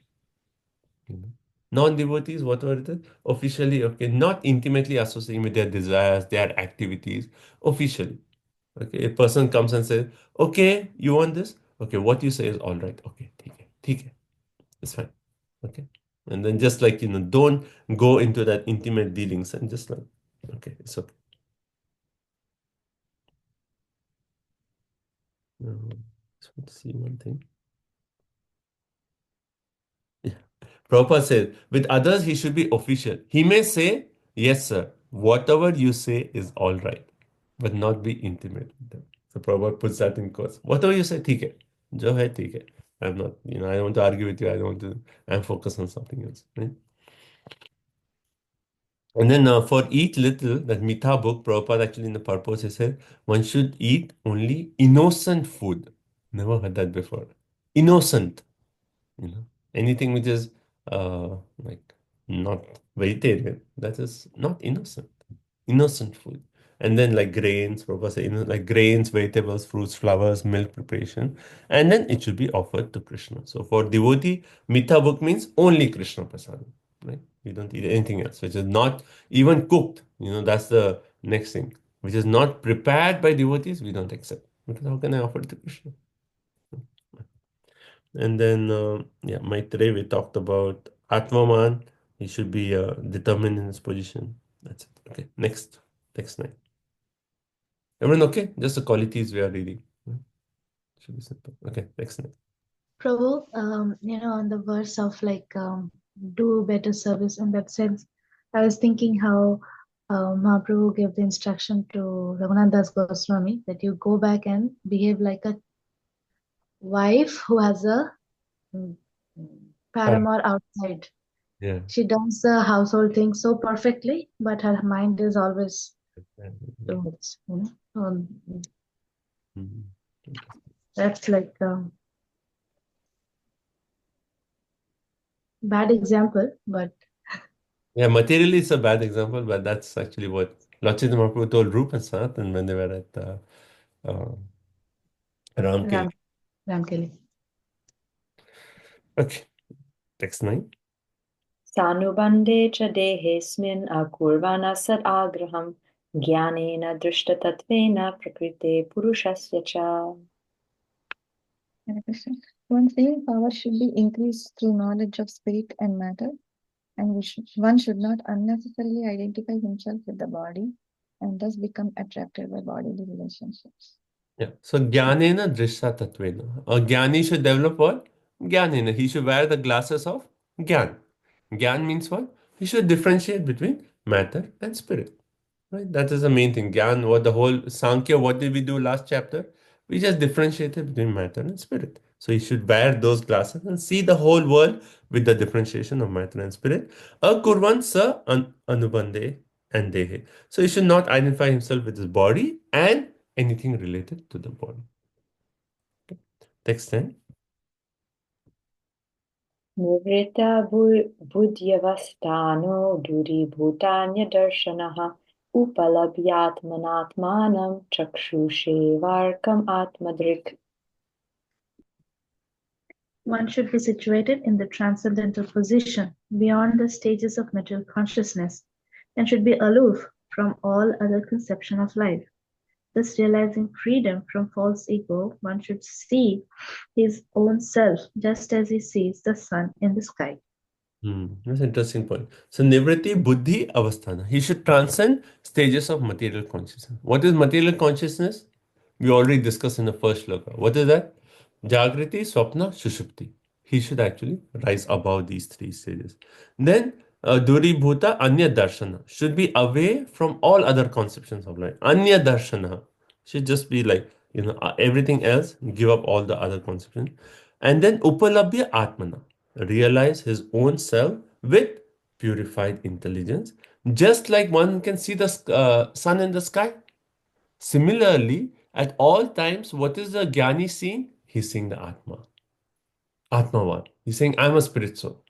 Non-devotees, whatever it is, officially, okay, not intimately associating with their desires, their activities, officially. Okay, a person comes and says, okay, you want this? Okay, what you say is all right. Okay, take it. It's fine. Okay. And then just like, don't go into that intimate dealings and just like, okay, it's okay. Just want to see one thing. Yeah. Prabhupada says, with others, he should be official. He may say, yes, sir, whatever you say is all right, but not be intimate with them. So Prabhupada puts that in quotes. Whatever you say, theek hai. Jo hai, theek hai. I'm not, I don't want to argue with you. I don't want to, I'm focused on something else. Right? And then for eat little, that Mitha book, Prabhupada actually in the purpose, he said, one should eat only innocent food. Never heard that before. Innocent. Anything which is like not vegetarian, that is not innocent food. And then like grains, Prabhupada said, like grains, vegetables, fruits, flowers, milk preparation, and then it should be offered to Krishna. So for devotee, Mitha book means only Krishna prasadam, right? You don't eat anything else, which is not even cooked. That's the next thing, which is not prepared by devotees, we don't accept. Because how can I offer it to Krishna? And then, Maitreya, we talked about Atmaman. He should be determined in his position. That's it. Okay, next line. Everyone okay? Just the qualities we are reading. Should be simple. Okay, next line. Prabhu, on the verse of like do better service in that sense, I was thinking how Mahaprabhu gave the instruction to Raghunath Das Goswami that you go back and behave like a wife who has a paramour outside. Yeah. She does the household things so perfectly, but her mind is always towards, that's like bad example, but yeah, materially it's a bad example, but that's actually what Lord Chaitanya Mahaprabhu told Rup and Sanatan when they were at Ramkeli. Ramkeli. Okay, next line. Sanubandhe cha dehesmin akurvana sad agraham jnanena drishtatattvena prakrite purushasya cha. One saying power should be increased through knowledge of spirit and matter, and one should not unnecessarily identify himself with the body and thus become attracted by bodily relationships. Yeah. So Jnanena Drishta Tatvena. A Jnani should develop what? Jnanena. He should wear the glasses of Jnan. Jnan means what? He should differentiate between matter and spirit. Right? That is the main thing. Jnan, what the whole Sankhya, what did we do last chapter? We just differentiated between matter and spirit. So he should wear those glasses and see the whole world with the differentiation of matter and spirit. Akurvan sa anubandhe and dehe. So he should not identify himself with his body and anything related to the body. Okay. Text 10. Nivrita buddhyavastano duri bhutanya darshanaha upalabhyatmanatmanam chakshushe varkam atmadrik. One should be situated in the transcendental position beyond the stages of material consciousness and should be aloof from all other conception of life. Thus, realizing freedom from false ego, one should see his own self just as he sees the sun in the sky. That's an interesting point. So, Nivriti Buddhi Avasthana. He should transcend stages of material consciousness. What is material consciousness? We already discussed in the first shloka. What is that? Jagriti, Swapna, Shushupti. He should actually rise above these three stages. Then, Duri Bhuta Anya Darshana. Should be away from all other conceptions of life. Anya Darshana. Should just be like, everything else, give up all the other conceptions. And then Upalabhya Atmana. Realize his own self with purified intelligence, just like one can see the sun in the sky. Similarly, at all times, what is the Jnani seeing? He's seeing the Atma. Atmavan. He's saying, I'm a spirit soul.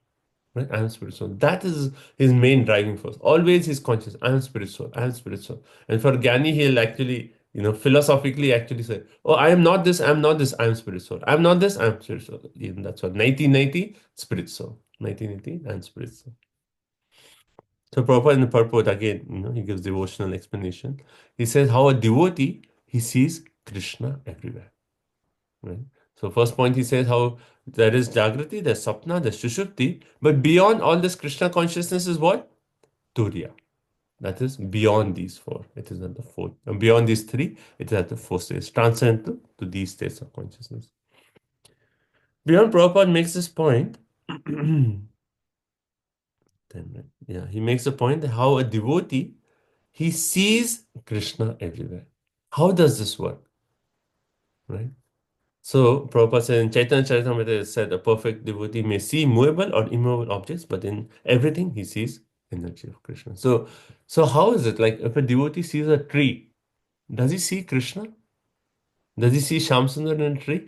Right? I'm a spirit soul. That is his main driving force. Always he's conscious. I'm a spirit soul. I'm a spirit soul. And for Jnani, he'll actually, philosophically actually say, oh, I am not this, I'm not this, I'm spirit soul. I'm not this, I'm spirit soul. Even that's what 1990, spirit soul. 1980 and spirit soul. So Prabhupada in the purport again, he gives devotional explanation. He says how a devotee, he sees Krishna everywhere. Right? So first point he says how there is Jagrati, there's Sapna, there's Shushupti, but beyond all this Krishna consciousness is what? Turiya. That is beyond these four. It is at the fourth. And beyond these three, it is at the fourth stage, transcendental to these states of consciousness. Beyond Prabhupada makes this point 10, right? Yeah, he makes a point that how a devotee, he sees Krishna everywhere. How does this work? Right? So Prabhupada said in Chaitanya Charitamrita, it said a perfect devotee may see movable or immovable objects, but in everything he sees energy of Krishna. So how is it like if a devotee sees a tree, does he see Krishna? Does he see Shamsundar in a tree?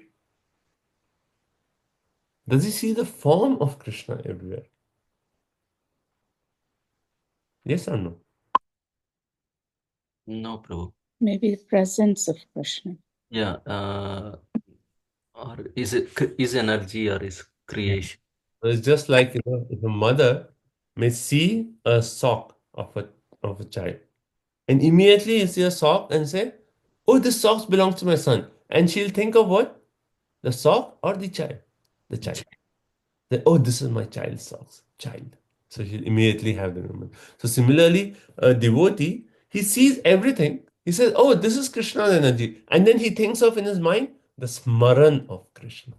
Does he see the form of Krishna everywhere? Yes or no? No, Prabhu. Maybe the presence of Krishna. Yeah, or is energy or is creation? It's just like if a mother may see a sock of a child, and immediately you see a sock and say, "Oh, this sock belongs to my son," and she'll think of what? The sock or the child? The child. Then, oh, this is my child's socks. Child. So she'll immediately have the memory. So similarly, a devotee, he sees everything. He says, "Oh, this is Krishna's energy," and then he thinks of in his mind the smaran of Krishna.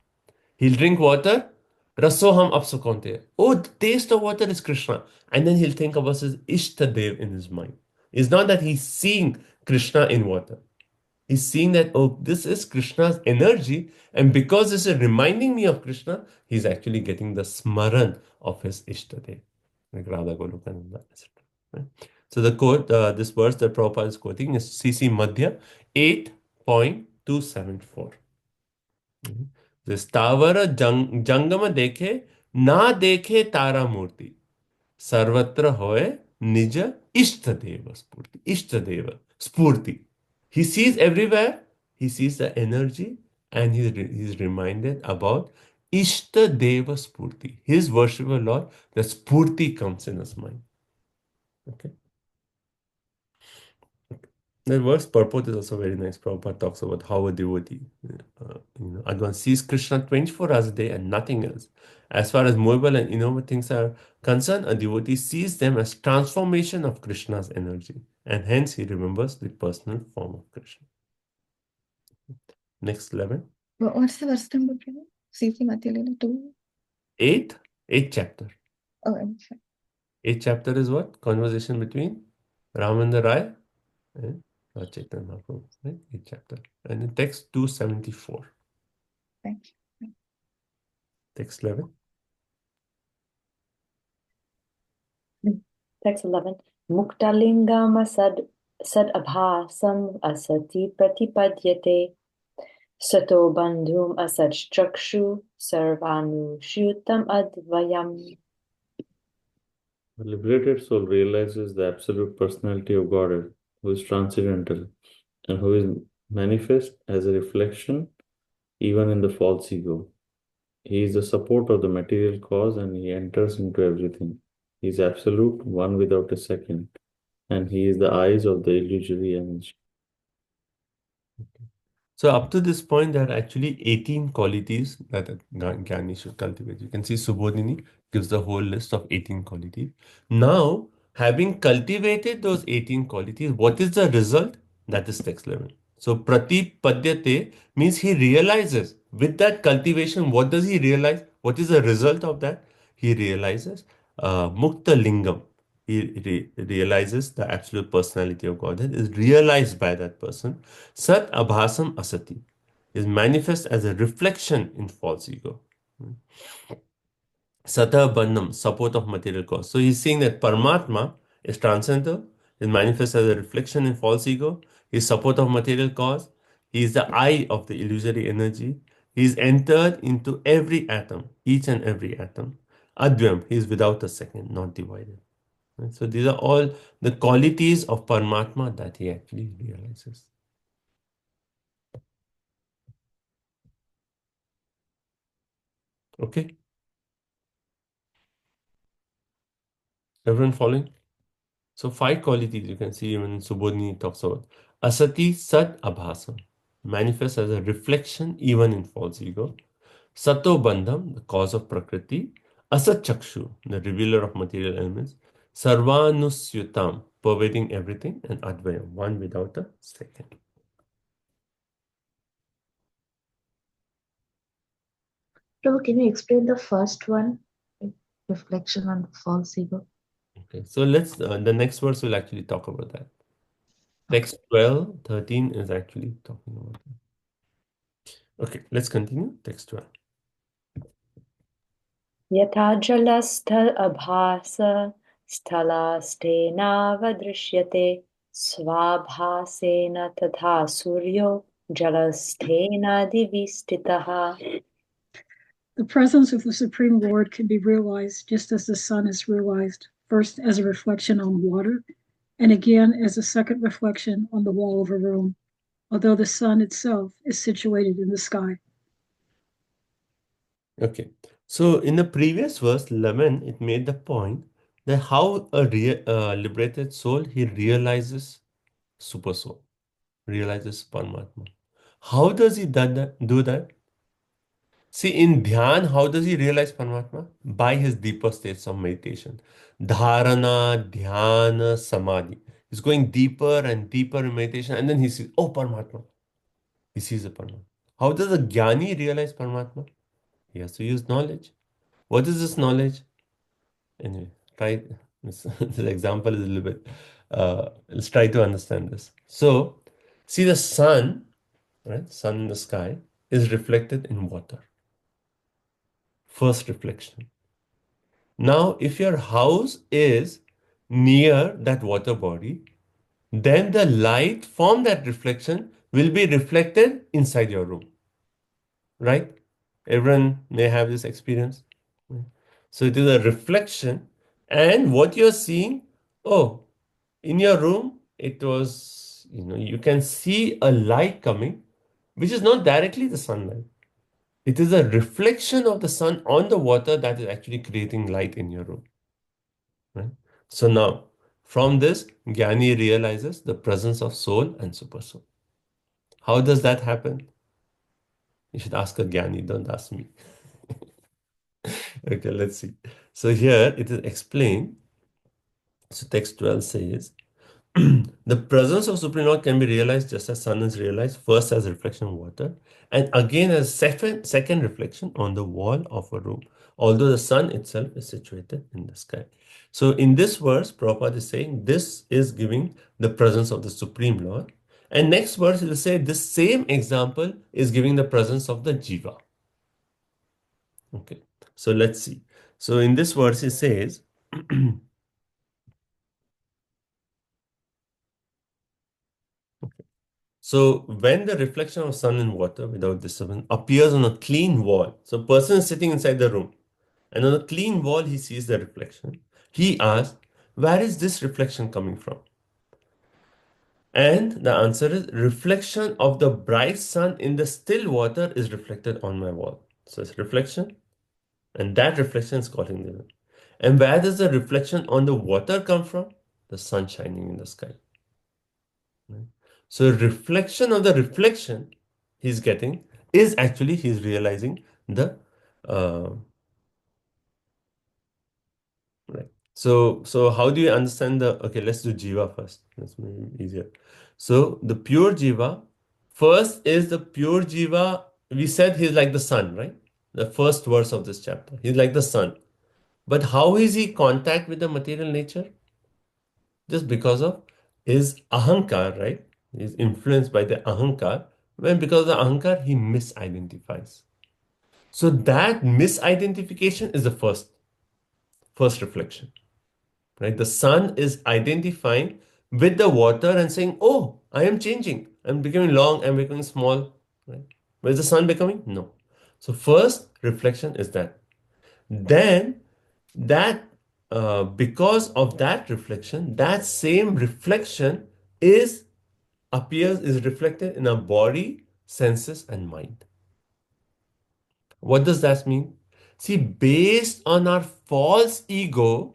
He'll drink water. Rasoham apsukonte. Oh, the taste of water is Krishna. And then he'll think about his Ishtadev in his mind. It's not that he's seeing Krishna in water. He's seeing that, oh, this is Krishna's energy. And because this is reminding me of Krishna, he's actually getting the smaran of his Ishtadev. Like Radha Golokananda, etc. Right? So the quote, this verse that Prabhupada is quoting is CC Madhya 8.274. स्थावर जंगम देखे ना देखे तारा मूर्ति सर्वत्र होए निज इष्ट देव स्फूर्ति. He sees everywhere, he sees the energy, and he's reminded about Ishta Deva Spurti, his worshipful Lord. The Spurti comes in his mind. Okay. The verse purport is also very nice. Prabhupada talks about how a devotee, advanced, sees Krishna 24 hours a day and nothing else. As far as movable and inanimate things are concerned, a devotee sees them as transformation of Krishna's energy, and hence he remembers the personal form of Krishna. Next 11. What's the verse number, Prabhu? CC Madhya Leela 2? 8th chapter. Oh, I'm sorry. 8th chapter is what? Conversation between Ramananda Rai and Chaitanya Mahaprabhu. Right? 8th chapter. And in text 274. Thank you. Text 11. Text 11. Muktalingam sad abhasam asati pratipadyate sato bandhum asad chakshu sarvanushyutam advayam. The liberated soul realizes the absolute personality of Godhead, who is transcendental and who is manifest as a reflection even in the false ego. He is the support of the material cause and he enters into everything. He is absolute, one without a second, and he is the eyes of the illusory energy. So up to this point, there are actually 18 qualities that a Jnani should cultivate. You can see Subodhini gives the whole list of 18 qualities. Now, having cultivated those 18 qualities, what is the result? That is text 11. So Pratipadyate means he realizes with that cultivation, what does he realize? What is the result of that? He realizes Mukta Lingam. He realizes the absolute personality of Godhead is realized by that person. Sat Abhasam Asati is manifest as a reflection in false ego. Sata Bandham, support of material cause. So he's saying that Paramatma is transcendental, is manifest as a reflection in false ego, he is support of material cause, he is the eye of the illusory energy, he is entered into every atom, each and every atom. Advyam, he is without a second, not divided. Right? So these are all the qualities of Paramatma that he actually realizes. Okay? Everyone following? So 5 qualities you can see even Subodhini talks about. Asati Sat Abhasam, manifests as a reflection even in false ego. Sato Bandham, the cause of Prakriti. Asat Chakshu, the revealer of material elements. Sarvanusyutam, pervading everything. And Advayam, one without a second. Prabhu, can you explain the first one? Reflection on false ego. Okay, so let's, the next verse will actually talk about that. Okay. Text 12, 13 is actually talking about that. Okay, let's continue. Text 12. यथा जलस्थल अभास स्थलास्तेनावदृश्यते स्वाभासेन तथा सूर्यो जलस्थेन दिवि स्थितः. The presence of the Supreme Lord can be realized just as the sun is realized, first as a reflection on water, and again as a second reflection on the wall of a room, although the sun itself is situated in the sky. Okay, so in the previous verse 11, it made the point that how a liberated soul, he realizes super soul, realizes Paramatma. How does he do that? See, in Dhyan, how does he realize Paramatma? By his deeper states of meditation. Dharana, Dhyana, Samadhi. He's going deeper and deeper in meditation, and then he sees, oh, Paramatma. He sees the Paramatma. How does a Jnani realize Paramatma? He has to use knowledge. What is this knowledge? Anyway, try this example is a little bit. Let's try to understand this. So, see the sun, right? Sun in the sky is reflected in water. First reflection. Now, if your house is near that water body, then the light from that reflection will be reflected inside your room. Right? Everyone may have this experience. So it is a reflection, and what you're seeing, oh, in your room, it was, you can see a light coming, which is not directly the sunlight. It is a reflection of the sun on the water that is actually creating light in your room. Right? So now, from this, Jnani realizes the presence of soul and super soul. How does that happen? You should ask a Jnani, don't ask me. Okay, let's see. So here it is explained. So text 12 says, the presence of Supreme Lord can be realized just as sun is realized, first as reflection of water, and again as second reflection on the wall of a room, although the sun itself is situated in the sky. So in this verse, Prabhupada is saying this is giving the presence of the Supreme Lord. And next verse, it will say this same example is giving the presence of the Jiva. Okay, so let's see. So in this verse, it says, so when the reflection of sun in water without disturbance appears on a clean wall, so a person is sitting inside the room, and on a clean wall he sees the reflection. He asks, where is this reflection coming from? And the answer is reflection of the bright sun in the still water is reflected on my wall. So it's reflection, and that reflection is called in. And where does the reflection on the water come from? The sun shining in the sky. Right? So reflection of the reflection he's getting is actually he's realizing the right. So how do you understand the, okay, let's do Jiva first. That's maybe easier. So the pure Jiva, first is the pure Jiva, we said he's like the sun, right? The first verse of this chapter. He's like the sun. But how is he contact with the material nature? Just because of his ahankar, right? He's influenced by the ahankar. When because of the ahankar, he misidentifies. So that misidentification is the first reflection. Right? The sun is identifying with the water and saying, oh, I am changing. I'm becoming long, I'm becoming small. Right? Where is the sun becoming? No. So first reflection is that. Then that because of that reflection, that same reflection is reflected in our body, senses, and mind. What does that mean? See, based on our false ego,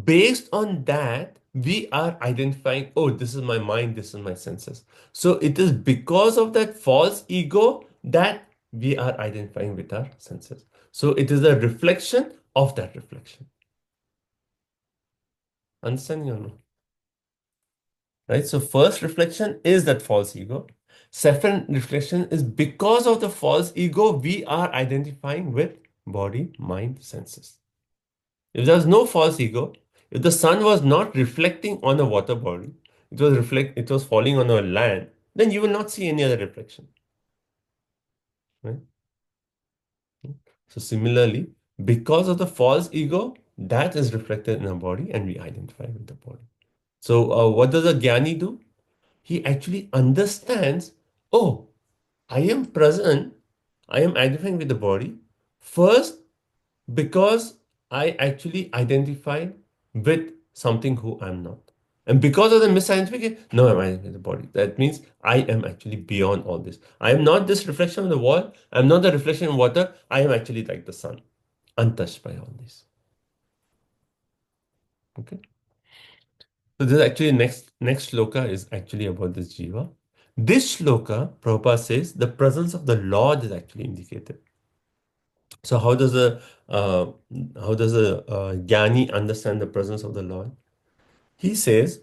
based on that, we are identifying, oh, this is my mind, this is my senses. So it is because of that false ego that we are identifying with our senses. So it is a reflection of that reflection. Understanding or no? Right? So first reflection is that false ego. Second reflection is because of the false ego, we are identifying with body, mind, senses. If there was no false ego, if the sun was not reflecting on a water body, it was falling on a land, then you will not see any other reflection. Right? So similarly, because of the false ego, that is reflected in our body and we identify with the body. So what does a Jnani do? He actually understands, oh, I am present, I am identifying with the body. First, because I actually identified with something who I'm not. And because of the misidentification, no, I'm identifying with the body. That means I am actually beyond all this. I am not this reflection on the wall. I'm not the reflection in water. I am actually like the sun, untouched by all this. Okay. So this actually next shloka is actually about this jiva. This shloka, Prabhupada says, the presence of the Lord is actually indicated. So how does a Jnani understand the presence of the Lord? He says,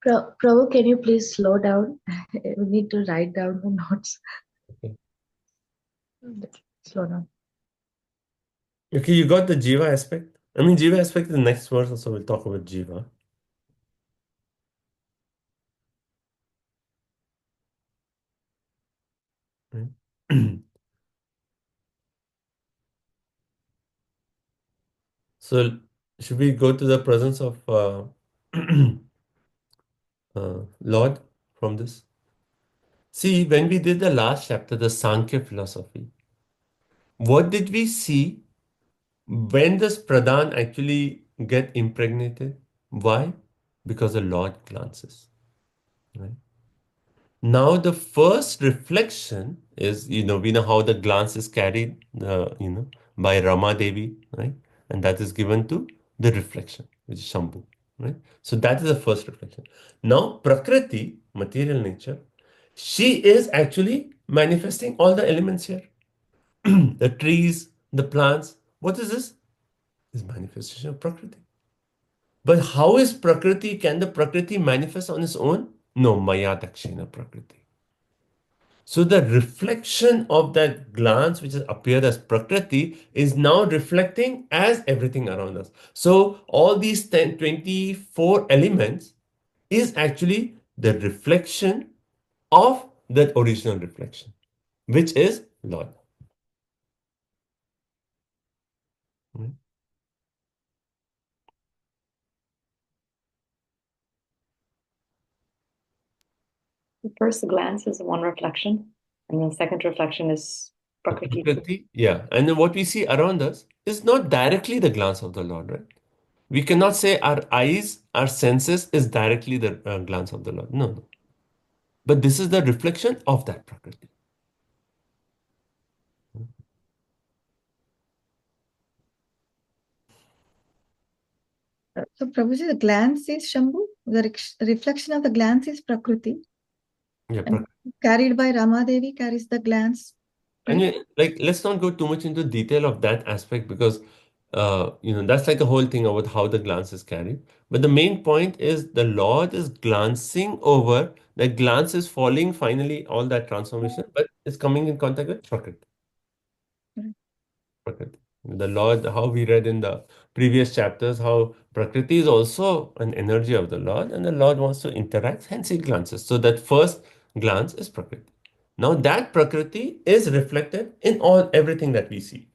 Prabhu, can you please slow down? We need to write down the notes. Okay. Slow down. Okay, you got the jiva aspect. I mean, jiva aspect is the next verse, so we'll talk about jiva. Right? So should we go to the presence of Lord from this? See, when we did the last chapter, the Sankhya philosophy, what did we see? When does Pradhan actually get impregnated? Why? Because the Lord glances. Right? Now, the first reflection is, we know how the glance is carried, by Rama Devi, right? And that is given to the reflection, which is Shambhu, right? So that is the first reflection. Now, Prakriti, material nature, she is actually manifesting all the elements here. The trees, the plants. What is this? Is manifestation of Prakriti. But how is Prakriti? Can the Prakriti manifest on its own? No, Maya Dakshina Prakriti. So the reflection of that glance, which has appeared as Prakriti, is now reflecting as everything around us. So all these 24 elements is actually the reflection of that original reflection, which is Lord. Right? The first glance is one reflection, and the second reflection is Prakriti. Prakriti, yeah. And then what we see around us is not directly the glance of the Lord, right? We cannot say our eyes, our senses is directly the glance of the Lord. No, no. But this is the reflection of that Prakriti. So, Prabhuji, the glance is Shambhu, the reflection of the glance is Prakriti. Yeah, And carried by Ramadevi carries the glance. And let's not go too much into detail of that aspect because that's like a whole thing about how the glance is carried. But the main point is the Lord is glancing over, the glance is falling finally, all that transformation, but it's coming in contact with Prakriti. Prakriti. The Lord, how we read in the previous chapters, how Prakriti is also an energy of the Lord, and the Lord wants to interact, hence he glances. So that first glance is Prakriti. Now that Prakriti is reflected in everything that we see.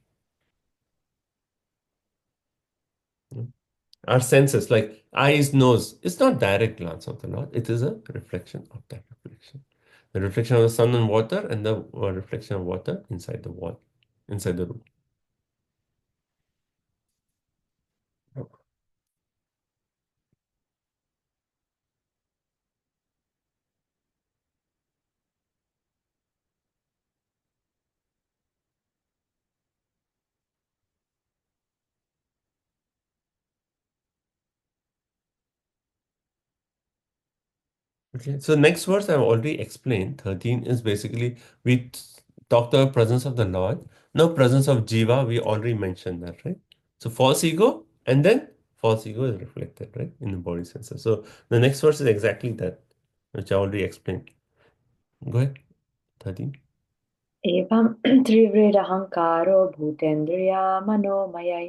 Our senses, like eyes, nose, it's not direct glance of the Lord, it is a reflection of that reflection. The reflection of the sun and water, and the reflection of water inside the wall, inside the room. Okay, so next verse I've already explained. 13 is basically we talked about presence of the Lord. Now presence of Jiva, we already mentioned that, right? So false ego, and then false ego is reflected, right, in the body senses. So the next verse is exactly that, which I already explained. Go ahead, 13. एवं त्रिवृदहङ्कारो भूतेन्द्रिया मनोमयै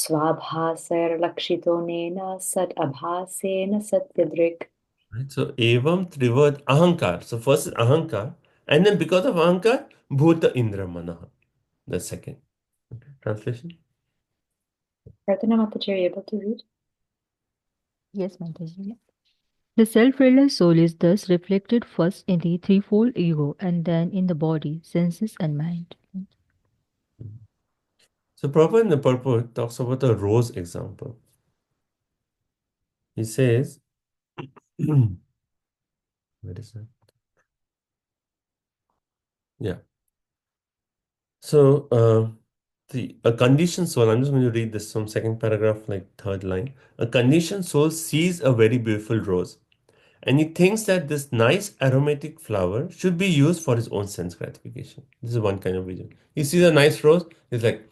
स्वाभासैर्लक्षितोनेन सद् अभासेन सत्यदृक्. Right? So, evam trivad ahankar. So, first is ahankar, and then because of ahankar, bhuta indra manaha. The second. Okay. Translation? Pratana Mataji, are you able to read? Yes, Mataji. The self-realized soul is thus reflected first in the threefold ego and then in the body, senses, and mind. So, Prabhupada in the purport talks about a rose example. He says, where is that? Yeah. So, a conditioned soul, I'm just going to read this from second paragraph, like third line. A conditioned soul sees a very beautiful rose and he thinks that this nice aromatic flower should be used for his own sense gratification. This is one kind of vision. He sees a nice rose, he's like,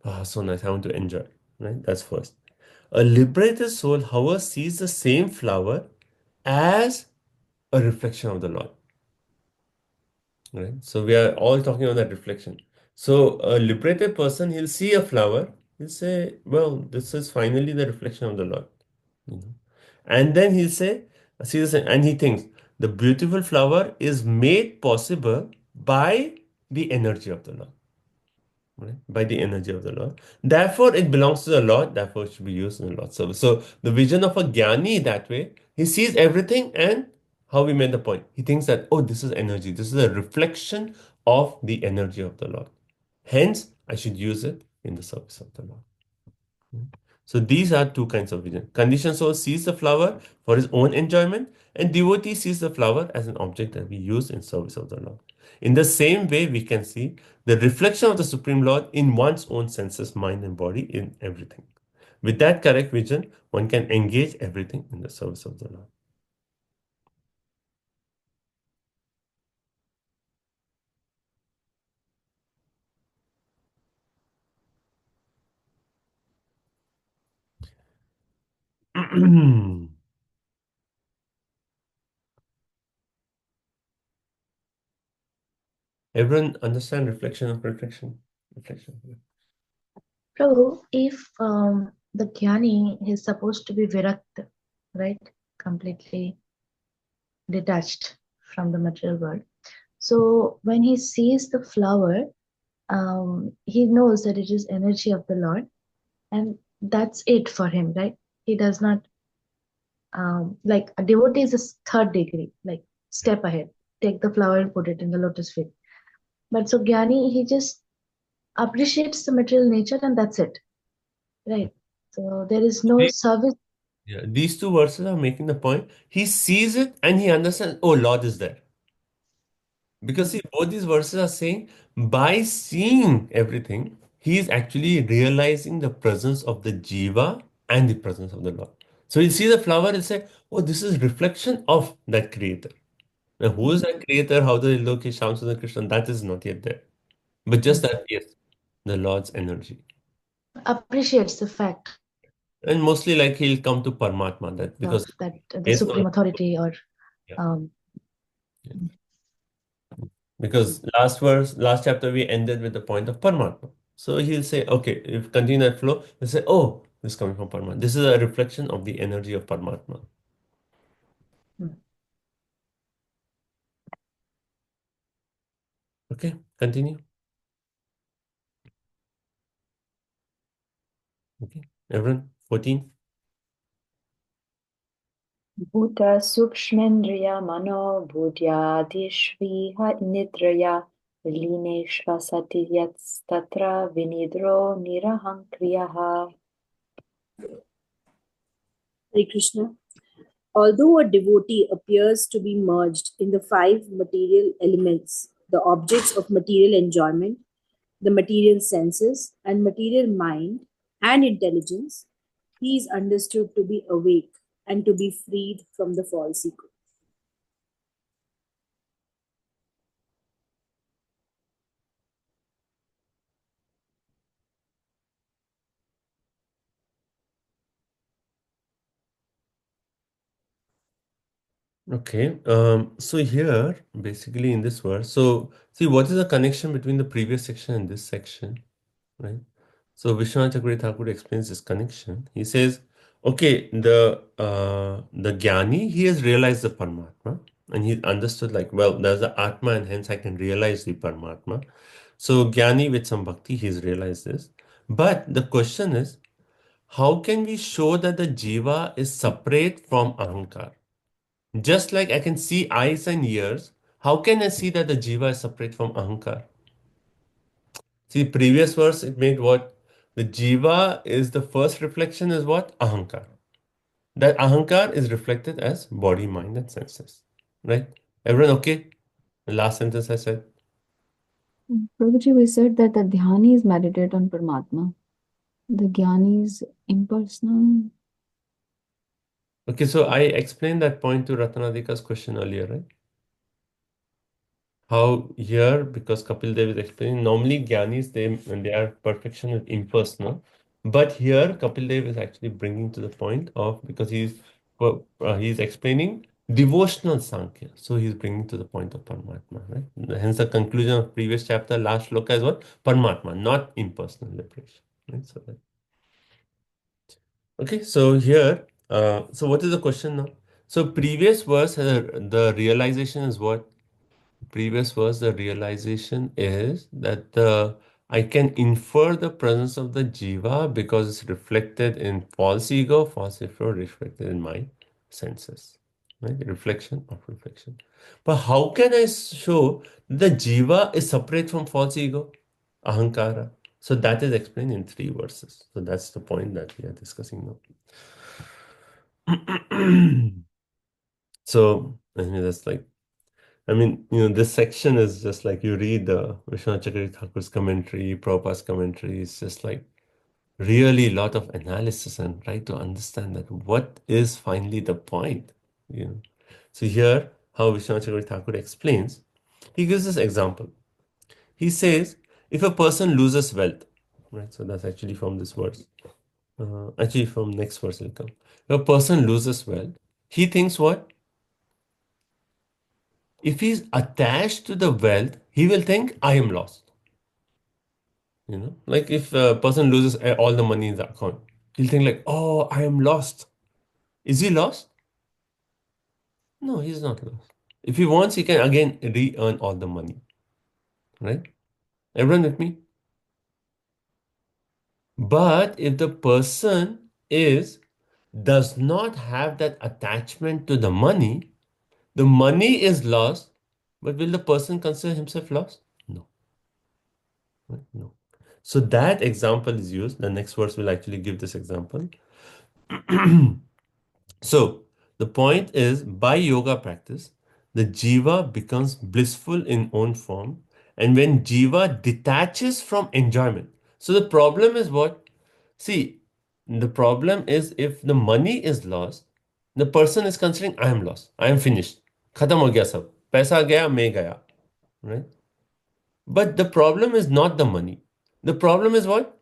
ah, so nice, I want to enjoy. Right? That's first. A liberated soul, however, sees the same flower as a reflection of the Lord. Right? So we are all talking about that reflection. So a liberated person, he'll see a flower, he'll say, well, this is finally the reflection of the Lord. You know? And then he'll say, see this, and he thinks the beautiful flower is made possible by the energy of the Lord. Right? By the energy of the Lord. Therefore, it belongs to the Lord, therefore it should be used in the Lord's service. So the vision of a jnani that way, he sees everything and how we made the point. He thinks that, oh, this is energy. This is a reflection of the energy of the Lord. Hence, I should use it in the service of the Lord. So these are two kinds of vision. Conditioned soul sees the flower for his own enjoyment, and devotee sees the flower as an object that we use in service of the Lord. In the same way, we can see the reflection of the Supreme Lord in one's own senses, mind, and body in everything. With that correct vision, one can engage everything in the service of the Lord. Everyone understand reflection of reflection? Reflection. Prabhu, if the jnani is supposed to be virakta, right? Completely detached from the material world. So when he sees the flower, he knows that it is energy of the Lord, and that's it for him, right? He does not like a devotee is a third degree, like step ahead, take the flower and put it in the lotus feet. But so Jnani, he just appreciates the material nature and that's it, right? So there is no service. Yeah, these two verses are making the point. He sees it and he understands, oh, Lord is there. Because see, both these verses are saying by seeing everything, he is actually realizing the presence of the Jiva and the presence of the Lord. So you see the flower and say, oh, this is reflection of that creator. Now, who is that creator? How does it look? Is Shamsundar Krishna? That is not yet there. But just that, yes, the Lord's energy. Appreciates the fact And mostly like he'll come to Paramatma that because of that the based supreme on authority or yeah. um, Because last chapter we ended with the point of Paramatma. So he'll say, okay, if continue that flow, he'll say, oh, this is coming from Paramatma. This is a reflection of the energy of Paramatma. Okay, continue. Okay, everyone, 14. Bhuta sukshmendriya mano bhudyadishviha nidraya lineshvasati yatstatra vinidro nirahankriyaha. Hare Krishna. Although a devotee appears to be merged in the five material elements, the objects of material enjoyment, the material senses, and material mind and intelligence, he is understood to be awake and to be freed from the false ego. Okay. So here, basically in this verse, so see what is the connection between the previous section and this section, right? So Vishwanath Chakravarti Thakur explains this connection. He says, okay, the Jnani, he has realized the Paramatma, and he understood like, well, there's the Atma, and hence I can realize the Paramatma. So Jnani with some bhakti, he's realized this. But the question is, how can we show that the Jiva is separate from Ahankar? Just like I can see eyes and ears, how can I see that the Jiva is separate from Ahankar? See, previous verse, it made what? The Jiva is the first reflection is what? Ahankar. That Ahankar is reflected as body, mind, and senses. Right? Everyone okay? The last sentence I said. Prabhuji, we said that the dhyani is meditate on Paramatma. The jnani is impersonal. Okay, so I explained that point to Ratnadika's question earlier, right? How here, because Kapil Dev is explaining, normally Gyanis, they are perfection is impersonal. But here, Kapil Dev is actually bringing to the point of, because he's explaining devotional Sankhya. So he's bringing to the point of Paramatma, right? Hence the conclusion of previous chapter, last shloka is what? Paramatma, not impersonal liberation. Right? So okay, so here, so what is the question now? So previous verse, the realization is what? Previous verse, the realization is that I can infer the presence of the jiva because it's reflected in false ego, false ego reflected in my senses. Right? Reflection of reflection. But how can I show the jiva is separate from false ego? Ahankara. So that is explained in 3 verses. So that's the point that we are discussing now. So I mean, that's like, I mean, this section is just like you read Vishwanath Chakravarti Thakur's commentary, Prabhupada's commentary. It's just like really a lot of analysis and try to understand that what is finally the point. So here, how Vishwanath Chakravarti Thakur explains, he gives this example. He says, if a person loses wealth, right? So that's actually from this verse. Actually, from next verse will come. If a person loses wealth, he thinks what? If he's attached to the wealth, he will think, I am lost. Like if a person loses all the money in the account, he'll think like, oh, I am lost. Is he lost? No, he's not lost. If he wants, he can again re-earn all the money. Right? Everyone with me? But if the person does not have that attachment to the money is lost, but will the person consider himself lost? No. Right? No. So that example is used. The next verse will actually give this example. So the point is, by yoga practice, the jiva becomes blissful in own form, and when jiva detaches from enjoyment. So the problem is what? See, the problem is if the money is lost, the person is considering I am lost, I am finished, khatam ho gaya sab, paisa gaya, main gaya, right? But the problem is not the money. The problem is what?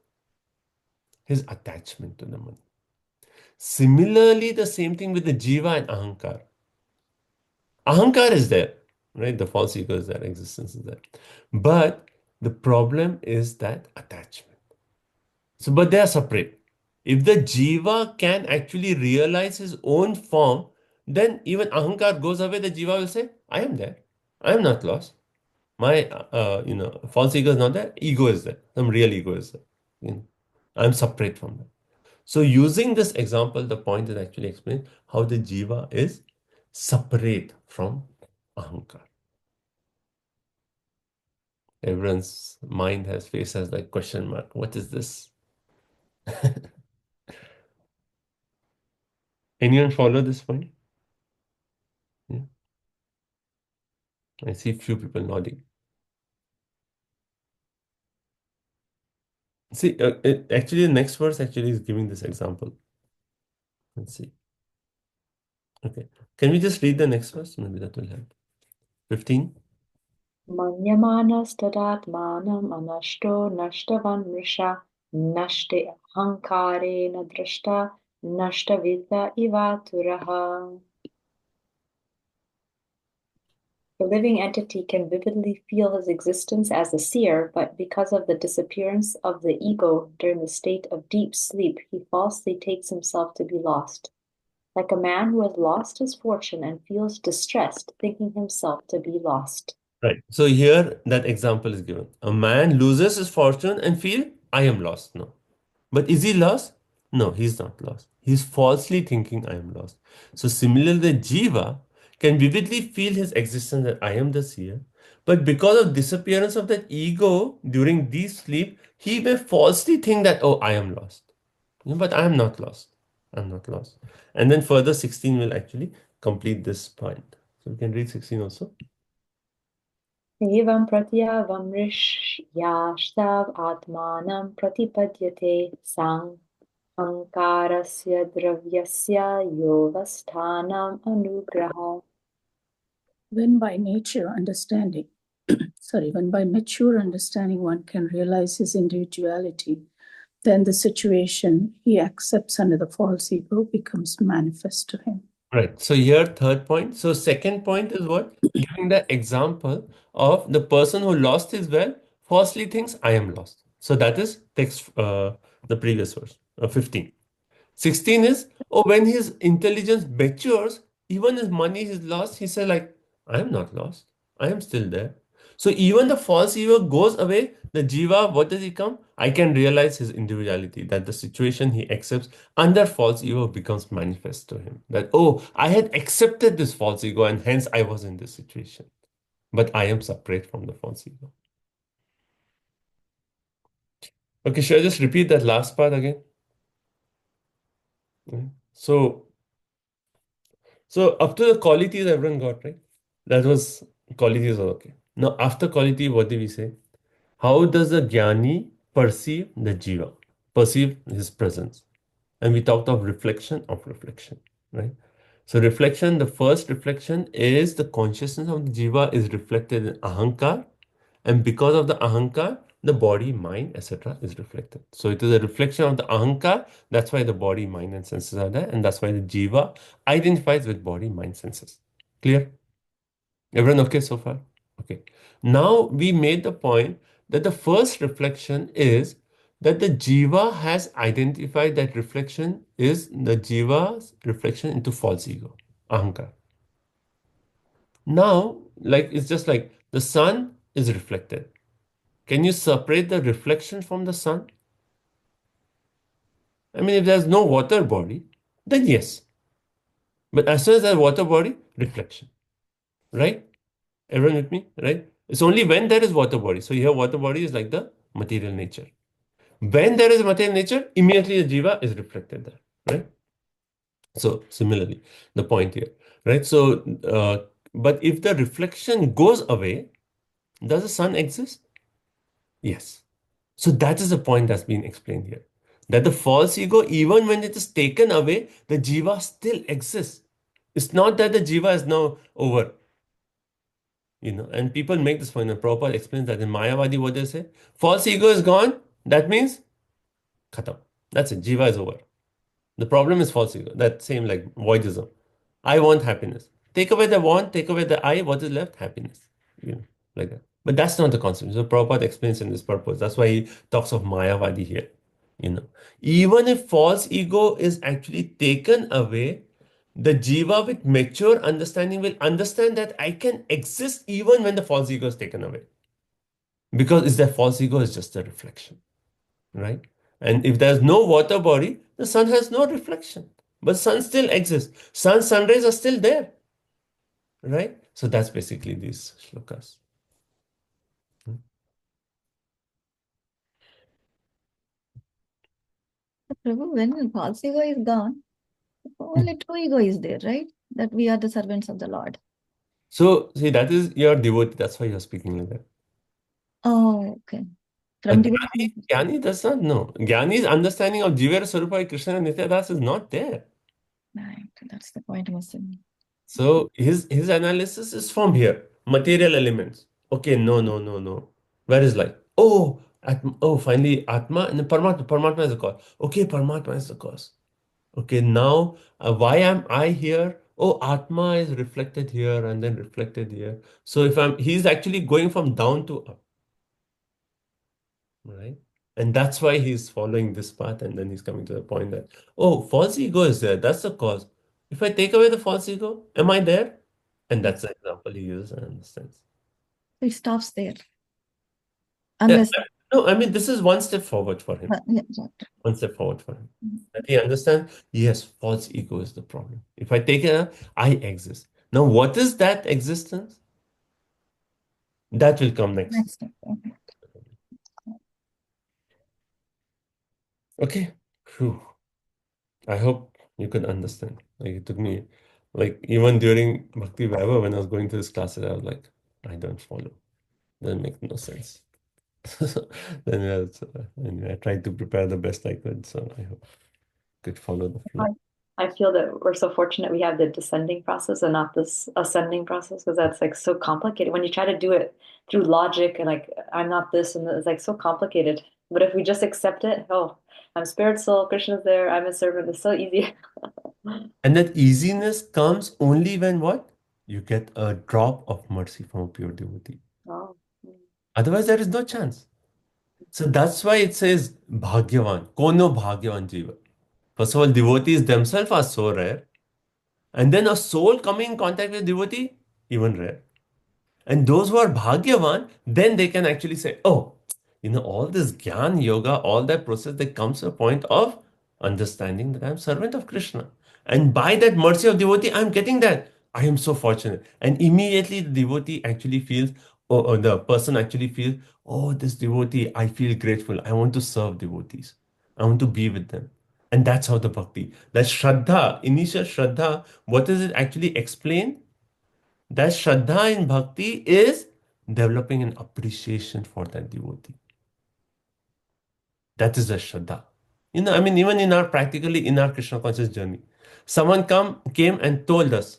His attachment to the money. Similarly, the same thing with the jiva and ahankar. Ahankar is there, right? The false ego is there, existence is there. But the problem is that attachment. So, but they are separate. If the jiva can actually realize his own form, then even ahankar goes away, the jiva will say, I am there. I am not lost. My, false ego is not there. Ego is there. Some real ego is there. I'm separate from that. So using this example, the point is actually explained how the jiva is separate from ahankar. Everyone's mind has face as like question mark. What is this? Anyone follow this point? Yeah. I see few people nodding. See, actually, the next verse actually is giving this example. Let's see. Okay. Can we just read the next verse? Maybe that will help. 15. Manyamanastadaatmanam anashto nashtavan mrisha nashte hankarena drashta nashtavita ivaturaha. The living entity can vividly feel his existence as a seer, but because of the disappearance of the ego during the state of deep sleep, he falsely takes himself to be lost, like a man who has lost his fortune and feels distressed, thinking himself to be lost. Right. So here that example is given. A man loses his fortune and feel, I am lost now. But is he lost? No, he's not lost. He's falsely thinking I am lost. So similarly, the jiva can vividly feel his existence that I am the seer. But because of disappearance of that ego during deep sleep, he may falsely think that, oh, I am lost. But I am not lost. I'm not lost. And then further 16 will actually complete this point. So we can read 16 also. Evam pratyavam rishyashtav atmanam pratipadyate sang ankarasya dravyasya yogasthanam anugraha. When by nature understanding, when by mature understanding one can realize his individuality, then the situation he accepts under the false ego becomes manifest to him. Right. So here, third point. So second point is what? Giving the example of the person who lost his wealth falsely thinks I am lost. So that is text, the previous verse, 15. 16 is, oh, when his intelligence matures, even his money is lost, he said like, I am not lost. I am still there. So even the false ego goes away, the jiva, what does he come? I can realize his individuality, that the situation he accepts under false ego becomes manifest to him. That, oh, I had accepted this false ego and hence I was in this situation. But I am separate from the false ego. Okay, should I just repeat that last part again? So up to the qualities everyone got, right? That was qualities are okay. Now after quality, what did we say? How does the jnani perceive the jiva, perceive his presence? And we talked of reflection, right? So reflection, the first reflection is the consciousness of the jiva is reflected in ahankar, and because of the ahankar, the body, mind, etc. is reflected. So it is a reflection of the ahankar. That's why the body, mind, and senses are there, and that's why the jiva identifies with body, mind, senses. Clear? Everyone okay so far? Okay. Now we made the point that the first reflection is that the jiva has identified that reflection is the jiva's reflection into false ego, ahankar. Now, like it's just like the sun is reflected. Can you separate the reflection from the sun? I mean, if there's no water body, then yes. But as soon as there's water body, reflection. Right? Everyone with me? Right? It's only when there is water body. So here water body is like the material nature. When there is material nature, immediately the jiva is reflected there. Right? So similarly, the point here. Right? So, but if the reflection goes away, does the sun exist? Yes. So that is the point that's being explained here. That the false ego, even when it is taken away, the jiva still exists. It's not that the jiva is now over. And people make this point, and Prabhupada explains that in Mayavadi, what they say, false ego is gone, that means khatam. That's it, jiva is over. The problem is false ego. That same like voidism. I want happiness. Take away the want, take away the I, what is left? Happiness. Like that. But that's not the concept. So Prabhupada explains in this purpose. That's why he talks of Mayavadi here. Even if false ego is actually taken away, the jiva with mature understanding will understand that I can exist even when the false ego is taken away. Because that false ego is just a reflection. Right? And if there's no water body, the sun has no reflection. But sun still exists. Sun rays are still there. Right? So that's basically these shlokas. Prabhu, when false ego is gone, only true ego is there, right? That we are the servants of the Lord. So, see, that is your devotee. That's why you're speaking like that. Oh, okay. From Jnani does not know. Jnani's understanding of Jivera Swarupa Krishna and Nityadas is not there. Right, that's the point I was saying. So his analysis is from here, material elements. Okay, no. Where is life? Oh, finally Atma and then Paramatma. Paramatma is the cause. Okay, Paramatma is the cause. Okay, now why am I here? oh, Atma is reflected here and then reflected here. So he's actually going from down to up, right? And that's why he's following this path, and then he's coming to the point that, oh, false ego is there. That's the cause. If I take away the false ego, am I there? And that's the example he uses and understands. It stops there. Yeah, Unless, no, I mean, this is one step forward for him. yeah, right. One step forward for him. That he understands, yes, false ego is the problem. If I take it out, I exist. Now, what is that existence? That will come next. Next step. Okay. Okay. Phew. I hope you could understand. Like it took me, like even during Bhakti Vaibhav, when I was going to this classes, I was like, I don't follow. Doesn't make no sense. Then anyway, I tried to prepare the best I could, so I hope I could follow the flow. I feel that we're so fortunate we have the descending process and not this ascending process, because that's like so complicated. When you try to do it through logic and like, I'm not this, and it's like so complicated. But if we just accept it, oh, I'm spirit soul, Krishna's there, I'm a servant, it's so easy. And that easiness comes only when what? You get a drop of mercy from a pure devotee. Oh. Otherwise, there is no chance. So that's why it says Bhagyavan, Kono Bhagyavan Jiva. First of all, devotees themselves are so rare. And then a soul coming in contact with devotee, even rare. And those who are Bhagyavan, then they can actually say, oh, all this Gyan, Yoga, all that process, there comes a point of understanding that I'm servant of Krishna. And by that mercy of devotee, I'm getting that. I am so fortunate. And immediately the devotee actually feels, or the person actually feels, oh, this devotee, I feel grateful. I want to serve devotees. I want to be with them. And that's how the bhakti, that Shraddha, initial Shraddha, what does it actually explain? That Shraddha in bhakti is developing an appreciation for that devotee. That is the Shraddha. I mean, even practically in our Krishna conscious journey, someone came and told us,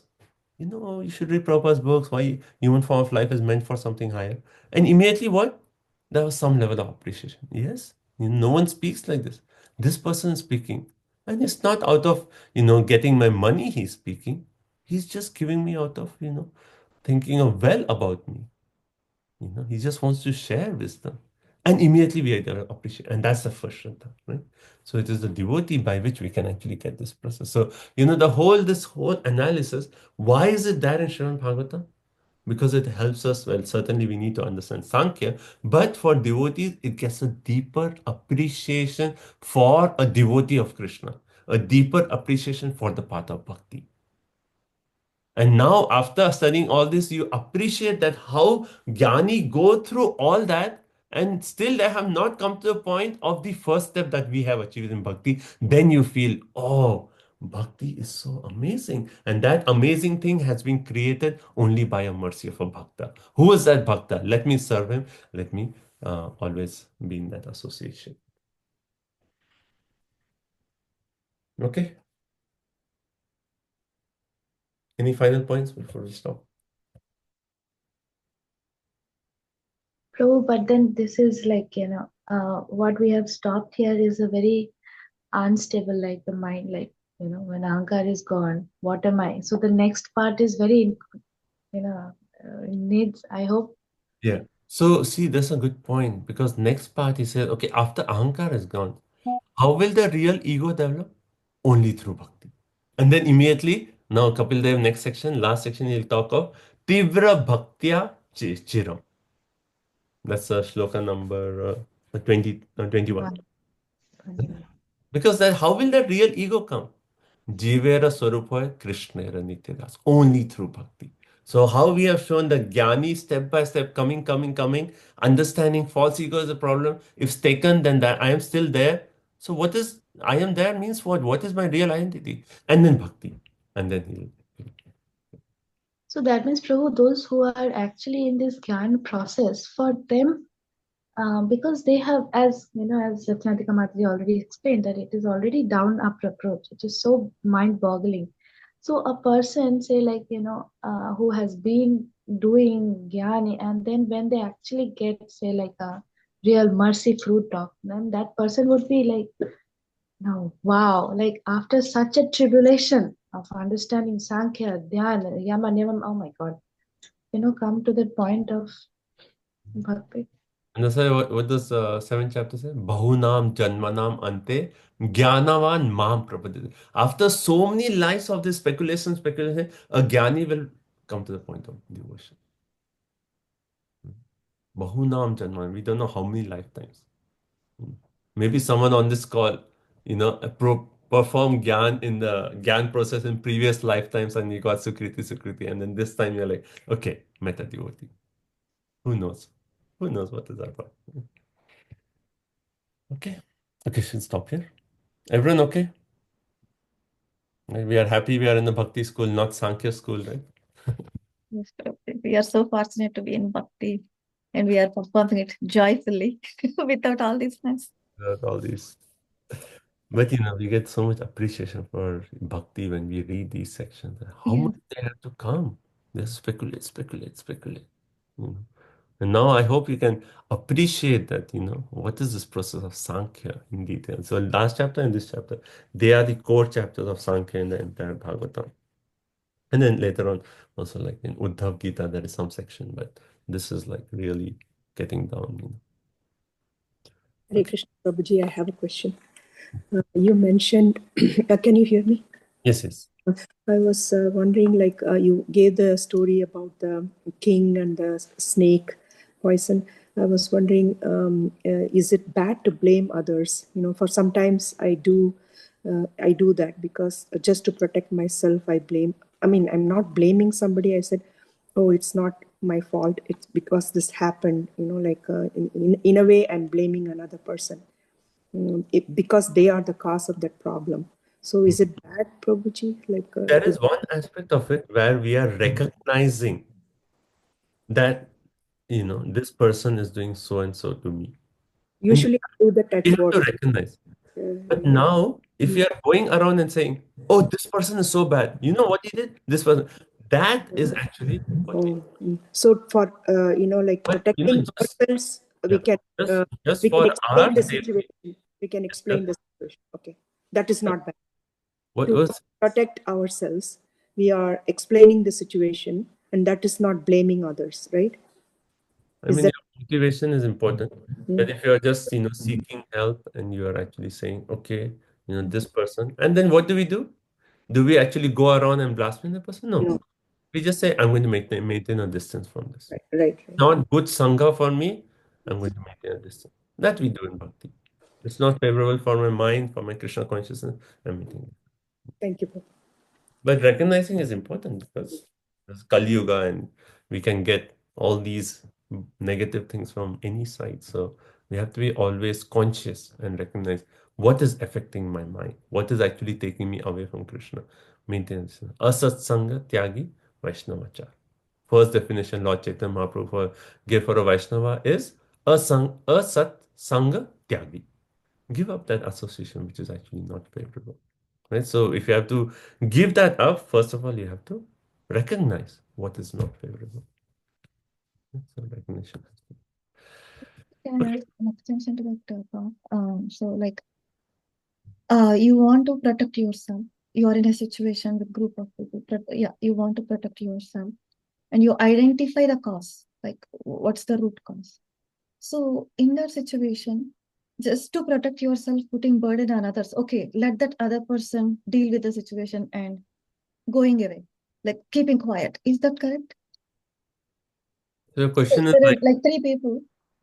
you should read Prabhupada's books, why human form of life is meant for something higher. And immediately what? There was some level of appreciation. Yes, no one speaks like this. This person is speaking. And it's not out of, getting my money he's speaking. He's just giving me out of, thinking of well about me. He just wants to share wisdom. And immediately we appreciate. And that's the first Shraddha, right? So it is the devotee by which we can actually get this process. So, this whole analysis, why is it there in Srimad Bhagavatam? Because it helps us, well, certainly we need to understand Sankhya, but for devotees, it gets a deeper appreciation for a devotee of Krishna, a deeper appreciation for the path of bhakti. And now, after studying all this, you appreciate that how Jnani go through all that, and still they have not come to the point of the first step that we have achieved in bhakti. Then you feel, oh, bhakti is so amazing. And that amazing thing has been created only by a mercy of a bhakta. Who is that bhakta? Let me serve him. Let me always be in that association. Okay. Any final points before we stop? Prabhu, but then this is like, what we have stopped here is a very unstable, like the mind, like, when Ahankar is gone, what am I? So the next part is very, needs, I hope. Yeah. So see, that's a good point, because next part he says, okay, after Ahankar is gone, how will the real ego develop? Only through bhakti. And then immediately, now Kapil Dev, next section, last section, he'll talk of Tivra Bhaktya Chiram. That's shloka number 21. Because how will that real ego come? Jivera Swarupa Krishnera Nityadas. Only through bhakti. So how we have shown the Jnani step by step coming, understanding false ego is a problem. If taken, then that I am still there. So what is I am there means what? What is my real identity? And then bhakti. And then he'll. So that means, Prabhu, those who are actually in this Gyan process, for them, because they have, as Satyantika Mataji already explained, that it is already down up approach. It is so mind-boggling. So a person, say like, who has been doing Jnani, and then when they actually get, say like a real mercy fruit of, then that person would be like, no, wow, like after such a tribulation, of understanding Sankhya, Dhyana, Yama, Niyama, oh my God, come to that point of bhakti. And that's why what does seventh chapter say? Bahunam janmanam ante jnanavan mam prapadite. After so many lives of this speculation, a jnani will come to the point of devotion. Bahunam janmanam. We don't know how many lifetimes. Maybe someone on this call, perform Gyan in the Gyan process in previous lifetimes and you got Sukriti, and then this time you're like, okay, Metta devotee. Who knows? Who knows what is our part? Okay. Okay, should stop here. Everyone okay? Right, we are happy we are in the Bhakti school, not Sankhya school, right? Yes, Prabhupada. We are so fortunate to be in bhakti and we are performing it joyfully without all these mess. Without all these. But we get so much appreciation for bhakti when we read these sections. How Yeah. much they have to come? They speculate. And now I hope you can appreciate that, what is this process of Sankhya in detail. So last chapter and this chapter, they are the core chapters of Sankhya in the entire Bhagavatam. And then later on, also like in Uddhav Gita, there is some section, but this is like really getting down. Hare Krishna Prabhuji, I have a question. You mentioned, can you hear me? Yes. I was wondering, like you gave the story about the king and the snake poison. I was wondering, is it bad to blame others? For sometimes I do that because just to protect myself, I blame. I mean, I'm not blaming somebody. I said, oh, it's not my fault. It's because this happened. Like in a way, I'm blaming another person because they are the cause of that problem. So is it bad, Prabhuji? Like there is one aspect of it where we are recognizing that this person is doing so and so to me. Usually I do that at we have work. to recognize. But now, if you are going around and saying, "Oh, this person is so bad," you know what he did? This person. That is actually what we do. So for like protecting ourselves, we can just we can for explain our the safety. situation. We can explain the situation. Okay, that is not bad. What To was protect ourselves, we are explaining the situation, and that is not blaming others, right? I mean, your motivation is important. But if you are just, seeking help and you are actually saying, okay, this person, and then what do? Do we actually go around and blaspheme the person? No. We just say, I'm going to maintain a distance from this. Right. Not good sangha for me, I'm going to maintain a distance. That we do in bhakti. It's not favorable for my mind, for my Krishna consciousness, I'm maintaining. Thank you. But recognizing is important because there's Kali Yuga and we can get all these negative things from any side. So we have to be always conscious and recognize what is affecting my mind, what is actually taking me away from Krishna. Maintenance. Asatsanga tyagi Vaishnavachar. First definition Lord Chaitanya Mahaprabhu gave for a Vaishnava is asat sanga tyagi. Give up that association which is actually not favorable. Right? So if you have to give that up, first of all, you have to recognize what is not favorable. So recognition. Can I ask an extension to that? So like, you want to protect yourself. You are in a situation with group of people. You want to protect yourself, and you identify the cause. Like, what's the root cause? So in that situation, just to protect yourself, putting burden on others. Okay, let that other person deal with the situation and going away, like keeping quiet. Is that correct? So the question is There are like three people.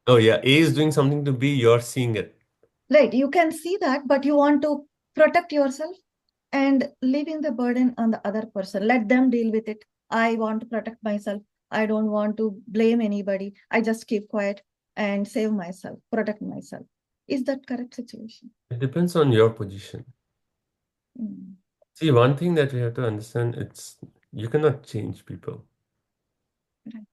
oh yeah, A is doing something to B, you're seeing it. Right, you can see that, but you want to protect yourself and leaving the burden on the other person. Let them deal with it. I want to protect myself. I don't want to blame anybody. I just keep quiet and save myself, protect myself. Is that correct situation? It depends on your position. See, one thing that we have to understand, it's you cannot change people. Right.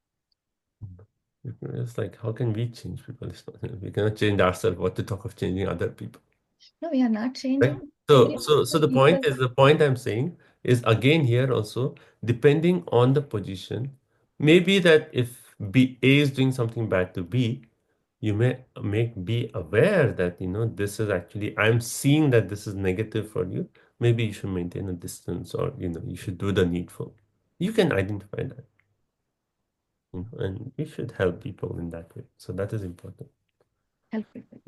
It's like, how can we change people? We cannot change ourselves. What to talk of changing other people? No, we are not changing. Right? So the point I'm saying is again here also, depending on the position, maybe that if A is doing something bad to B, you may make B aware that, this is actually, I'm seeing that this is negative for you. maybe you should maintain a distance, or you should do the needful. You can identify that, and you should help people in that way. So that is important. Help people.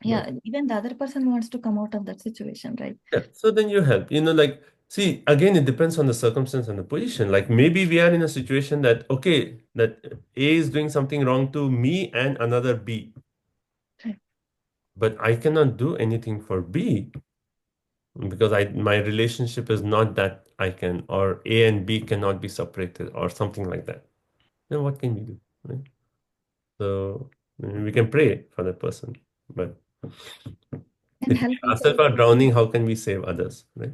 Yeah, even the other person wants to come out of that situation, right? Yeah, so then you help. See, again, it depends on the circumstance and the position. Like maybe we are in a situation that, okay, that A is doing something wrong to me and another B. Right. But I cannot do anything for B because my relationship is not that I can, or A and B cannot be separated or something like that. Then what can we do? Right? So we can pray for that person. But And if help we ourselves are drowning, how can we save others? Right?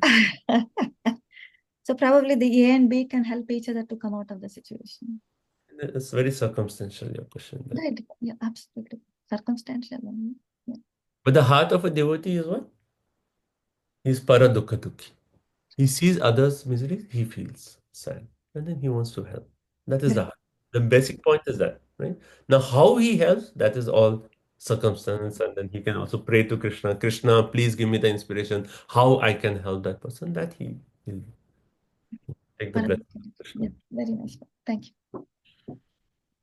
So probably the A and B can help each other to come out of the situation. It's very circumstantial, your question. There. Right. Yeah, absolutely. Circumstantial. Yeah. But the heart of a devotee is what? He's para dukkha dukhi. He sees others' misery, he feels sad, and then he wants to help. That is the heart. The basic point is that, right? Now, how he helps, that is all circumstance, and then he can also pray to Krishna. Krishna, please give me the inspiration how I can help that person. That he'll take the blessing of Krishna. Yeah, very nice. Thank you.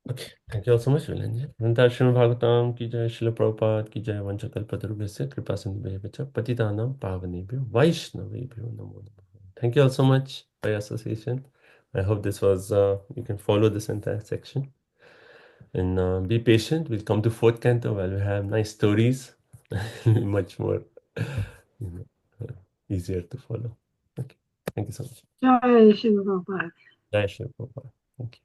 Okay, thank you all so much, Vilanji. Vrinda Srimad Bhagavatam ki jai, Srila Prabhupada ki jai, Vanchakalpatarubhyasya kripa sindhubhyo patitanam pavanebhyo vaishnavebhyo namo namaha. Thank you all so much for your association. I hope this was, you can follow this entire section. And be patient. We'll come to fourth canto where we have nice stories, much more easier to follow. Okay, thank you so much. Jai Shri Prabhupada. Jai Shri Prabhupada. Thank you.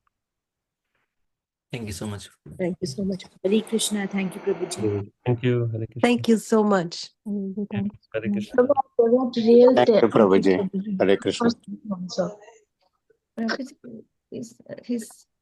Thank you so much. Thank you so much. Hare Krishna. Thank you, Prabhuji. Thank you. Hare Krishna. Thank you so much. Hare Krishna. What real Thank you, Prabhuji. Hare Krishna. Also. Prabhuji, his